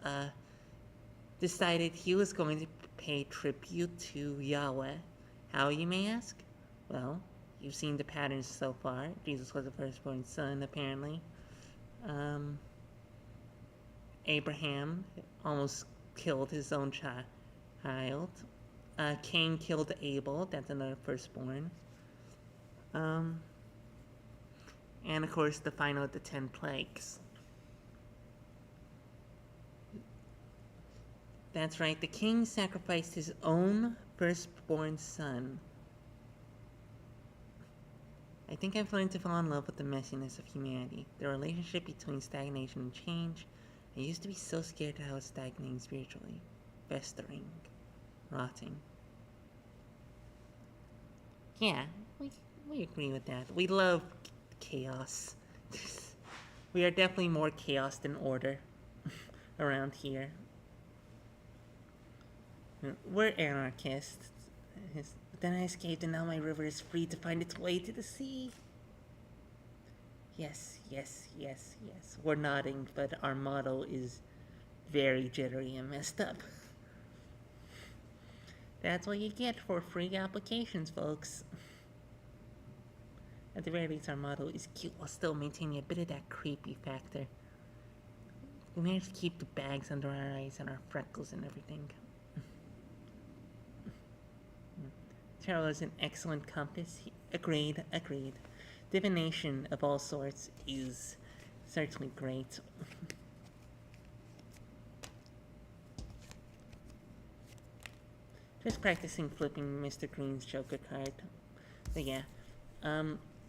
decided he was going to pay tribute to Yahweh. How, you may ask? Well, you've seen the patterns so far. Jesus was the firstborn son, apparently. Abraham almost killed his own child. Cain killed Abel. That's another firstborn. And of course, the final of the 10 plagues. That's right, the king sacrificed his own firstborn son. I think I've learned to fall in love with the messiness of humanity, the relationship between stagnation and change. I used to be so scared that I was stagnating spiritually, festering, rotting. Yeah, we agree with that. We love chaos. We are definitely more chaos than order around here. We're anarchists. Then I escaped and now my river is free to find its way to the sea. Yes, yes, yes, yes. We're nodding, but our model is very jittery and messed up. That's what you get for free applications, folks. At the very least, our model is cute while still maintaining a bit of that creepy factor. We managed to keep the bags under our eyes and our freckles and everything. Tarot is an excellent compass. Agreed. Divination of all sorts is certainly great. Just practicing flipping Mr. Green's Joker card. But yeah.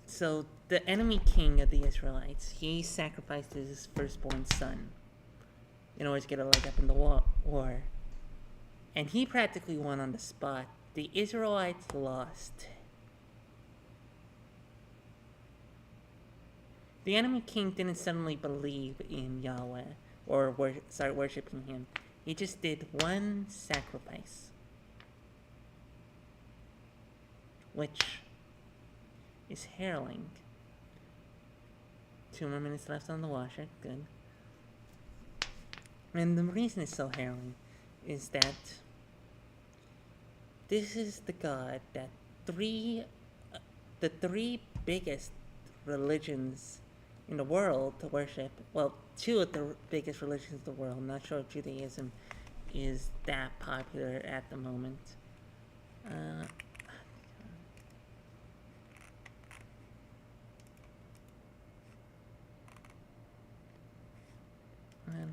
So the enemy king of the Israelites, he sacrificed his firstborn son in order to get a leg up in the war. And he practically won on the spot. The Israelites lost. The enemy king didn't suddenly believe in Yahweh or start worshipping him. He just did one sacrifice, which is harrowing. 2 more minutes left on the washer. Good. And the reason it's so harrowing is that this is the God that the three biggest religions in the world to worship, well, 2 of the biggest religions in the world, I'm not sure if Judaism is that popular at the moment.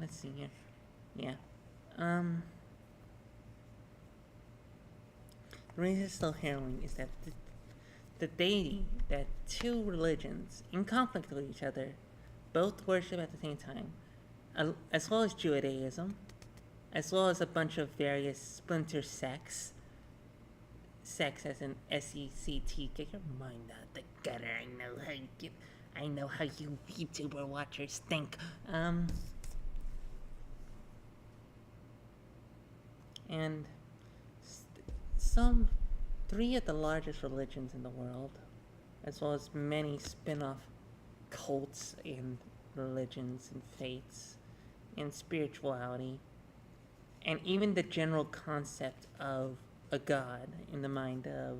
Let's see here. Yeah. The reason it's so harrowing is that the deity that 2 religions in conflict with each other both worship at the same time, as well as Judaism, as well as a bunch of various splinter sects. Sex as in S-E-C-T. Get your mind out the gutter. I know how you YouTuber watchers think. And 3 of the largest religions in the world, as well as many spin-off cults and religions and faiths and spirituality, and even the general concept of a god in the mind of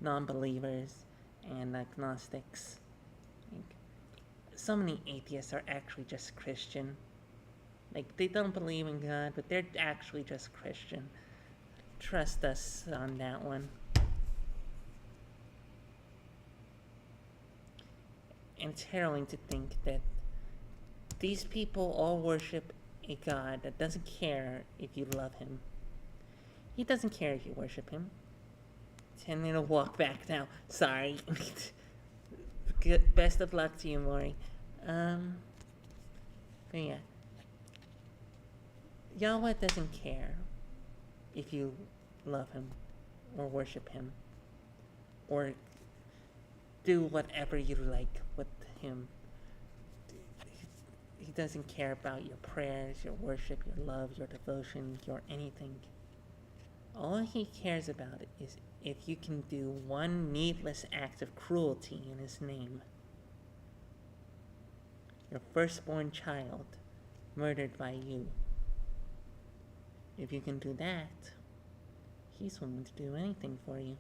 non-believers and agnostics. So many atheists are actually just Christian. They don't believe in God, but they're actually just Christian. Trust us on that one. And it's harrowing to think that these people all worship a God that doesn't care if you love him. He doesn't care if you worship him. I'm gonna walk back now. Sorry. Best of luck to you, Maury. But yeah. Yahweh doesn't care if you love him or worship him or do whatever you like with him. He doesn't care about your prayers, your worship, your love, your devotion, your anything. All he cares about is if you can do one needless act of cruelty in his name. Your firstborn child murdered by you. If you can do that, he's willing to do anything for you.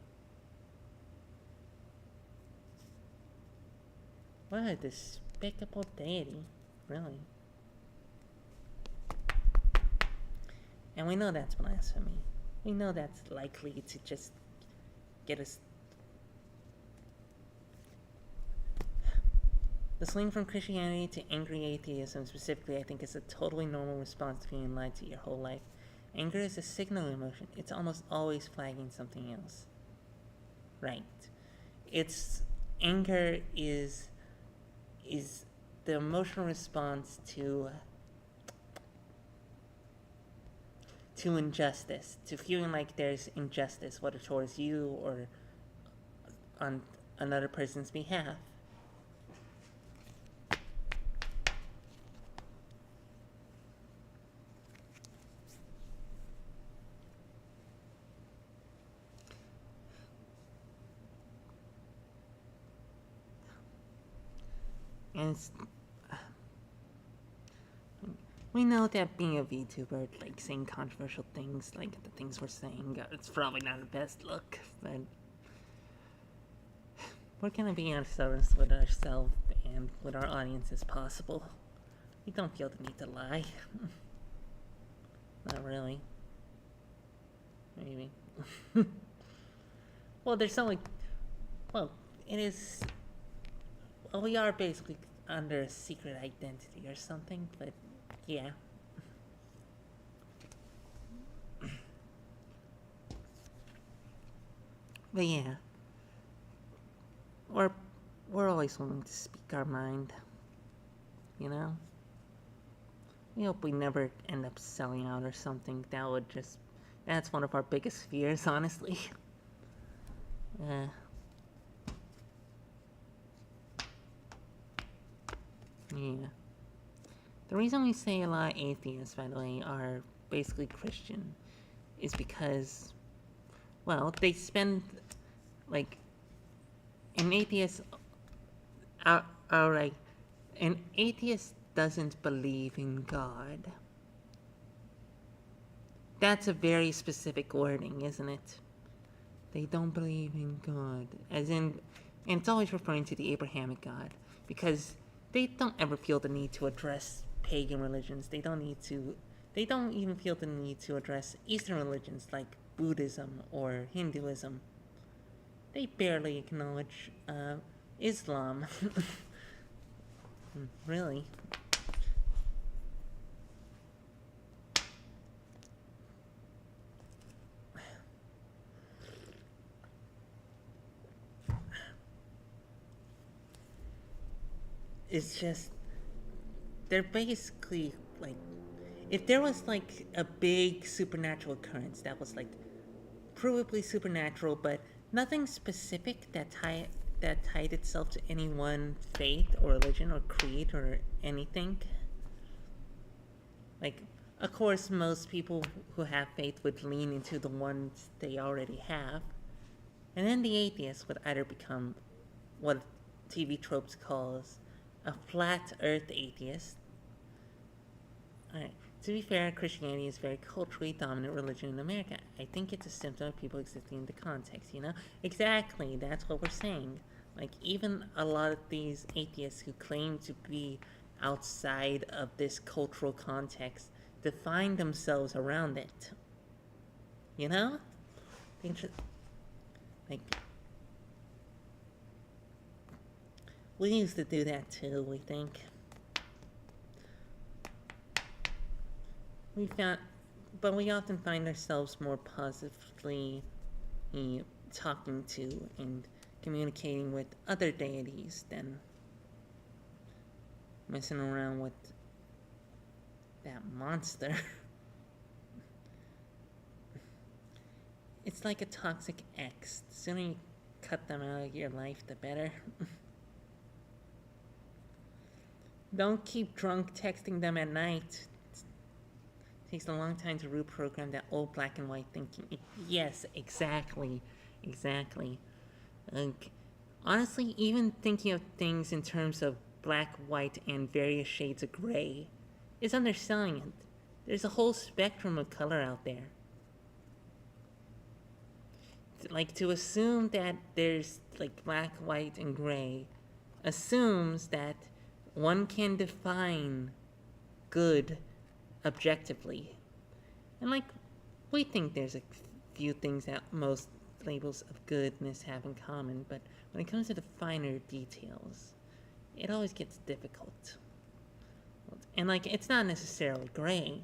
What a despicable deity, really. And we know that's blasphemy. We know that's likely to just get us. The swing from Christianity to angry atheism, specifically, I think is a totally normal response to being lied to your whole life. Anger is a signal emotion. It's almost always flagging something else. Right. Anger is the emotional response to injustice, to feeling like there's injustice, whether towards you or on another person's behalf. And we know that being a VTuber, like saying controversial things, like the things we're saying, it's probably not the best look, but we're gonna be honest with ourselves and with our audience as possible. We don't feel the need to lie. Not really. Maybe. Well, there's only. Well, it is. Well, we are basically under a secret identity or something, but yeah. But yeah. We're always willing to speak our mind. You know? We hope we never end up selling out or something. That's one of our biggest fears, honestly. Yeah. The reason we say a lot of atheists, by the way, are basically Christian is because, well, they spend, like, an atheist an atheist doesn't believe in God. That's a very specific wording, isn't it? They don't believe in God. And it's always referring to the Abrahamic God, because they don't ever feel the need to address pagan religions. They don't even feel the need to address Eastern religions like Buddhism or Hinduism. They barely acknowledge Islam. Really. It's just, they're basically like, if there was like a big supernatural occurrence that was like provably supernatural, but nothing specific that tied itself to any one faith or religion or creed or anything. Like, of course, most people who have faith would lean into the ones they already have, and then the atheist would either become what TV tropes calls a flat earth atheist. Alright, to be fair, Christianity is a very culturally dominant religion in America. I think it's a symptom of people existing in the context, you know? Exactly, that's what we're saying. Like, even a lot of these atheists who claim to be outside of this cultural context define themselves around it. You know? Like, we used to do that too, we think. But we often find ourselves more positively talking to and communicating with other deities than messing around with that monster. It's like a toxic ex. The sooner you cut them out of your life, the better. Don't keep drunk texting them at night. It takes a long time to reprogram that old black and white thinking. Yes, exactly. Honestly, even thinking of things in terms of black, white, and various shades of gray is underselling it. There's a whole spectrum of color out there. Like, to assume that there's like black, white, and gray assumes that one can define good objectively. And like, we think there's a few things that most labels of goodness have in common, but when it comes to the finer details, it always gets difficult. And like, it's not necessarily gray.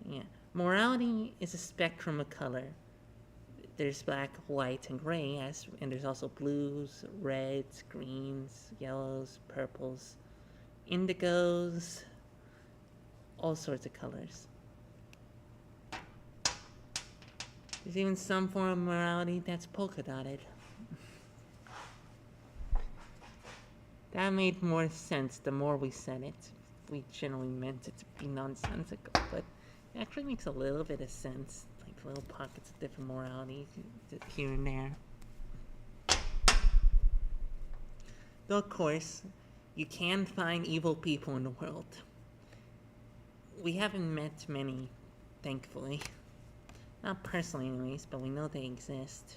Yeah. Morality is a spectrum of color. There's black, white, and gray, and there's also blues, reds, greens, yellows, purples, indigos, all sorts of colors. There's even some form of morality that's polka dotted. That made more sense the more we said it. We generally meant it to be nonsensical, but it actually makes a little bit of sense. Like little pockets of different morality here and there. Though, of course, you can find evil people in the world. We haven't met many, thankfully. Not personally, anyways, but we know they exist.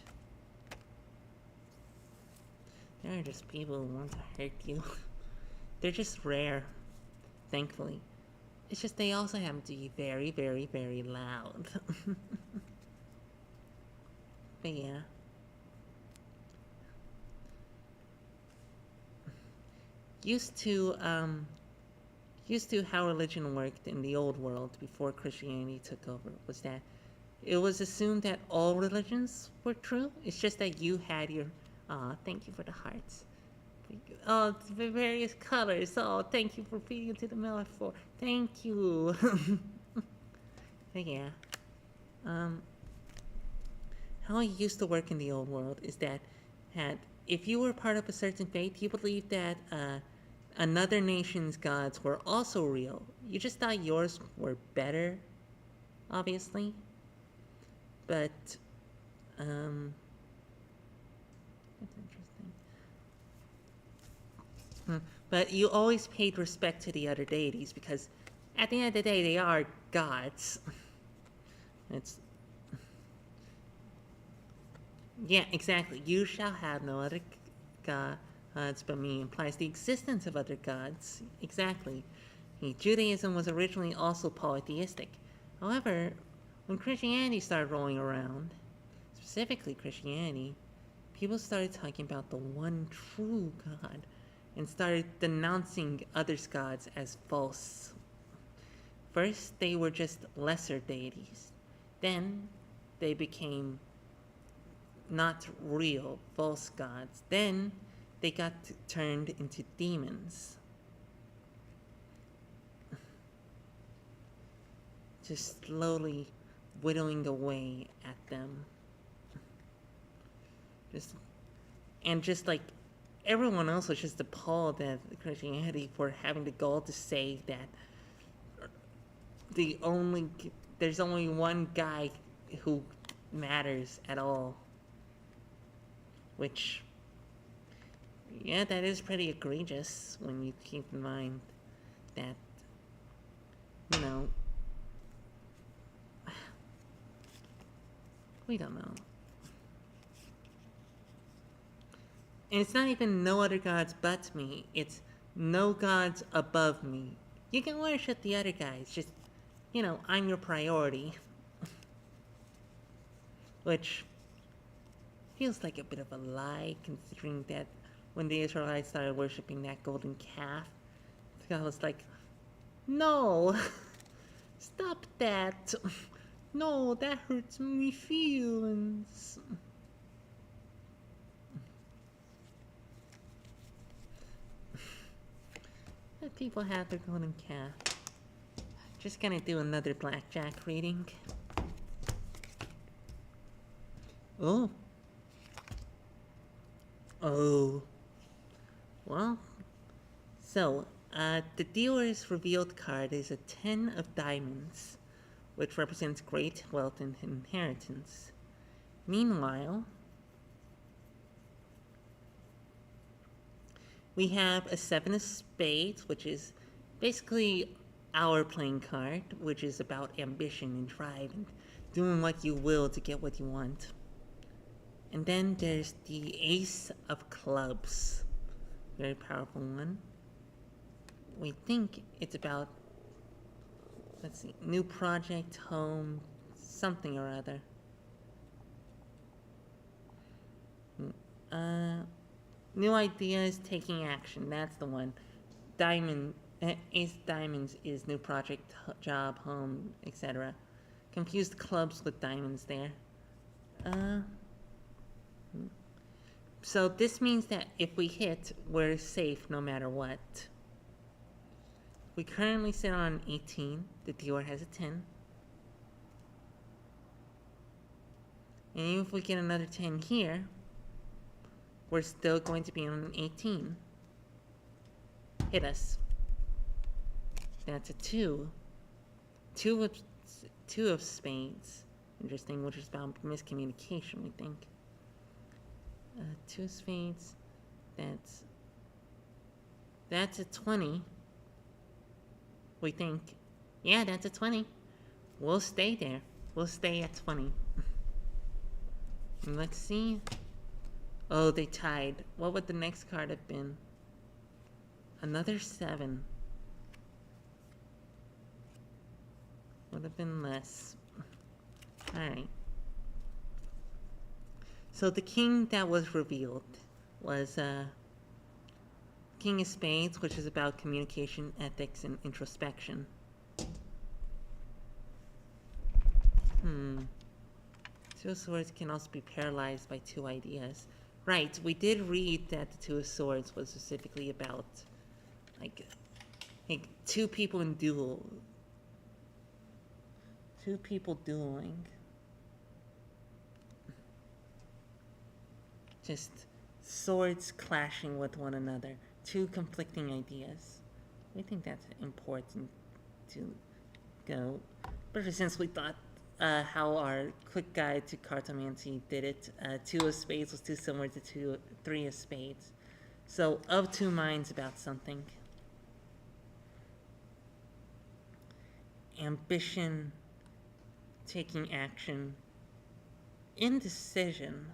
There are just people who want to hurt you. They're just rare, thankfully. It's just they also happen to be very, very, very loud. But yeah. Used to how religion worked in the old world before Christianity took over was that it was assumed that all religions were true. It's just that you had your thank you for the hearts. Oh, the various colors. Oh, thank you for feeding into the metaphor. Thank you. But yeah. How it used to work in the old world is that if you were part of a certain faith, you believed that another nation's gods were also real. You just thought yours were better, obviously. But that's interesting. But you always paid respect to the other deities because at the end of the day, they are gods. Yeah, exactly. You shall have no other gods but me implies the existence of other gods. Exactly. Judaism was originally also polytheistic. However, when Christianity started rolling around, specifically Christianity, people started talking about the one true God and started denouncing other gods as false. First, they were just lesser deities. Then, they became not real, false gods. Then, they got turned into demons. Just slowly whittling away at them. Just like everyone else was just appalled at Christianity for having the gall to say that there's only one guy who matters at all. Which, yeah, that is pretty egregious when you keep in mind that, we don't know. And it's not even no other gods but me. It's no gods above me. You can worship the other guys. Just, I'm your priority. Which feels like a bit of a lie, considering that when the Israelites started worshipping that golden calf, God was like, no, stop that. No, that hurts my feelings. Let people have their golden calf. Just gonna do another blackjack reading. Oh. Well, so, the dealer's revealed card is a 10 of diamonds, which represents great wealth and inheritance. Meanwhile, we have a 7 of spades, which is basically our playing card, which is about ambition and drive and doing what you will to get what you want. And then there's the Ace of Clubs. Very powerful one. We think it's about, new project, home, something or other. New ideas, taking action. That's the one. Ace diamonds is new project, job, home, etc. Confused clubs with diamonds there. So this means that if we hit, we're safe no matter what. We currently sit on 18. The dealer has a 10. And even if we get another 10 here, we're still going to be on an 18. Hit us. That's a 2. Two of spades. Interesting, which is about miscommunication, we think. 2 of spades. That's a 20. We think. Yeah, that's a 20. We'll stay there. We'll stay at 20. And let's see. Oh, they tied. What would the next card have been? Another 7. Would have been less. Alright. So the king that was revealed was King of Spades, which is about communication, ethics, and introspection. Two of Swords can also be paralyzed by 2 ideas. Right, we did read that the 2 of Swords was specifically about, like 2 people in duel. 2 people dueling. Just swords clashing with one another. 2 conflicting ideas. We think that's important to go. But since we thought how our quick guide to cartomancy did it, 2 of Spades was too similar to 3 of Spades. So, of 2 minds about something. Ambition, taking action, indecision.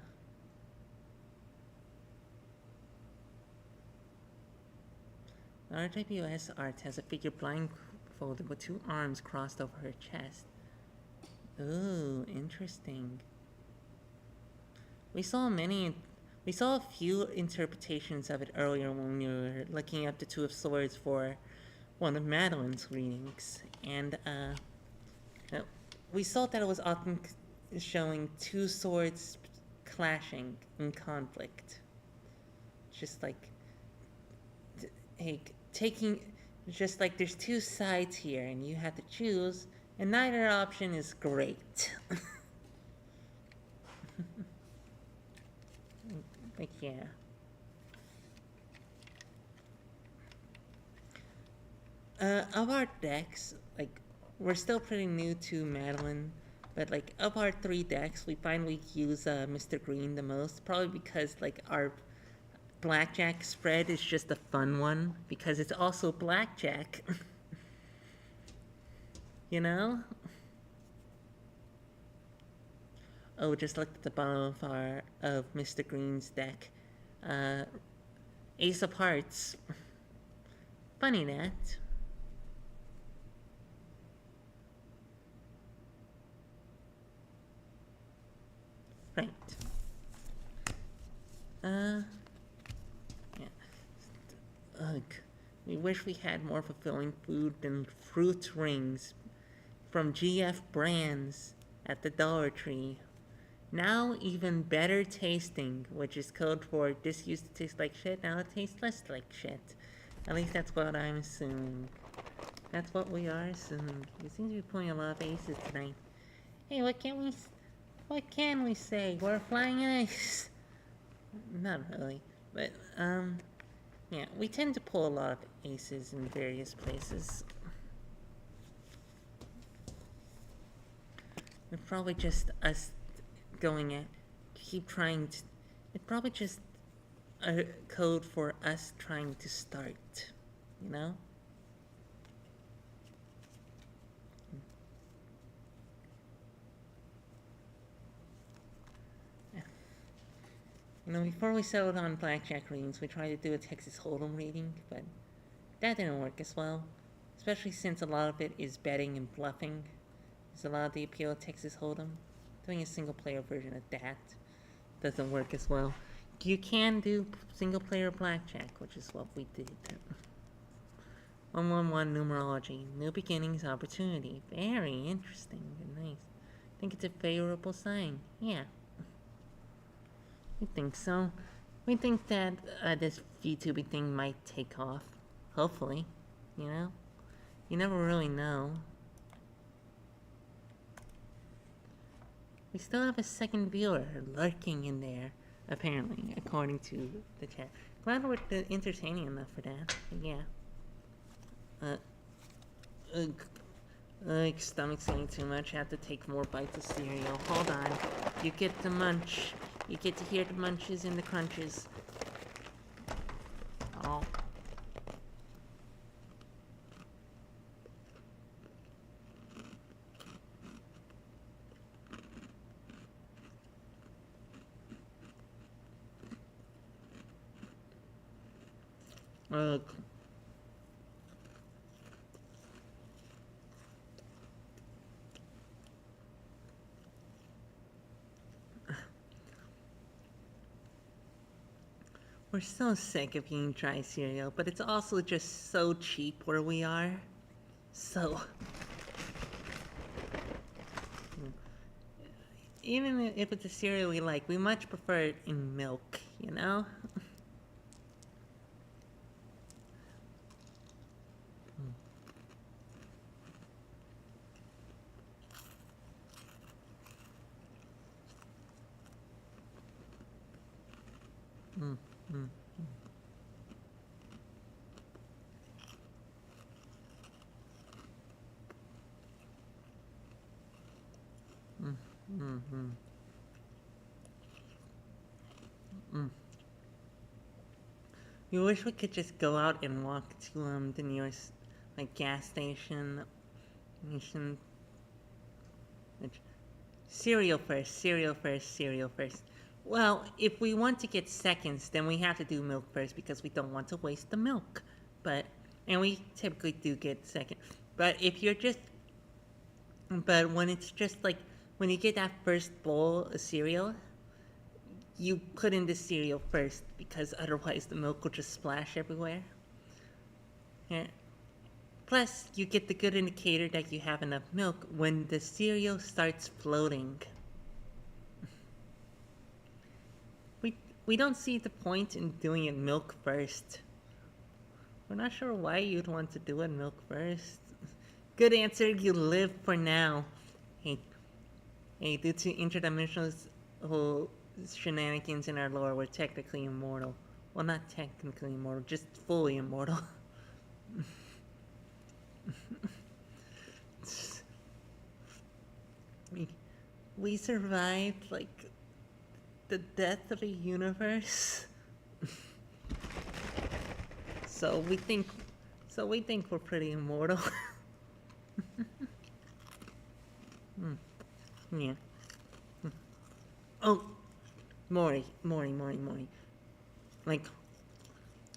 RWS art has a figure blindfolded with 2 arms crossed over her chest. Ooh, interesting. We saw a few interpretations of it earlier when we were looking up the 2 of Swords for one of Madeline's readings, and we saw that it was often showing 2 swords clashing in conflict. Just like just like there's 2 sides here and you have to choose, and neither option is great. But yeah. Of our decks, like, we're still pretty new to Madeline, but like, of our 3 decks, we find we use Mr. Green the most, probably because like our blackjack spread is just a fun one, because it's also blackjack. You know? Oh, just looked at the bottom of Mr. Green's deck. Ace of Hearts. Funny that. Right. Yeah. Ugh. We wish we had more fulfilling food than fruit rings from GF Brands at the Dollar Tree. Now even better tasting, which is code for this used to taste like shit, now it tastes less like shit. At least that's what I'm assuming. That's what we are assuming. We seem to be pulling a lot of aces tonight. Hey, what can we say? We're flying ace. Not really, but yeah, we tend to pull a lot of aces in various places. It's probably just us it's probably just a code for us trying to start, you know? Yeah. You know, before we settled on blackjack readings, we tried to do a Texas Hold'em reading, but that didn't work as well, especially since a lot of it is betting and bluffing. There's a lot of the appeal of Texas Hold'em. Doing a single player version of that doesn't work as well. You can do single player blackjack, which is what we did. 111 numerology. New beginnings, opportunity. Very interesting and nice. I think it's a favorable sign. Yeah. We think so. We think that this VTubing thing might take off. Hopefully. You know? You never really know. We still have a second viewer lurking in there, apparently, according to the chat. Glad we're entertaining enough for that. But yeah. Stomach's getting too much. Have to take more bites of cereal. Hold on. You get to munch. You get to hear the munches and the crunches. Oh. Ugh. We're so sick of eating dry cereal, but it's also just so cheap where we are. So, even if it's a cereal we like, we much prefer it in milk, you know? Mm, mm, mm, mm, mm, mm. You wish we could just go out and walk to the nearest like gas station. Cereal first, cereal first, cereal first. Well, if we want to get seconds, then we have to do milk first because we don't want to waste the milk. And we typically do get second. But if you're just, but when it's just like, when you get that first bowl of cereal, you put in the cereal first because otherwise the milk will just splash everywhere. Yeah. Plus, you get the good indicator that you have enough milk when the cereal starts floating. We don't see the point in doing it milk first. We're not sure why you'd want to do it milk first. Good answer, you live for now. Hey, due to interdimensional shenanigans in our lore, we're technically immortal. Well, not technically immortal, just fully immortal. we survived, like, the death of a universe. So we think we're pretty immortal. Yeah. Oh, Maury. Like,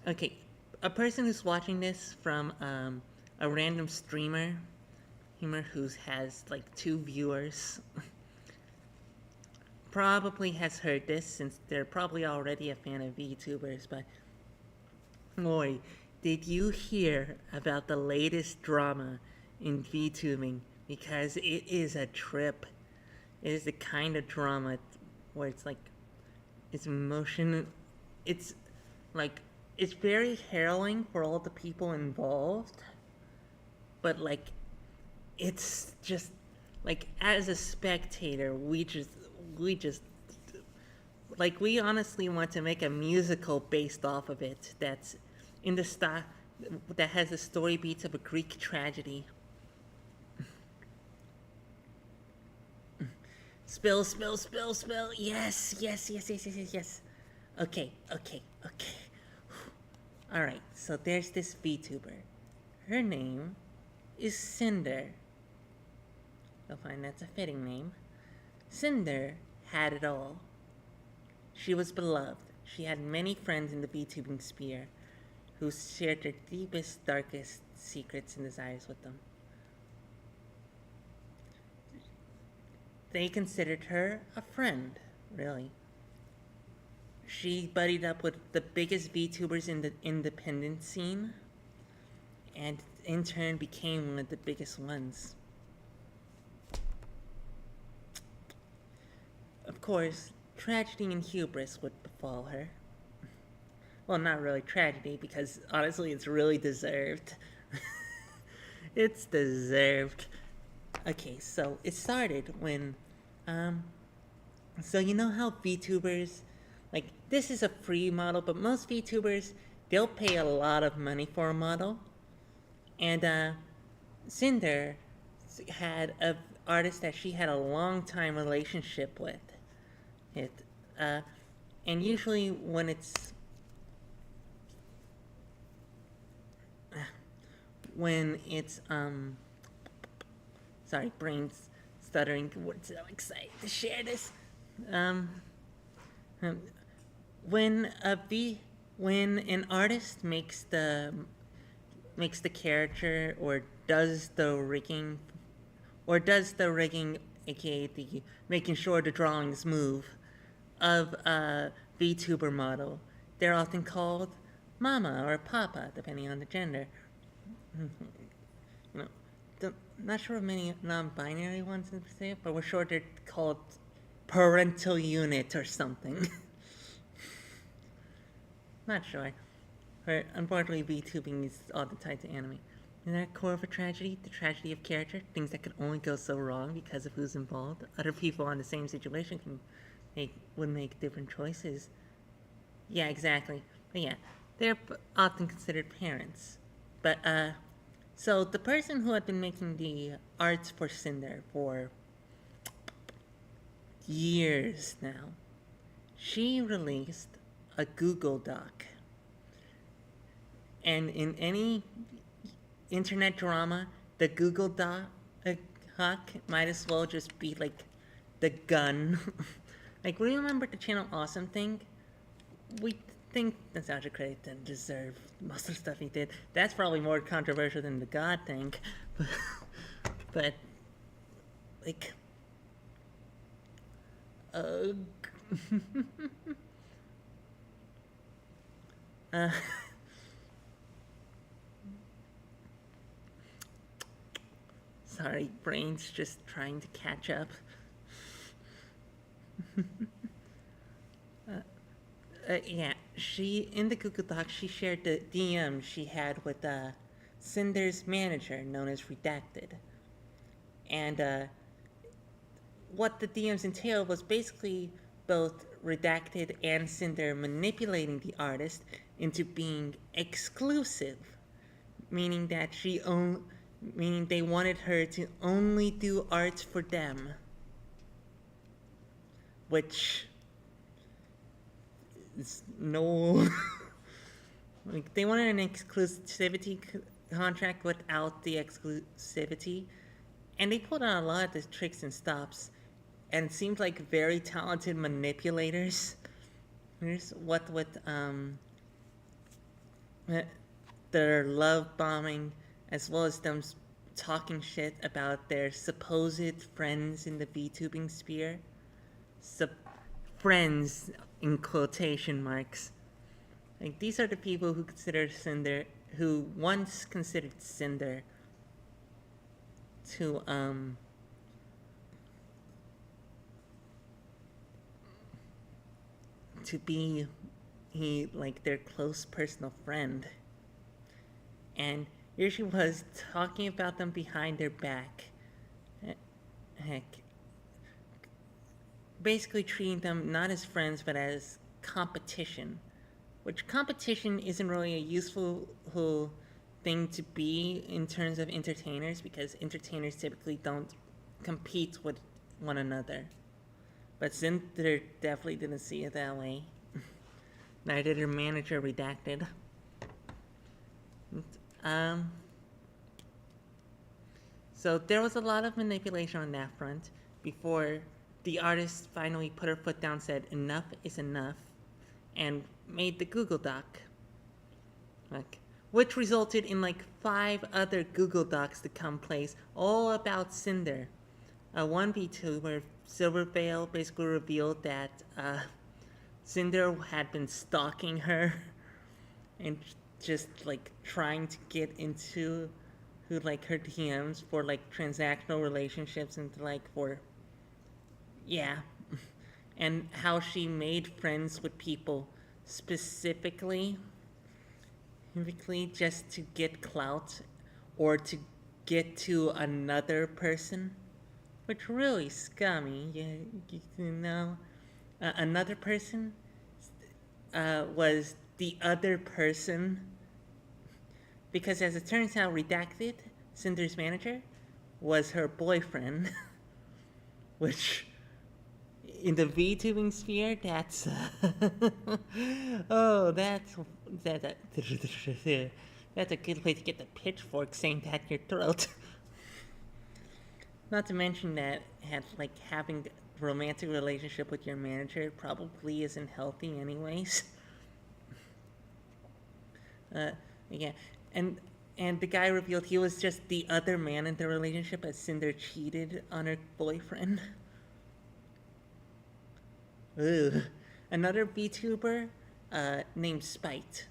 okay, a person who's watching this from a random streamer who has like 2 viewers probably has heard this since they're probably already a fan of VTubers, but Maury, did you hear about the latest drama in VTubing? Because it is a trip. It is the kind of drama where it's like, it's emotion, it's like, it's very harrowing for all the people involved, but like, it's just, like, as a spectator, we just, like, we honestly want to make a musical based off of it that's in the style, that has the story beats of a Greek tragedy. Spill. Yes. Okay. Alright, so there's this VTuber. Her name is Cinder. You'll find that's a fitting name. Cinder had it all. She was beloved. She had many friends in the VTubing sphere who shared their deepest, darkest secrets and desires with them. They considered her a friend, really. she buddied up with the biggest VTubers in the independent scene, and in turn became one of the biggest ones. Of course, tragedy and hubris would befall her. Well, not really tragedy, because honestly, it's really deserved. It's deserved. Okay, so it started when, so you know how VTubers, like, this is a free model, but most VTubers, they'll pay a lot of money for a model. And, Cinder had an artist that she had a long time relationship with. And usually when it's sorry, brain's stuttering. We're so excited to share this. Um, when an artist makes the character or does the rigging, aka the making sure the drawings move of a VTuber model, they're often called Mama or Papa, depending on the gender. You know, not sure of many non-binary ones in particular, but we're sure they're called parental unit or something. Not sure. But unfortunately, VTubing is all tied to anime. In that core of a tragedy, the tragedy of character, things that could only go so wrong because of who's involved. Other people in the same situation would make different choices. Yeah, exactly. But yeah, they're often considered parents. But so the person who had been making the arts for Cinder for years now, she released a Google Doc. And in any internet drama, the Google Doc might as well just be like the gun. Like, we remember the channel Awesome thing? We think Nostalgia Credit didn't deserve most of the stuff he did. That's probably more controversial than the God thing. But like, sorry, brain's just trying to catch up. Yeah, in the Google Doc, she shared the DM she had with Cinder's manager, known as Redacted. And what the DMs entailed was basically both Redacted and Cinder manipulating the artist into being exclusive, meaning that meaning they wanted her to only do art for them, which is no. Like, they wanted an exclusivity contract without the exclusivity, and they pulled out a lot of the tricks and stops, and seemed like very talented manipulators. Here's what with their love bombing, as well as them talking shit about their supposed friends in the VTubing sphere. Friends in quotation marks. Like, these are the people who once considered Cinder to be like their close personal friend. And here she was talking about them behind their back. Heck, basically treating them not as friends but as competition, which competition isn't really a useful thing to be in terms of entertainers, because entertainers typically don't compete with one another. But Cinder definitely didn't see it that way. Neither did her manager, Redacted. So there was a lot of manipulation on that front before the artist finally put her foot down, said enough is enough, and made the Google Doc. Which resulted in like 5 other Google Docs to come place, all about Cinder. One VTuber, Silverveil, basically revealed that Cinder had been stalking her and just like trying to get into who like her DMs for like transactional relationships and like for yeah, and how she made friends with people specifically just to get clout or to get to another person, which really scummy. You know, another person was the other person because, as it turns out, Redacted, Cinder's manager, was her boyfriend, which in the VTubing sphere, that's oh, that, that that's a good way to get the pitchfork saying that in your throat. Not to mention that like having a romantic relationship with your manager probably isn't healthy, anyways. Uh, yeah, and the guy revealed he was just the other man in the relationship as Cinder cheated on her boyfriend. Ugh. Another VTuber named Spite.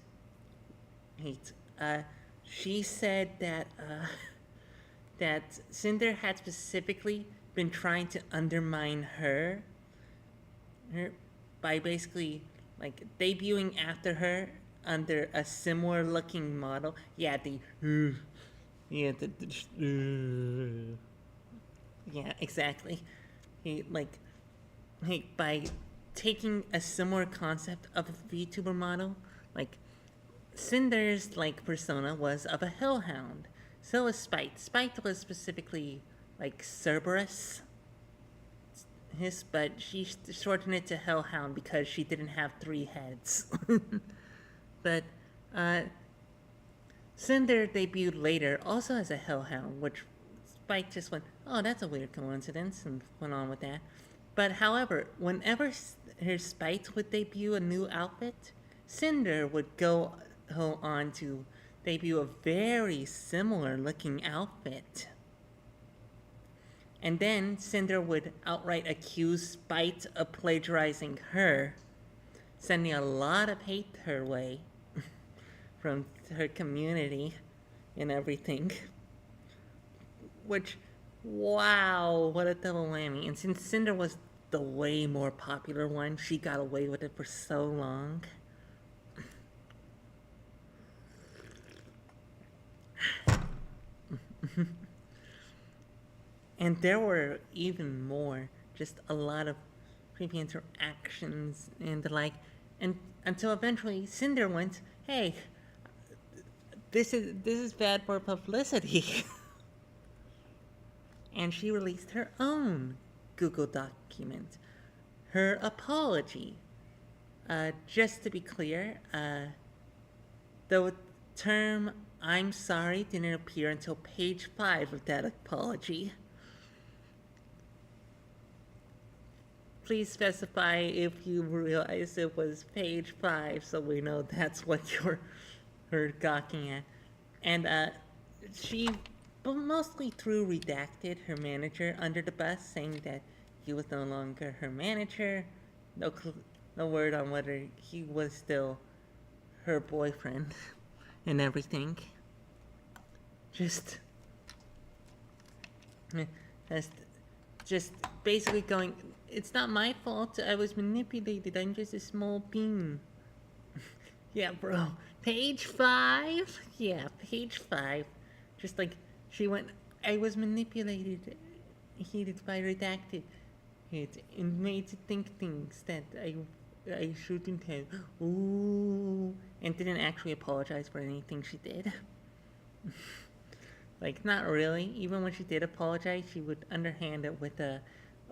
Wait, she said that that Cinder had specifically been trying to undermine her by basically like debuting after her under a similar looking model. Yeah, yeah, exactly. He like by taking a similar concept of a VTuber model, like Cinder's like persona was of a hellhound. So was Spite. Spite was specifically like Cerberus, but she shortened it to hellhound because she didn't have 3 heads. But uh, Cinder debuted later also as a hellhound, which Spike just went, oh, that's a weird coincidence, and went on with that. But however, whenever her Spite would debut a new outfit, Cinder would go on to debut a very similar looking outfit. And then Cinder would outright accuse Spite of plagiarizing her, sending a lot of hate her way from her community and everything. Which, wow, what a double whammy. And since Cinder was the way more popular one, she got away with it for so long. And there were even more, just a lot of creepy interactions and the like. And until eventually Cinder went, hey, this is bad for publicity. And she released her own Google document, her apology. Just to be clear, the term "I'm sorry" didn't appear until page 5 of that apology. Please specify if you realize it was page 5 so we know that's what you're gawking at. And she mostly threw Redacted, her manager, under the bus, saying that he was no longer her manager. No word on whether he was still her boyfriend and everything. Just basically going, it's not my fault, I was manipulated, I'm just a small bean. Yeah, bro. Page 5? Yeah, page 5. Just like, she went, I was manipulated, heated by Redacted. It made to think things that I shouldn't have. Ooh. And didn't actually apologize for anything she did. Like, not really. Even when she did apologize, she would underhand it with a,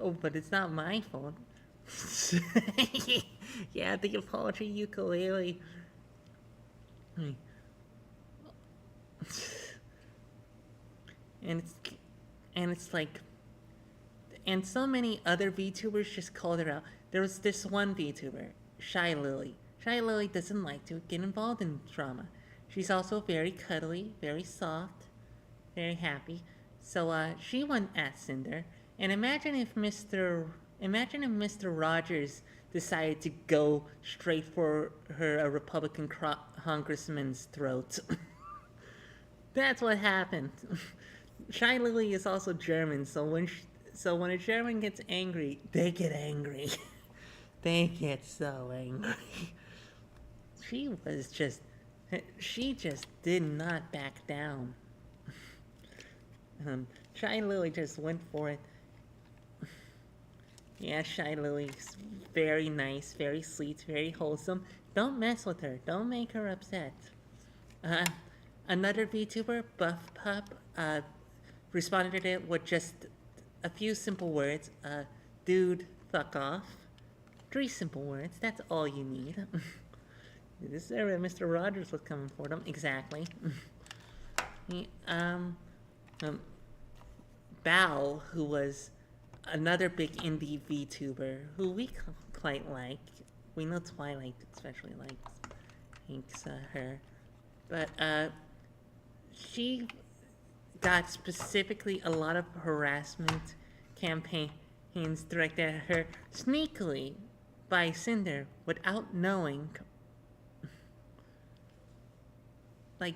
oh, but it's not my fault. Yeah, the apology ukulele. And it's like, and so many other VTubers just called her out. There was this one VTuber, Shy Lily. Shy Lily doesn't like to get involved in drama. She's also very cuddly, very soft, very happy. So she went at Cinder, and imagine if Mr. Rogers decided to go straight for her Republican congressman's throat. That's what happened. Shy Lily is also German, so when a German gets angry, they get angry. They get so angry. She was just, she just did not back down. Shy Lily just went for it. Yeah, Shy Lily's very nice, very sweet, very wholesome. Don't mess with her. Don't make her upset. Another VTuber, Buff Pup, responded to it with just a few simple words. Dude, fuck off. 3 simple words. That's all you need. This is where Mr. Rogers was coming for them. Exactly. Bao, who was another big indie VTuber who we quite like. We know Twilight especially likes her. But she got specifically a lot of harassment campaigns directed at her sneakily by Cinder without knowing. Like,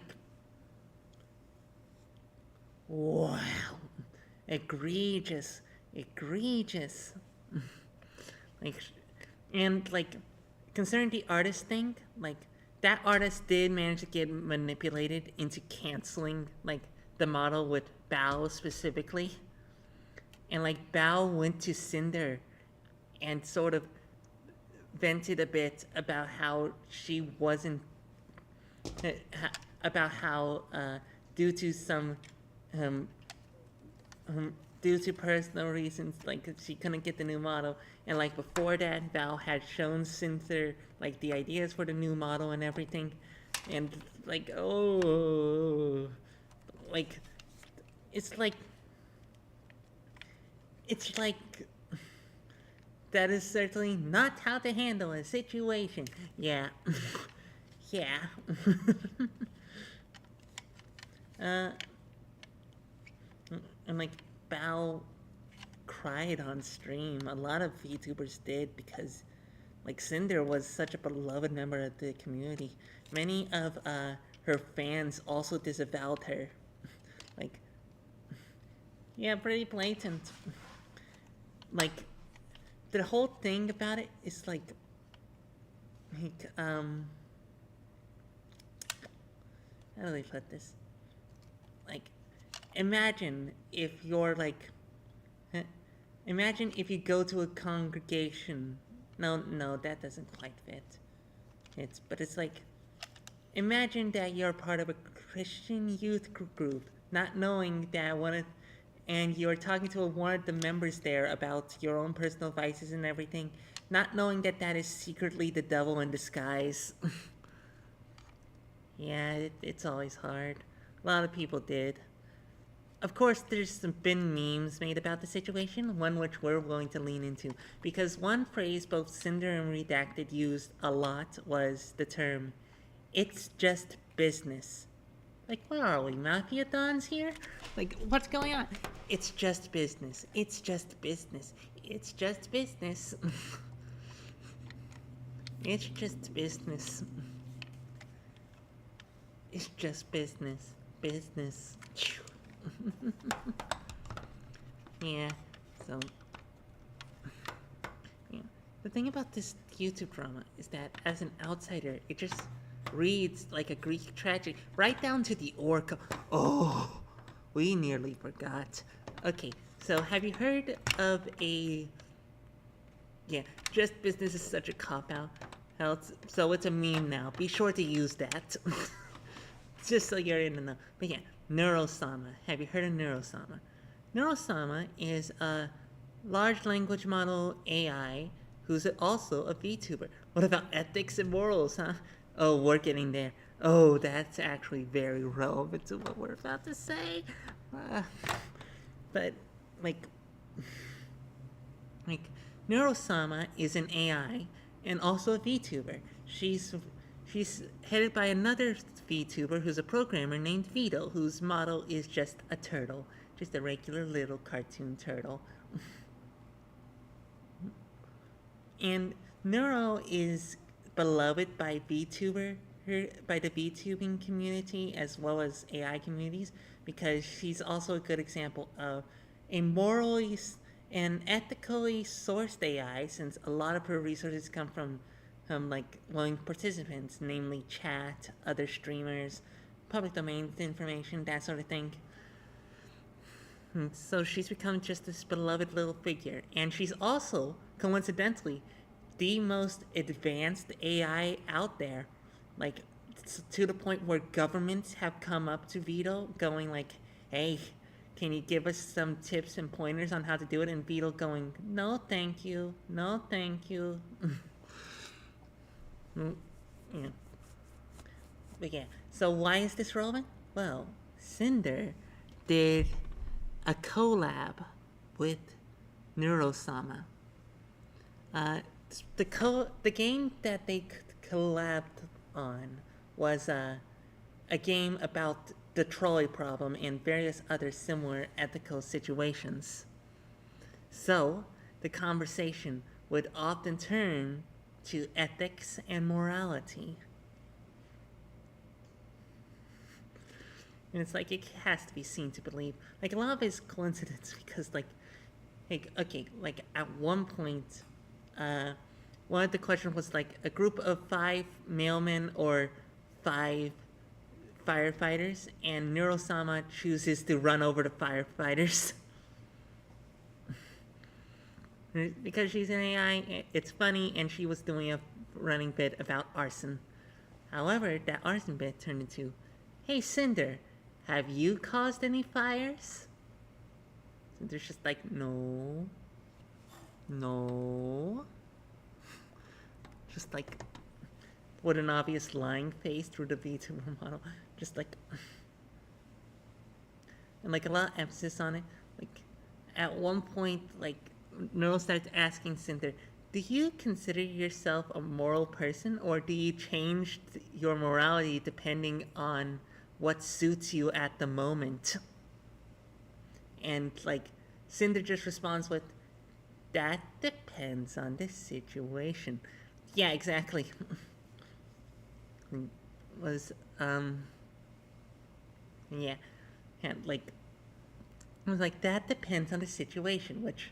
wow. Egregious. Like, concerning the artist thing, like, that artist did manage to get manipulated into canceling, like, the model with Bao specifically. And, like, Bao went to Cinder and sort of vented a bit about how she wasn't, about how, due to personal reasons, like, she couldn't get the new model. And, like, before that, Val had shown Cinder, like, the ideas for the new model and everything. And, like, oh, like, it's like, that is certainly not how to handle a situation. Yeah. Yeah. And like, Bao cried on stream. A lot of VTubers did because, like, Cinder was such a beloved member of the community. Many of her fans also disavowed her. Like, yeah, pretty blatant. Like, the whole thing about it is like how do they put this? Like, imagine if you're like, imagine if you go to a congregation. No, that doesn't quite fit. But it's like, imagine that you're part of a Christian youth group, not knowing that and you're talking to one of the members there about your own personal vices and everything, not knowing that is secretly the devil in disguise. Yeah, it's always hard. A lot of people did. Of course, there's been memes made about the situation, one which we're willing to lean into, because one phrase both Cinder and Redacted used a lot was the term, "It's just business." Like, where are we, Mafia Dons here? Like, what's going on? It's just business. It's just business. It's just business. It's just business. It's just business. Business. Yeah, so, yeah. The thing about this YouTube drama is that as an outsider, it just reads like a Greek tragedy, right down to the orc. Oh, we nearly forgot. Okay, so have you heard of a... Yeah, just business is such a cop-out. So it's a meme now. Be sure to use that. Just so you're in the know. But yeah, Neurosama. Have you heard of Neurosama? Neurosama is a large language model AI who's also a VTuber. What about ethics and morals, huh? Oh, we're getting there. Oh, that's actually very relevant to what we're about to say. But, like, Neurosama is an AI and also a VTuber. She's headed by another VTuber who's a programmer named Vito, whose model is just a turtle. Just a regular little cartoon turtle. And Neuro is beloved by by the VTubing community as well as AI communities because she's also a good example of a morally and ethically sourced AI, since a lot of her resources come from like willing participants, namely chat, other streamers, public domain information, that sort of thing. And so she's become just this beloved little figure. And she's also, coincidentally, the most advanced AI out there. Like, to the point where governments have come up to Vito going like, hey, can you give us some tips and pointers on how to do it? And Vito going, no, thank you. No, thank you. Yeah. But yeah, so why is this relevant? Well, Cinder did a collab with Neurosama. Uh, the game that they collabed on was a game about the trolley problem and various other similar ethical situations. So, the conversation would often turn to ethics and morality. And it's like, it has to be seen to believe. Like, a lot of it is coincidence because, like, okay, like, at one point, one of the questions was, like, a group of 5 mailmen or 5 firefighters, and Neurosama chooses to run over the firefighters. Because she's an AI, it's funny, and she was doing a running bit about arson. However, that arson bit turned into, hey, Cinder, have you caused any fires? Cinder's just like, no. No. Just like, with an obvious lying face through the VTuber model. Just like, and like a lot of emphasis on it. Like, at one point, like, Neural starts asking Cinder, do you consider yourself a moral person, or do you change your morality depending on what suits you at the moment? And like, Cinder just responds with, that depends on the situation. Yeah, exactly. Was yeah, and like, I was like, that depends on the situation, which,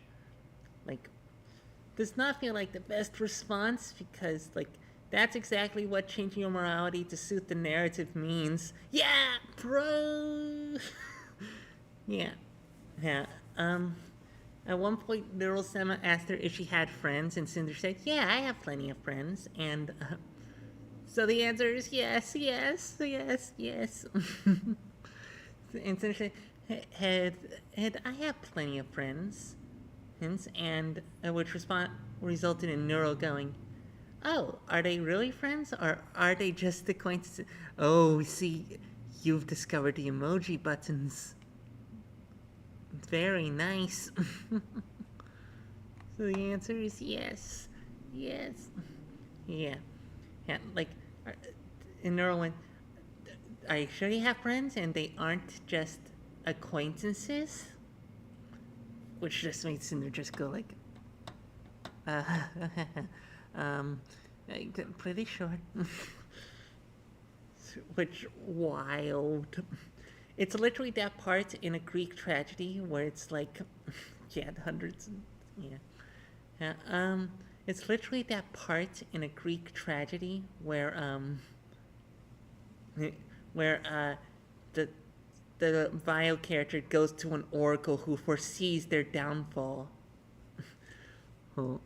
like, does not feel like the best response because, like, that's exactly what changing your morality to suit the narrative means. Yeah, bro. Yeah, yeah. At one point, Little Sema asked her if she had friends, and Cinder said, "Yeah, I have plenty of friends." And so the answer is yes, yes, yes, yes. And Cinder said, "Had I have plenty of friends," and which resulted in Neuro going, "Oh, are they really friends, or are they just acquaintances?" Oh, see, you've discovered the emoji buttons. Very nice. So the answer is yes. Yes. Yeah. Yeah, like, in Neuro went, are you sure you have friends and they aren't just acquaintances? Which just makes Cinder just go like, uh, I'm pretty sure. Which, wild. It's literally that part in a Greek tragedy where it's like, yeah, hundreds, yeah. Yeah, it's literally that part in a Greek tragedy where the the vile character goes to an oracle who foresees their downfall. Oh,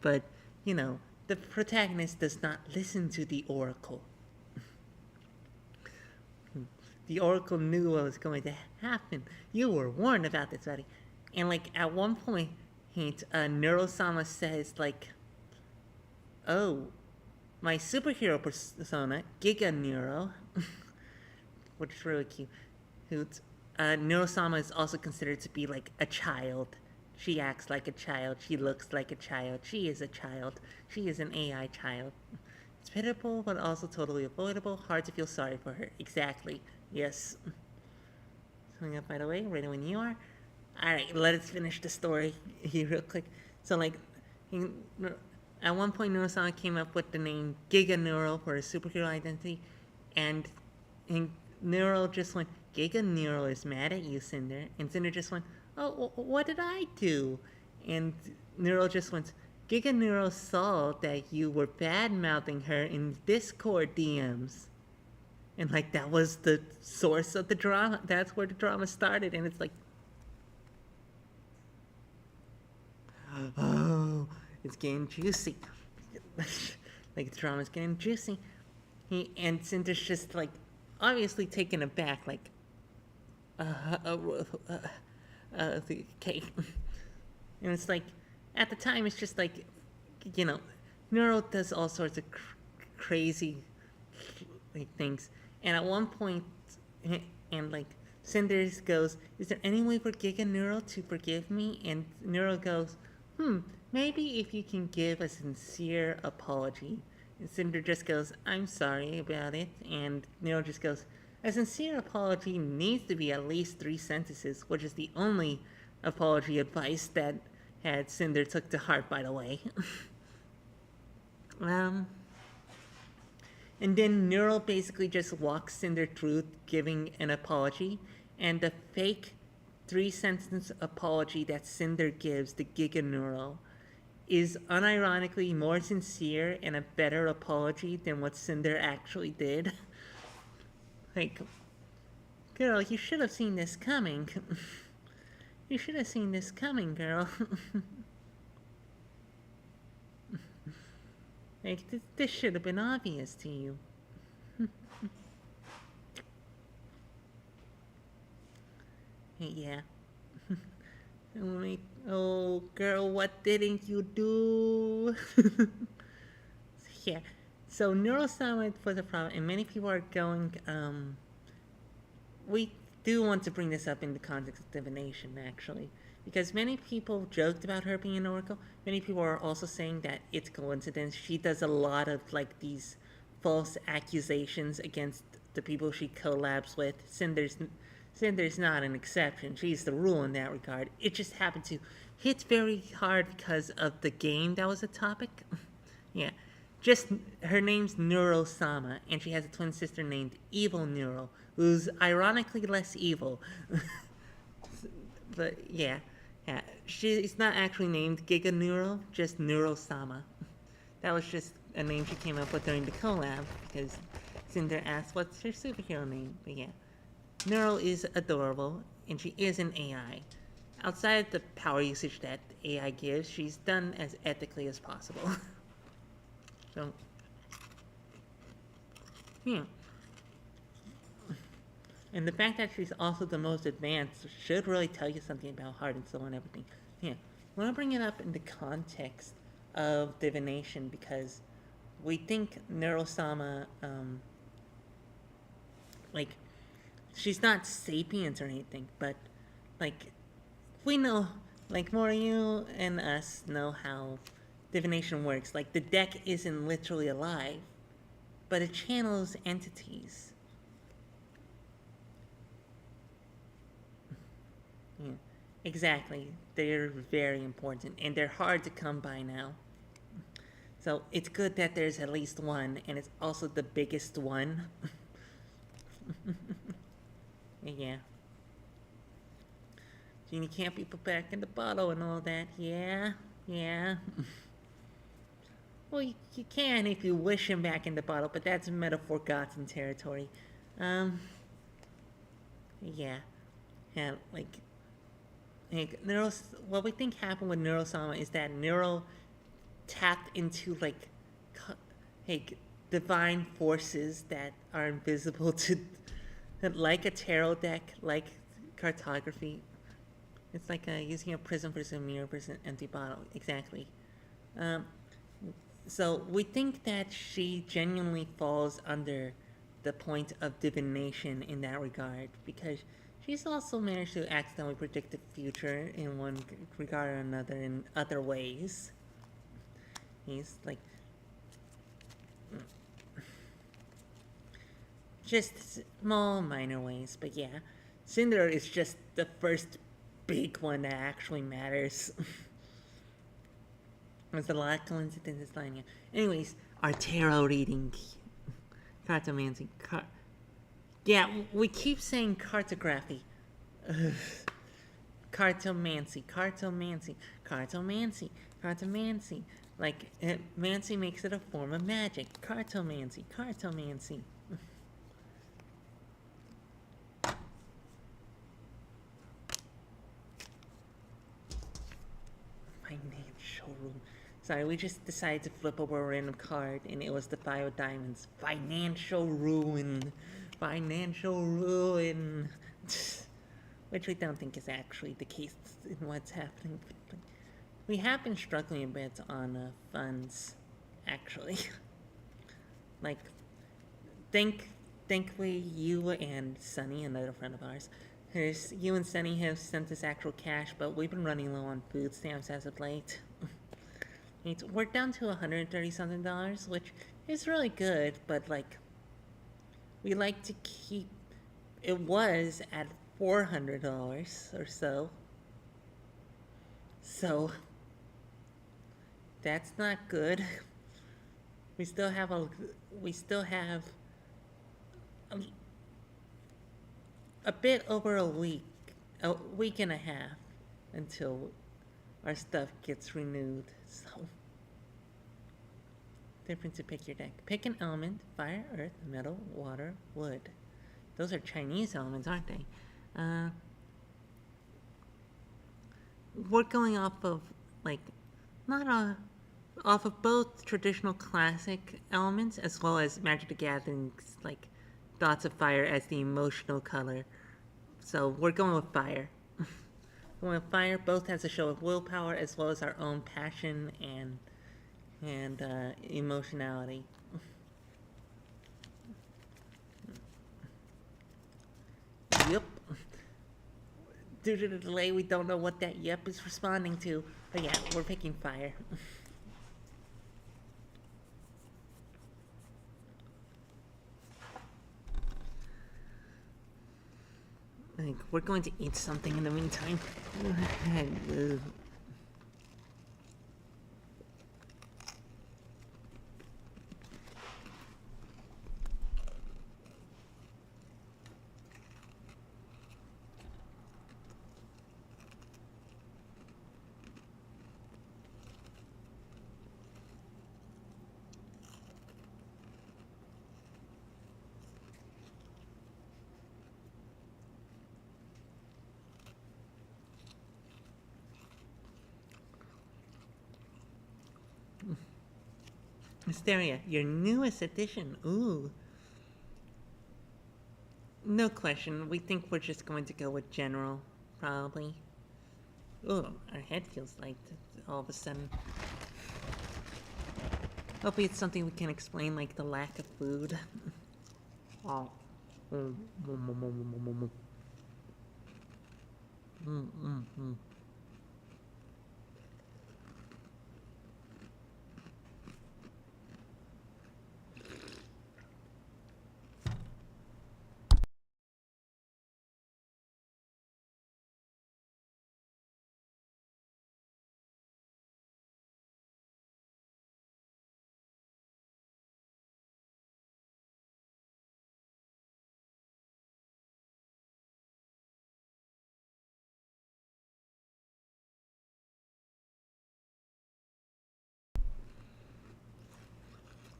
but, you know, the protagonist does not listen to the oracle. The oracle knew what was going to happen. You were warned about this, buddy. And, like, at one point, Neurosama says, like, oh, my superhero persona, Giga Neuro, which is really cute. Neurosama is also considered to be like a child. She acts like a child. She looks like a child. She is a child. She is an AI child. It's pitiable, but also totally avoidable. Hard to feel sorry for her. Exactly. Yes. Coming up, by the way, ready when you are. Alright, let us finish the story here real quick. So, like, At one point, Neurosonic came up with the name Giga Neural for a superhero identity, and, and Neural just went, Giga Neural is mad at you, Cinder. And Cinder just went, oh, what did I do? And Neural just went, Giga Neural saw that you were bad mouthing her in Discord DMs. And like that was the source of the drama. That's where the drama started. And it's like, oh, it's getting juicy. Like the drama's getting juicy. And Cinder's just like obviously taken aback, like, okay. And it's like, at the time, it's just like, you know, Neuro does all sorts of crazy like things. And at one point, and like, Cinders goes, is there any way for Giga Neuro to forgive me? And Neuro goes, maybe if you can give a sincere apology. And Cinder just goes, I'm sorry about it. And Neuro just goes, a sincere apology needs to be at least 3 sentences, which is the only apology advice that had Cinder took to heart, by the way. And then Neural basically just walks Cinder through giving an apology, and the fake 3-sentence apology that Cinder gives to Giga Neural is unironically more sincere and a better apology than what Cinder actually did. Like, girl, you should have seen this coming. You should have seen this coming, girl. Like, this should have been obvious to you. Yeah. Oh, girl, what didn't you do? Yeah. So, neuroscience was a problem, and many people are going, we do want to bring this up in the context of divination, actually. Because many people joked about her being an oracle. Many people are also saying that it's coincidence. She does a lot of like these false accusations against the people she collabs with. Cinder's not an exception. She's the rule in that regard. It just happened to hit very hard because of the game that was a topic. Yeah. Just her name's Neuro-sama, and she has a twin sister named Evil Neuro, who's ironically less evil. But yeah, she's not actually named Giga Neuro, just Neuro-sama. That was just a name she came up with during the collab because Cinder asked, "What's your superhero name?" But yeah, Neuro is adorable, and she is an AI. Outside of the power usage that the AI gives, she's done as ethically as possible. So, yeah. And the fact that she's also the most advanced should really tell you something about heart and soul and everything. Yeah. I want to bring it up in the context of divination because we think Neurosama, like, she's not sapiens or anything, but, like, we know, like, more you and us know how divination works. Like, the deck isn't literally alive, but it channels entities. Yeah, exactly. They're very important, and they're hard to come by now. So it's good that there's at least one, and it's also the biggest one. Yeah. Genie can't be put back in the bottle and all that. Yeah. Well, you can if you wish him back in the bottle, but that's metaphor-gotten territory. Yeah. Yeah, like what we think happened with Neurosama is that Neuro tapped into like divine forces that are invisible to, like a tarot deck, like cartography. It's like using a prism versus a mirror versus an empty bottle. Exactly. So we think that she genuinely falls under the point of divination in that regard because she's also managed to accidentally predict the future in one regard or another in other ways. He's like just small minor ways, but yeah. Cinder is just the first big one that actually matters. There's a lot of coincidence lying here. Anyways, our tarot reading. Cartomancy. Yeah, we keep saying cartography. Cartomancy. Like, mancy makes it a form of magic. Cartomancy. Financial ruin. Sorry, we just decided to flip over a random card, and it was the Five of Diamonds. Financial ruin. Which we don't think is actually the case in what's happening. We have been struggling a bit on funds, actually. Like, thankfully, you and Sunny, another friend of ours, you and Sunny have sent us actual cash, but we've been running low on food stamps as of late. We're down to $130-something, which is really good, but like, we like to keep. It was at $400 or so. So that's not good. We still have a bit over a week and a half until our stuff gets renewed. So different to pick your deck. Pick an element: fire, earth, metal, water, wood. Those are Chinese elements, aren't they? We're going off of off of both traditional classic elements as well as Magic the Gathering's like Dots of Fire as the emotional color. So we're going with fire. Going with fire both has a show of willpower as well as our own passion and emotionality. Yep. Due to the delay, we don't know what that yep is responding to. But yeah, we're picking fire. I think we're going to eat something in the meantime. Hysteria, your newest addition. Ooh. No question. We think we're just going to go with general, probably. Ooh, our head feels light all of a sudden. Hopefully it's something we can explain, like the lack of food. Oh.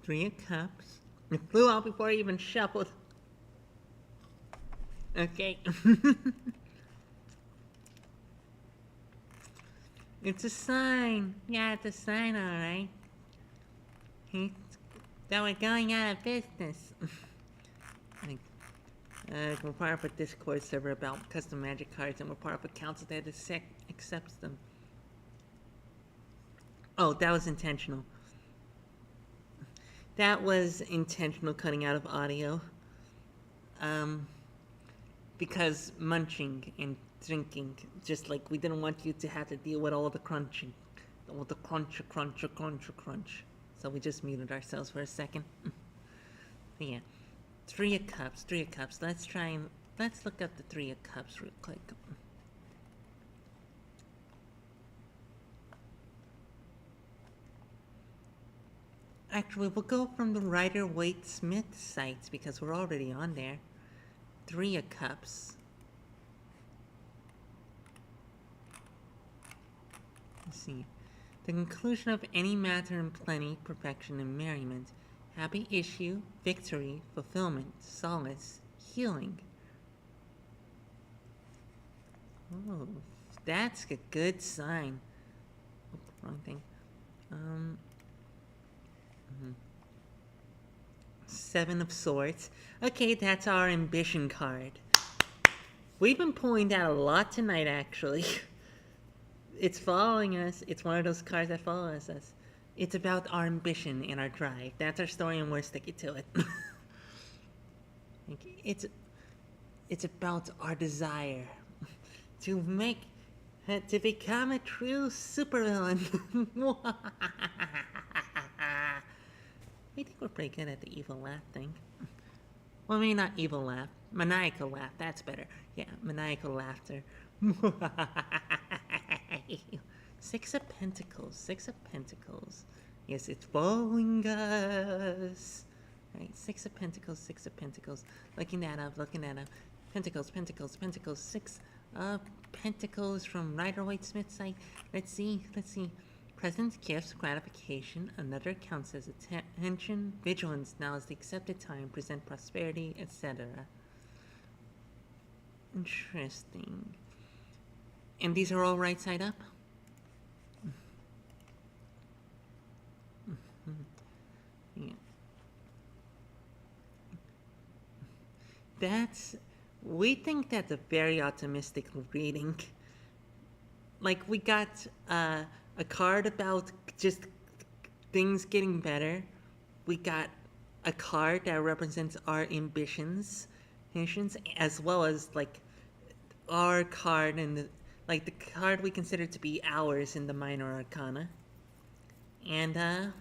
Three of Cups. It flew out before I even shuffled. Okay. It's a sign. Yeah, it's a sign, alright. That we're going out of business. We're part of a Discord server about custom magic cards, and we're part of a council that accepts them. Oh, that was intentional. That was intentional cutting out of audio. Because munching and drinking, just like we didn't want you to have to deal with all the crunching. All the crunch. So we just muted ourselves for a second. Yeah. Three of Cups. Let's look up the Three of Cups real quick. Actually, we'll go from the Rider-Waite-Smith sites because we're already on there. 3 of Cups. Let's see. The conclusion of any matter in plenty, perfection, and merriment. Happy issue, victory, fulfillment, solace, healing. Oh, that's a good sign. Oh, wrong thing. 7 of Swords. Okay, that's our ambition card. We've been pulling that a lot tonight, actually. It's following us. It's one of those cards that follows us. It's about our ambition and our drive. That's our story, and we're sticking to it. It's about our desire to become a true supervillain. I think we're pretty good at the evil laugh thing. Well, maybe not evil laugh. Maniacal laugh. That's better. Yeah, maniacal laughter. 6 of Pentacles. 6 of Pentacles. Yes, it's following us. Right, 6 of Pentacles. 6 of Pentacles. Looking that up. Pentacles, Pentacles, Pentacles. 6 of Pentacles from Rider-Waite-Smith site. Let's see. Presents, gifts, gratification. Another counts as attention. Vigilance. Now is the accepted time. Present prosperity, etc. Interesting. And these are all right side up? Yeah. We think that's a very optimistic reading. Like, we got a card about just things getting better. We got a card that represents our ambitions, as well as like our card and the card we consider to be ours in the minor arcana. And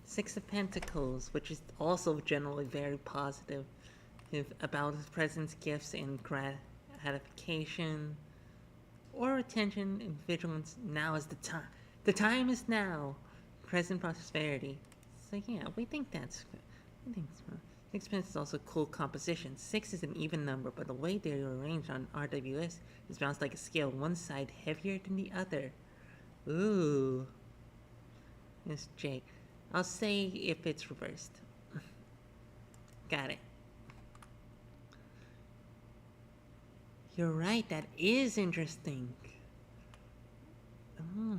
6 of Pentacles, which is also generally very positive, about presents, gifts, and gratification, or attention and vigilance. Now is the time. The time is now. Present prosperity. So yeah, we think that's good. 6 is also cool composition. 6 is an even number, but the way they're arranged on RWS is balanced like a scale, one side heavier than the other. Ooh. Miss Jake. I'll say if it's reversed. Got it. You're right, that is interesting. Oh.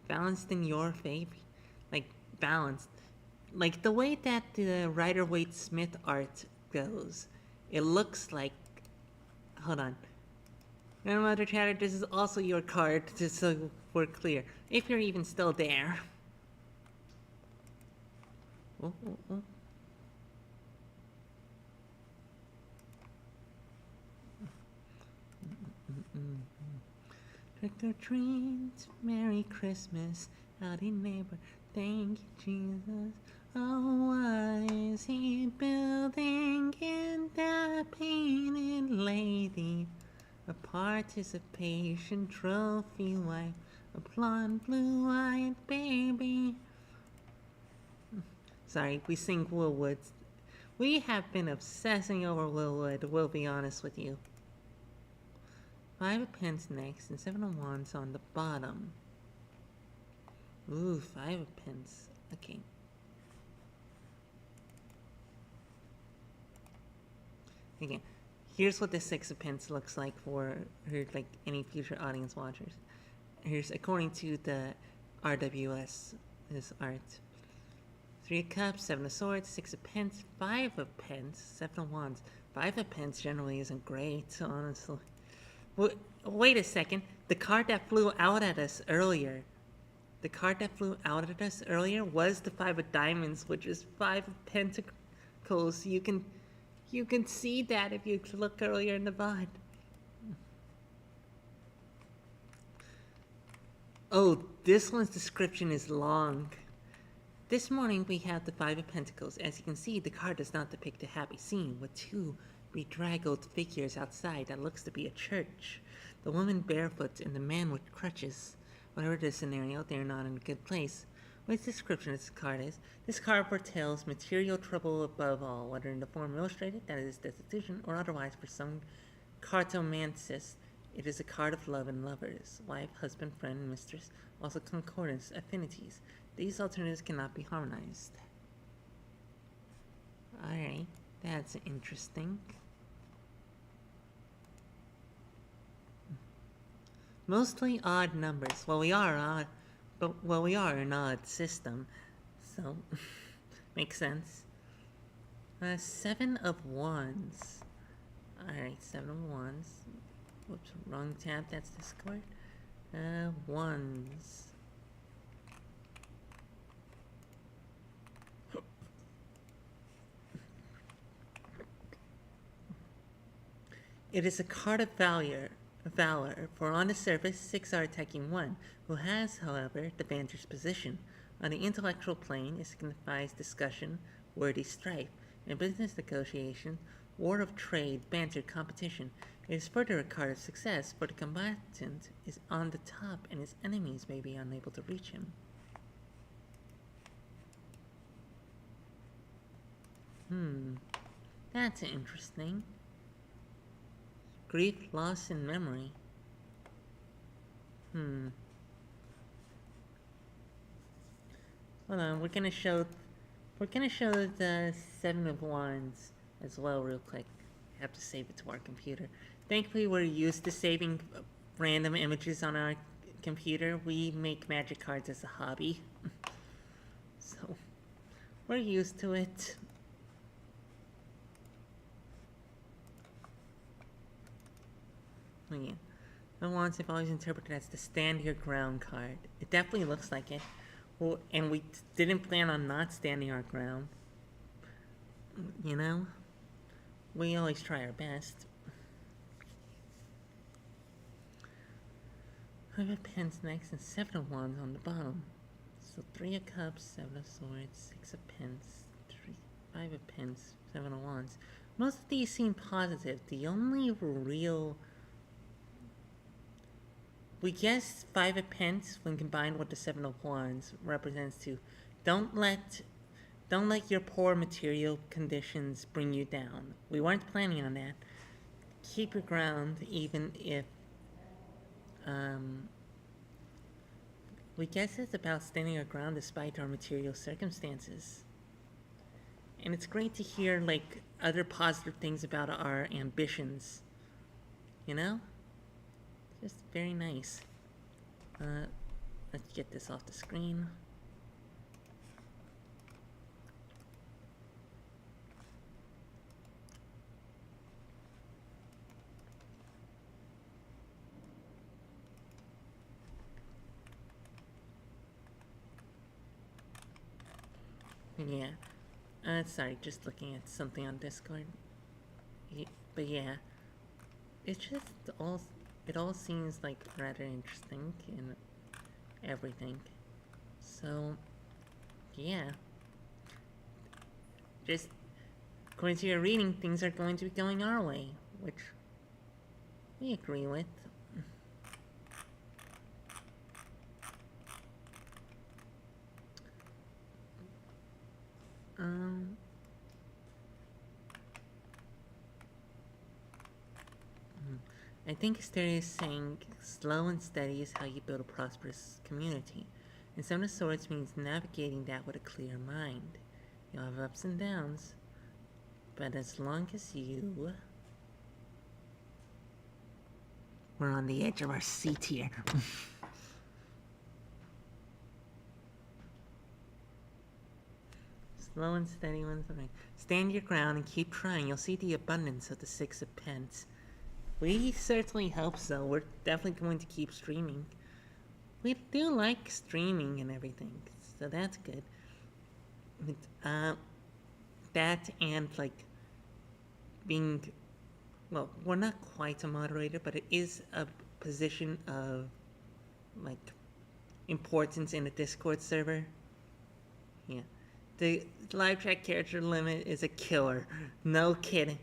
Balanced in your favor. Like, balanced. Like, the way that the Rider-Waite-Smith art goes, it looks like... Hold on. Grandmother Chatter, this is also your card, just so we're clear. If you're even still there. Oh. Trick or treat, Merry Christmas, howdy neighbor, thank you Jesus. Oh, what is he building in that painted lady? A participation trophy wife, a blonde blue-eyed baby. Sorry, we sing Willwood. We have been obsessing over Willwood, we'll be honest with you. 5 of Pence next, and 7 of Wands on the bottom. Ooh, 5 of Pence. Okay. Again, here's what the 6 of Pence looks like for her, like any future audience watchers. Here's according to the RWS, this art. 3 of Cups, 7 of Swords, 6 of Pence, 5 of Pence, 7 of Wands. 5 of Pence generally isn't great, honestly. Wait a second. The card that flew out at us earlier. Was the 5 of Diamonds, which is 5 of Pentacles. You can see that if you look earlier in the VOD. Oh, this one's description is long. This morning we have the 5 of Pentacles. As you can see, the card does not depict a happy scene with 2 bedraggled figures outside that looks to be a church. The woman barefoot and the man with crutches. Whatever the scenario, they're not in a good place. What description this card is? This card foretells material trouble above all, whether in the form illustrated, that is destitution, or otherwise for some cartomancist. It is a card of love and lovers, wife, husband, friend, and mistress, also concordance, affinities. These alternatives cannot be harmonized. Alright, that's interesting. Mostly odd numbers. Well, we are odd, but we are an odd system, so makes sense. 7 of Wands. Alright, 7 of Wands. Whoops, wrong tab, that's Discord. Wands. It is a card of valor, for on the surface, 6 are attacking 1, who has, however, the vantage position. On the intellectual plane, it signifies discussion, wordy strife. In business negotiation, war of trade, banter, competition. It is further a card of success, for the combatant is on the top and his enemies may be unable to reach him. That's interesting. Grief, loss, and memory. Hold on, we're gonna show the 7 of Wands as well real quick. I have to save it to our computer. Thankfully, we're used to saving random images on our computer. We make magic cards as a hobby. So, we're used to it. Oh yeah. The Wands I've always interpreted as the stand your ground card. It definitely looks like it. Well, and we didn't plan on not standing our ground. You know? We always try our best. 5 of Pens next and 7 of Wands on the bottom. So 3 of Cups, 7 of Swords, 6 of Pens, 5 of Pens, 7 of Wands. Most of these seem positive. The only real... We guess 5 of Pence, when combined with the 7 of Wands, represents to don't let your poor material conditions bring you down. We weren't planning on that. Keep your ground, even if we guess it's about standing our ground despite our material circumstances. And it's great to hear like other positive things about our ambitions. You know? Just very nice. Let's get this off the screen. Yeah. Sorry, just looking at something on Discord. But yeah. It's just it all seems like rather interesting and everything. So, yeah. Just according to your reading, things are going to be going our way, which we agree with. I think Hysteria is saying slow and steady is how you build a prosperous community. And 7 of Swords means navigating that with a clear mind. You'll have ups and downs, but as long as you... We're on the edge of our seat here. Slow and steady ones. Stand your ground and keep trying. You'll see the abundance of the 6 of Pence. We certainly hope so. We're definitely going to keep streaming. We do like streaming and everything, so that's good. That and like being, well, we're not quite a moderator, but it is a position of like importance in a Discord server. Yeah. The live chat character limit is a killer. No kidding.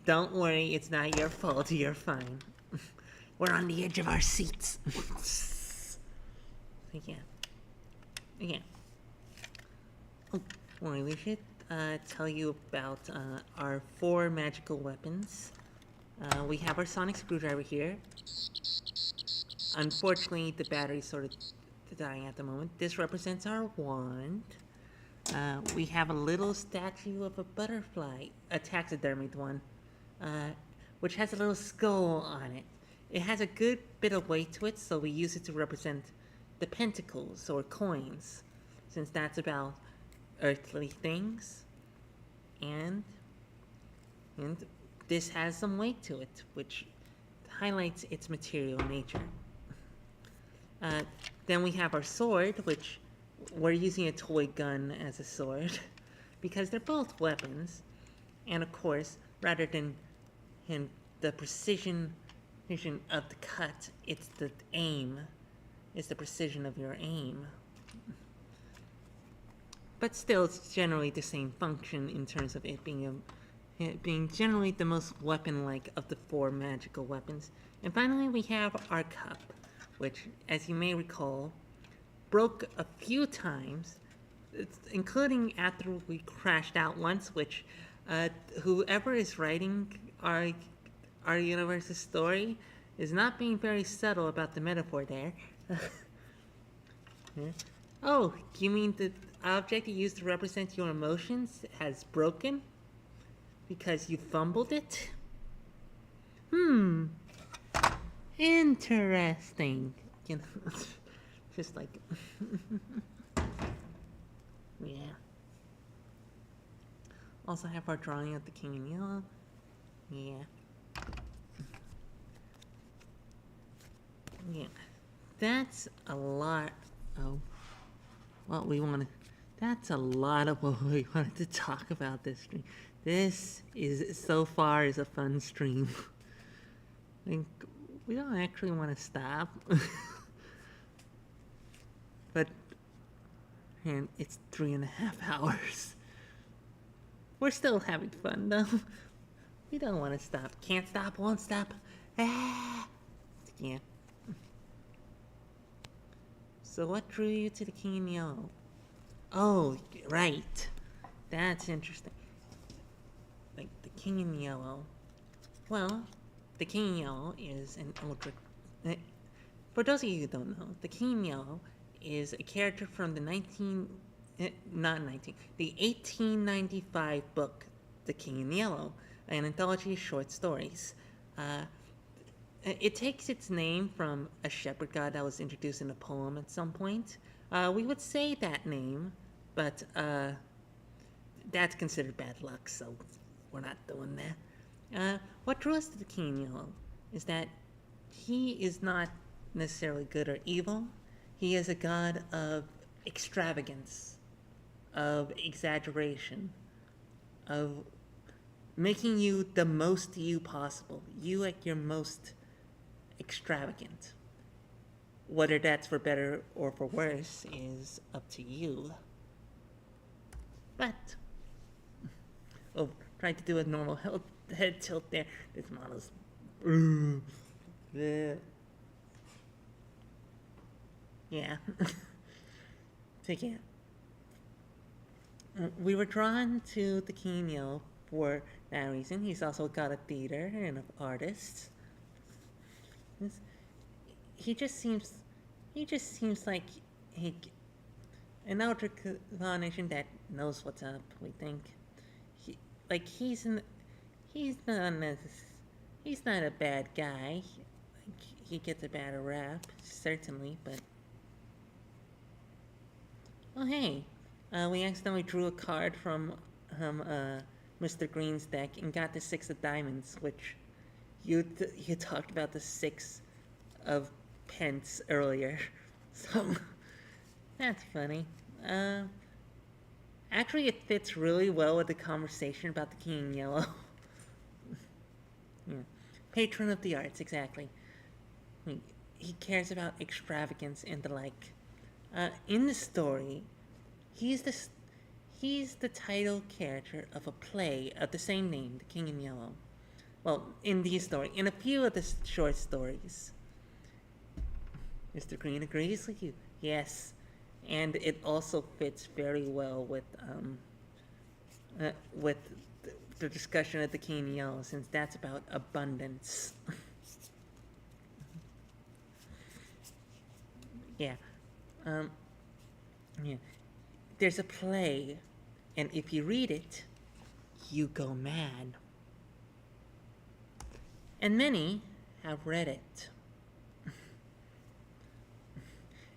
Don't worry, it's not your fault. You're fine. We're on the edge of our seats. Yeah. Oh, well, we should tell you about our 4 magical weapons. We have our sonic screwdriver here. Unfortunately, the battery's sort of dying at the moment. This represents our wand. We have a little statue of a butterfly, a taxidermied one, which has a little skull on it. It has a good bit of weight to it, so we use it to represent the pentacles or coins, since that's about earthly things. And this has some weight to it, which highlights its material nature. Then we have our sword, which we're using a toy gun as a sword because they're both weapons. And of course, rather than the precision of the cut, it's the aim. It's the precision of your aim. But still, it's generally the same function in terms of it being generally the most weapon-like of the 4 magical weapons. And finally, we have our cup, which, as you may recall, broke a few times, including after we crashed out once, which whoever is writing our universe's story is not being very subtle about the metaphor there. Oh, you mean the object you used to represent your emotions has broken? Because you fumbled it? Interesting. You know, just like... yeah. Also have our drawing of the king in yellow. Yeah. Yeah. That's a lot of what we wanted. That's a lot of what we wanted to talk about this stream. This is, so far, is a fun stream. Like, we don't actually want to stop. But, man, it's 3.5 hours. We're still having fun, though. We don't want to stop. Can't stop, won't stop. Ah! Yeah. So what drew you to the king in yellow? Oh, right. That's interesting. Like, the king in yellow. Well, the king in yellow is an ultra... For those of you who don't know, the king in yellow is a character from the 1895 book, The King in Yellow, an anthology of short stories. It takes its name from a shepherd god that was introduced in a poem at some point. We would say that name, but that's considered bad luck, so we're not doing that. What drew us to the King in Yellow is that he is not necessarily good or evil. He is a god of extravagance, of exaggeration, of making you the most you possible. You at your most extravagant. Whether that's for better or for worse is up to you. But, oh, tried to do a normal head tilt there. This model's... Yeah. Take it. We were drawn to the King in Yellow for that reason. He's also got a theater and an artist. He just seems like an outer combination that knows what's up. We think, he's not a bad guy. He gets a bad rap, certainly, but oh hey, we accidentally drew a card from Mr. Green's deck and got the 6 of diamonds, which you talked about the 6 of pence earlier, so that's funny. Actually, it fits really well with the conversation about the King in Yellow. Yeah. Patron of the arts, exactly. He cares about extravagance and the like. In the story, he's the title character of a play of the same name, The King in Yellow. Well, in these stories, in a few of the short stories. Mr. Green agrees with you. Yes, and it also fits very well with the discussion of the king in yellow, since that's about abundance. Yeah. Um, yeah. There's a play, and if you read it, you go mad. And many have read it.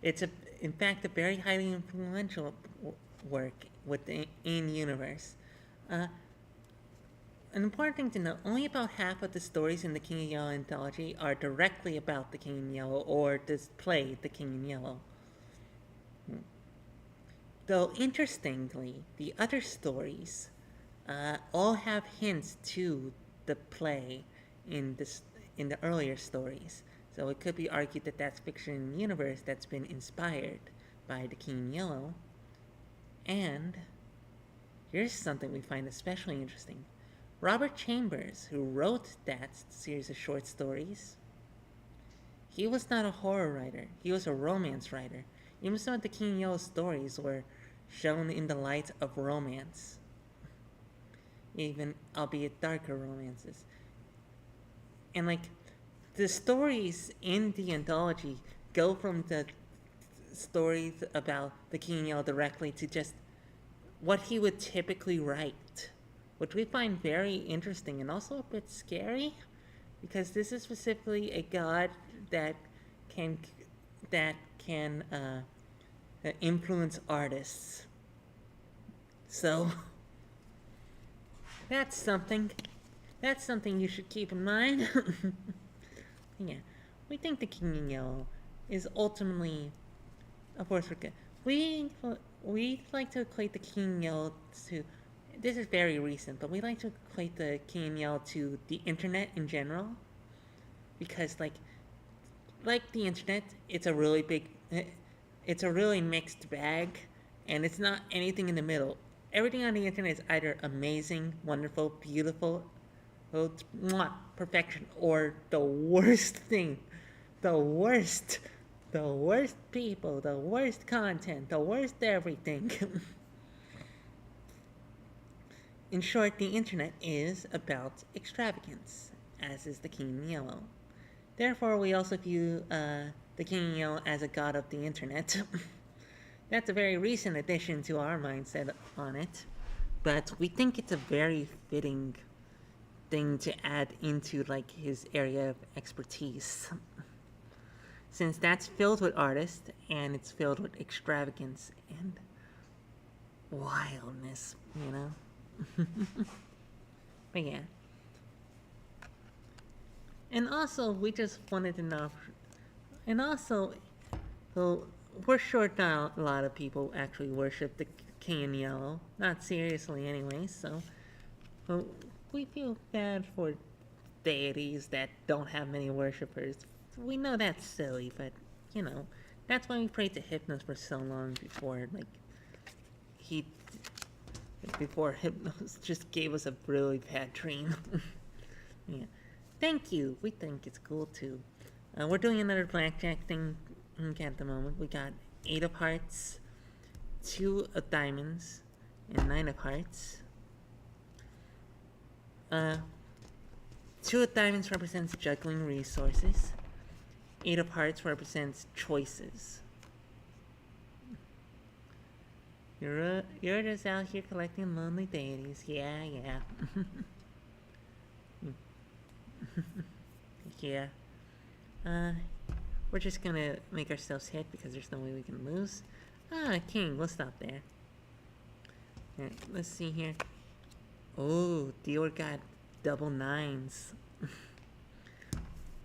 It's in fact, a very highly influential work within universe. Uh, an important thing to note: only about half of the stories in the King in Yellow anthology are directly about the King in Yellow or this play, The King in Yellow. Though interestingly, the other stories all have hints to the play in this in the earlier stories. So it could be argued that that's fiction in the universe that's been inspired by the King in Yellow. And here's something we find especially interesting. Robert Chambers, who wrote that series of short stories, he was not a horror writer. He was a romance writer. Even some of the King in Yellow stories were shown in the light of romance, even albeit darker romances. And like the stories in the anthology go from the stories about the King in Yellow directly to just what he would typically write, which we find very interesting and also a bit scary, because this is specifically a god that can influence artists. So that's something. That's something you should keep in mind. Yeah, we think the King in Yellow is ultimately, of course, we're good. We like to equate the King in Yellow to. This is very recent, but we like to equate the King in Yellow to the internet in general, because like the internet, it's a really big, it's a really mixed bag, and it's not anything in the middle. Everything on the internet is either amazing, wonderful, beautiful, perfection, or the worst thing, the worst, the worst people, the worst content, the worst everything. In short, the internet is about extravagance, as is the King in Yellow. Therefore, we also view the King in Yellow as a god of the internet. That's a very recent addition to our mindset on it, but we think it's a very fitting thing to add into like his area of expertise, since that's filled with artists and it's filled with extravagance and wildness, you know. But yeah. And also, we just wanted to know, and also, so we're sure not a lot of people actually worship the King in Yellow, not seriously anyway. So, well, we feel bad for deities that don't have many worshippers. We know that's silly, but you know, that's why we prayed to Hypnos for so long before, like, he, before Hypnos just gave us a really bad dream. Yeah. Thank you. We think it's cool too. We're doing another blackjack thing at the moment. We got 8 of hearts, 2 of diamonds, and 9 of hearts. 2 of diamonds represents juggling resources. 8 of hearts represents choices. You're just out here collecting lonely deities. Yeah. Yeah. We're just gonna make ourselves hit because there's no way we can lose. King, we'll stop there. Alright, let's see here. Oh, dealer got double 9s.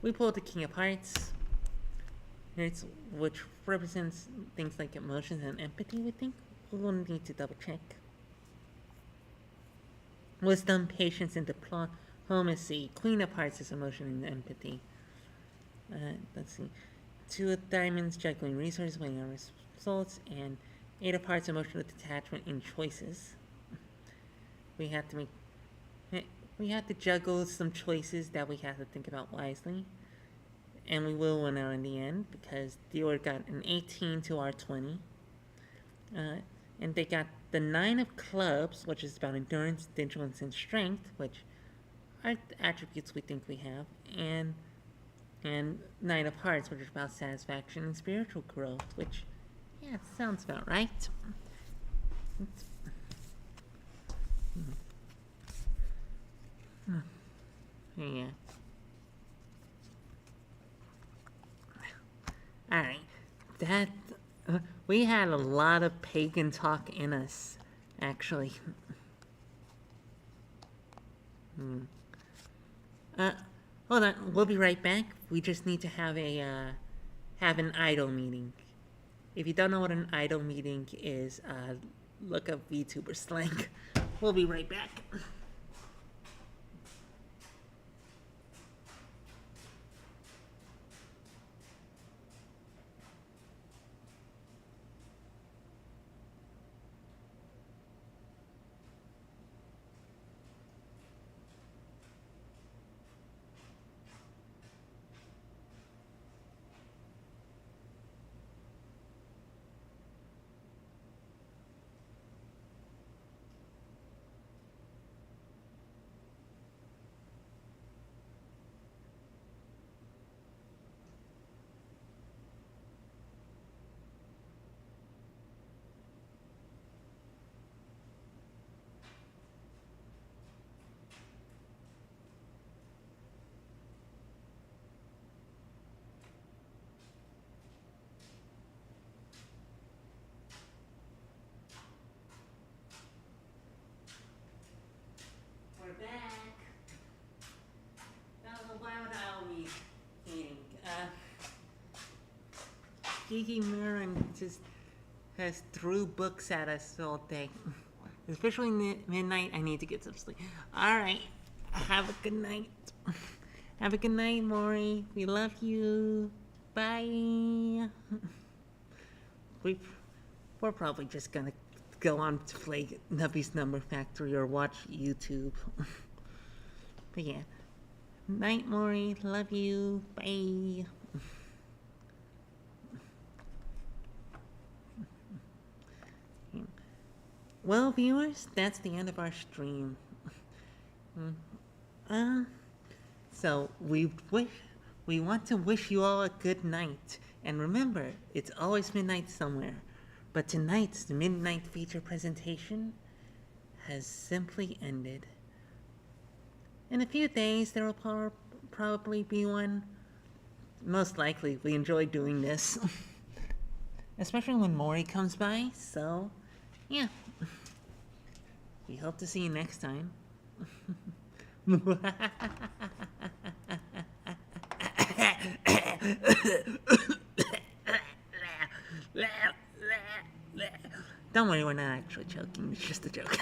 We pulled the King of Hearts. Here's which represents things like emotions and empathy, we think. We'll need to double check. Wisdom, patience, and diplomacy. Queen of Hearts is emotion and empathy. Let's see. 2 of diamonds, juggling resources, weighing our results, and 8 of hearts, emotional detachment in choices. We have to juggle some choices that we have to think about wisely, and we will win out in the end because dealer got an 18 to our 20. And they got the Nine of Clubs, which is about endurance, vigilance, and strength, which are attributes we think we have, and Nine of Hearts, which is about satisfaction and spiritual growth, which, yeah, sounds about right. Yeah. Alright. That. We had a lot of pagan talk in us, actually. Hold on. We'll be right back. We just need to have an idol meeting. If you don't know what an idol meeting is, look up VTuber slang. We'll be right back. We're back. That was a loud owl meeting. Gigi Marin just has threw books at us all day. Especially midnight, I need to get some sleep. Alright, have a good night. Have a good night, Maury. We love you. Bye. We're probably just gonna go on to play Nubby's Number Factory or watch YouTube. But yeah. Night, Maury. Love you. Bye. Well, viewers, that's the end of our stream. So we want to wish you all a good night. And remember, it's always midnight somewhere. But tonight's midnight feature presentation has simply ended. In a few days, there will probably be one. Most likely, we enjoy doing this. Especially when Maury comes by, so yeah. We hope to see you next time. Don't worry, we're not actually joking. It's just a joke.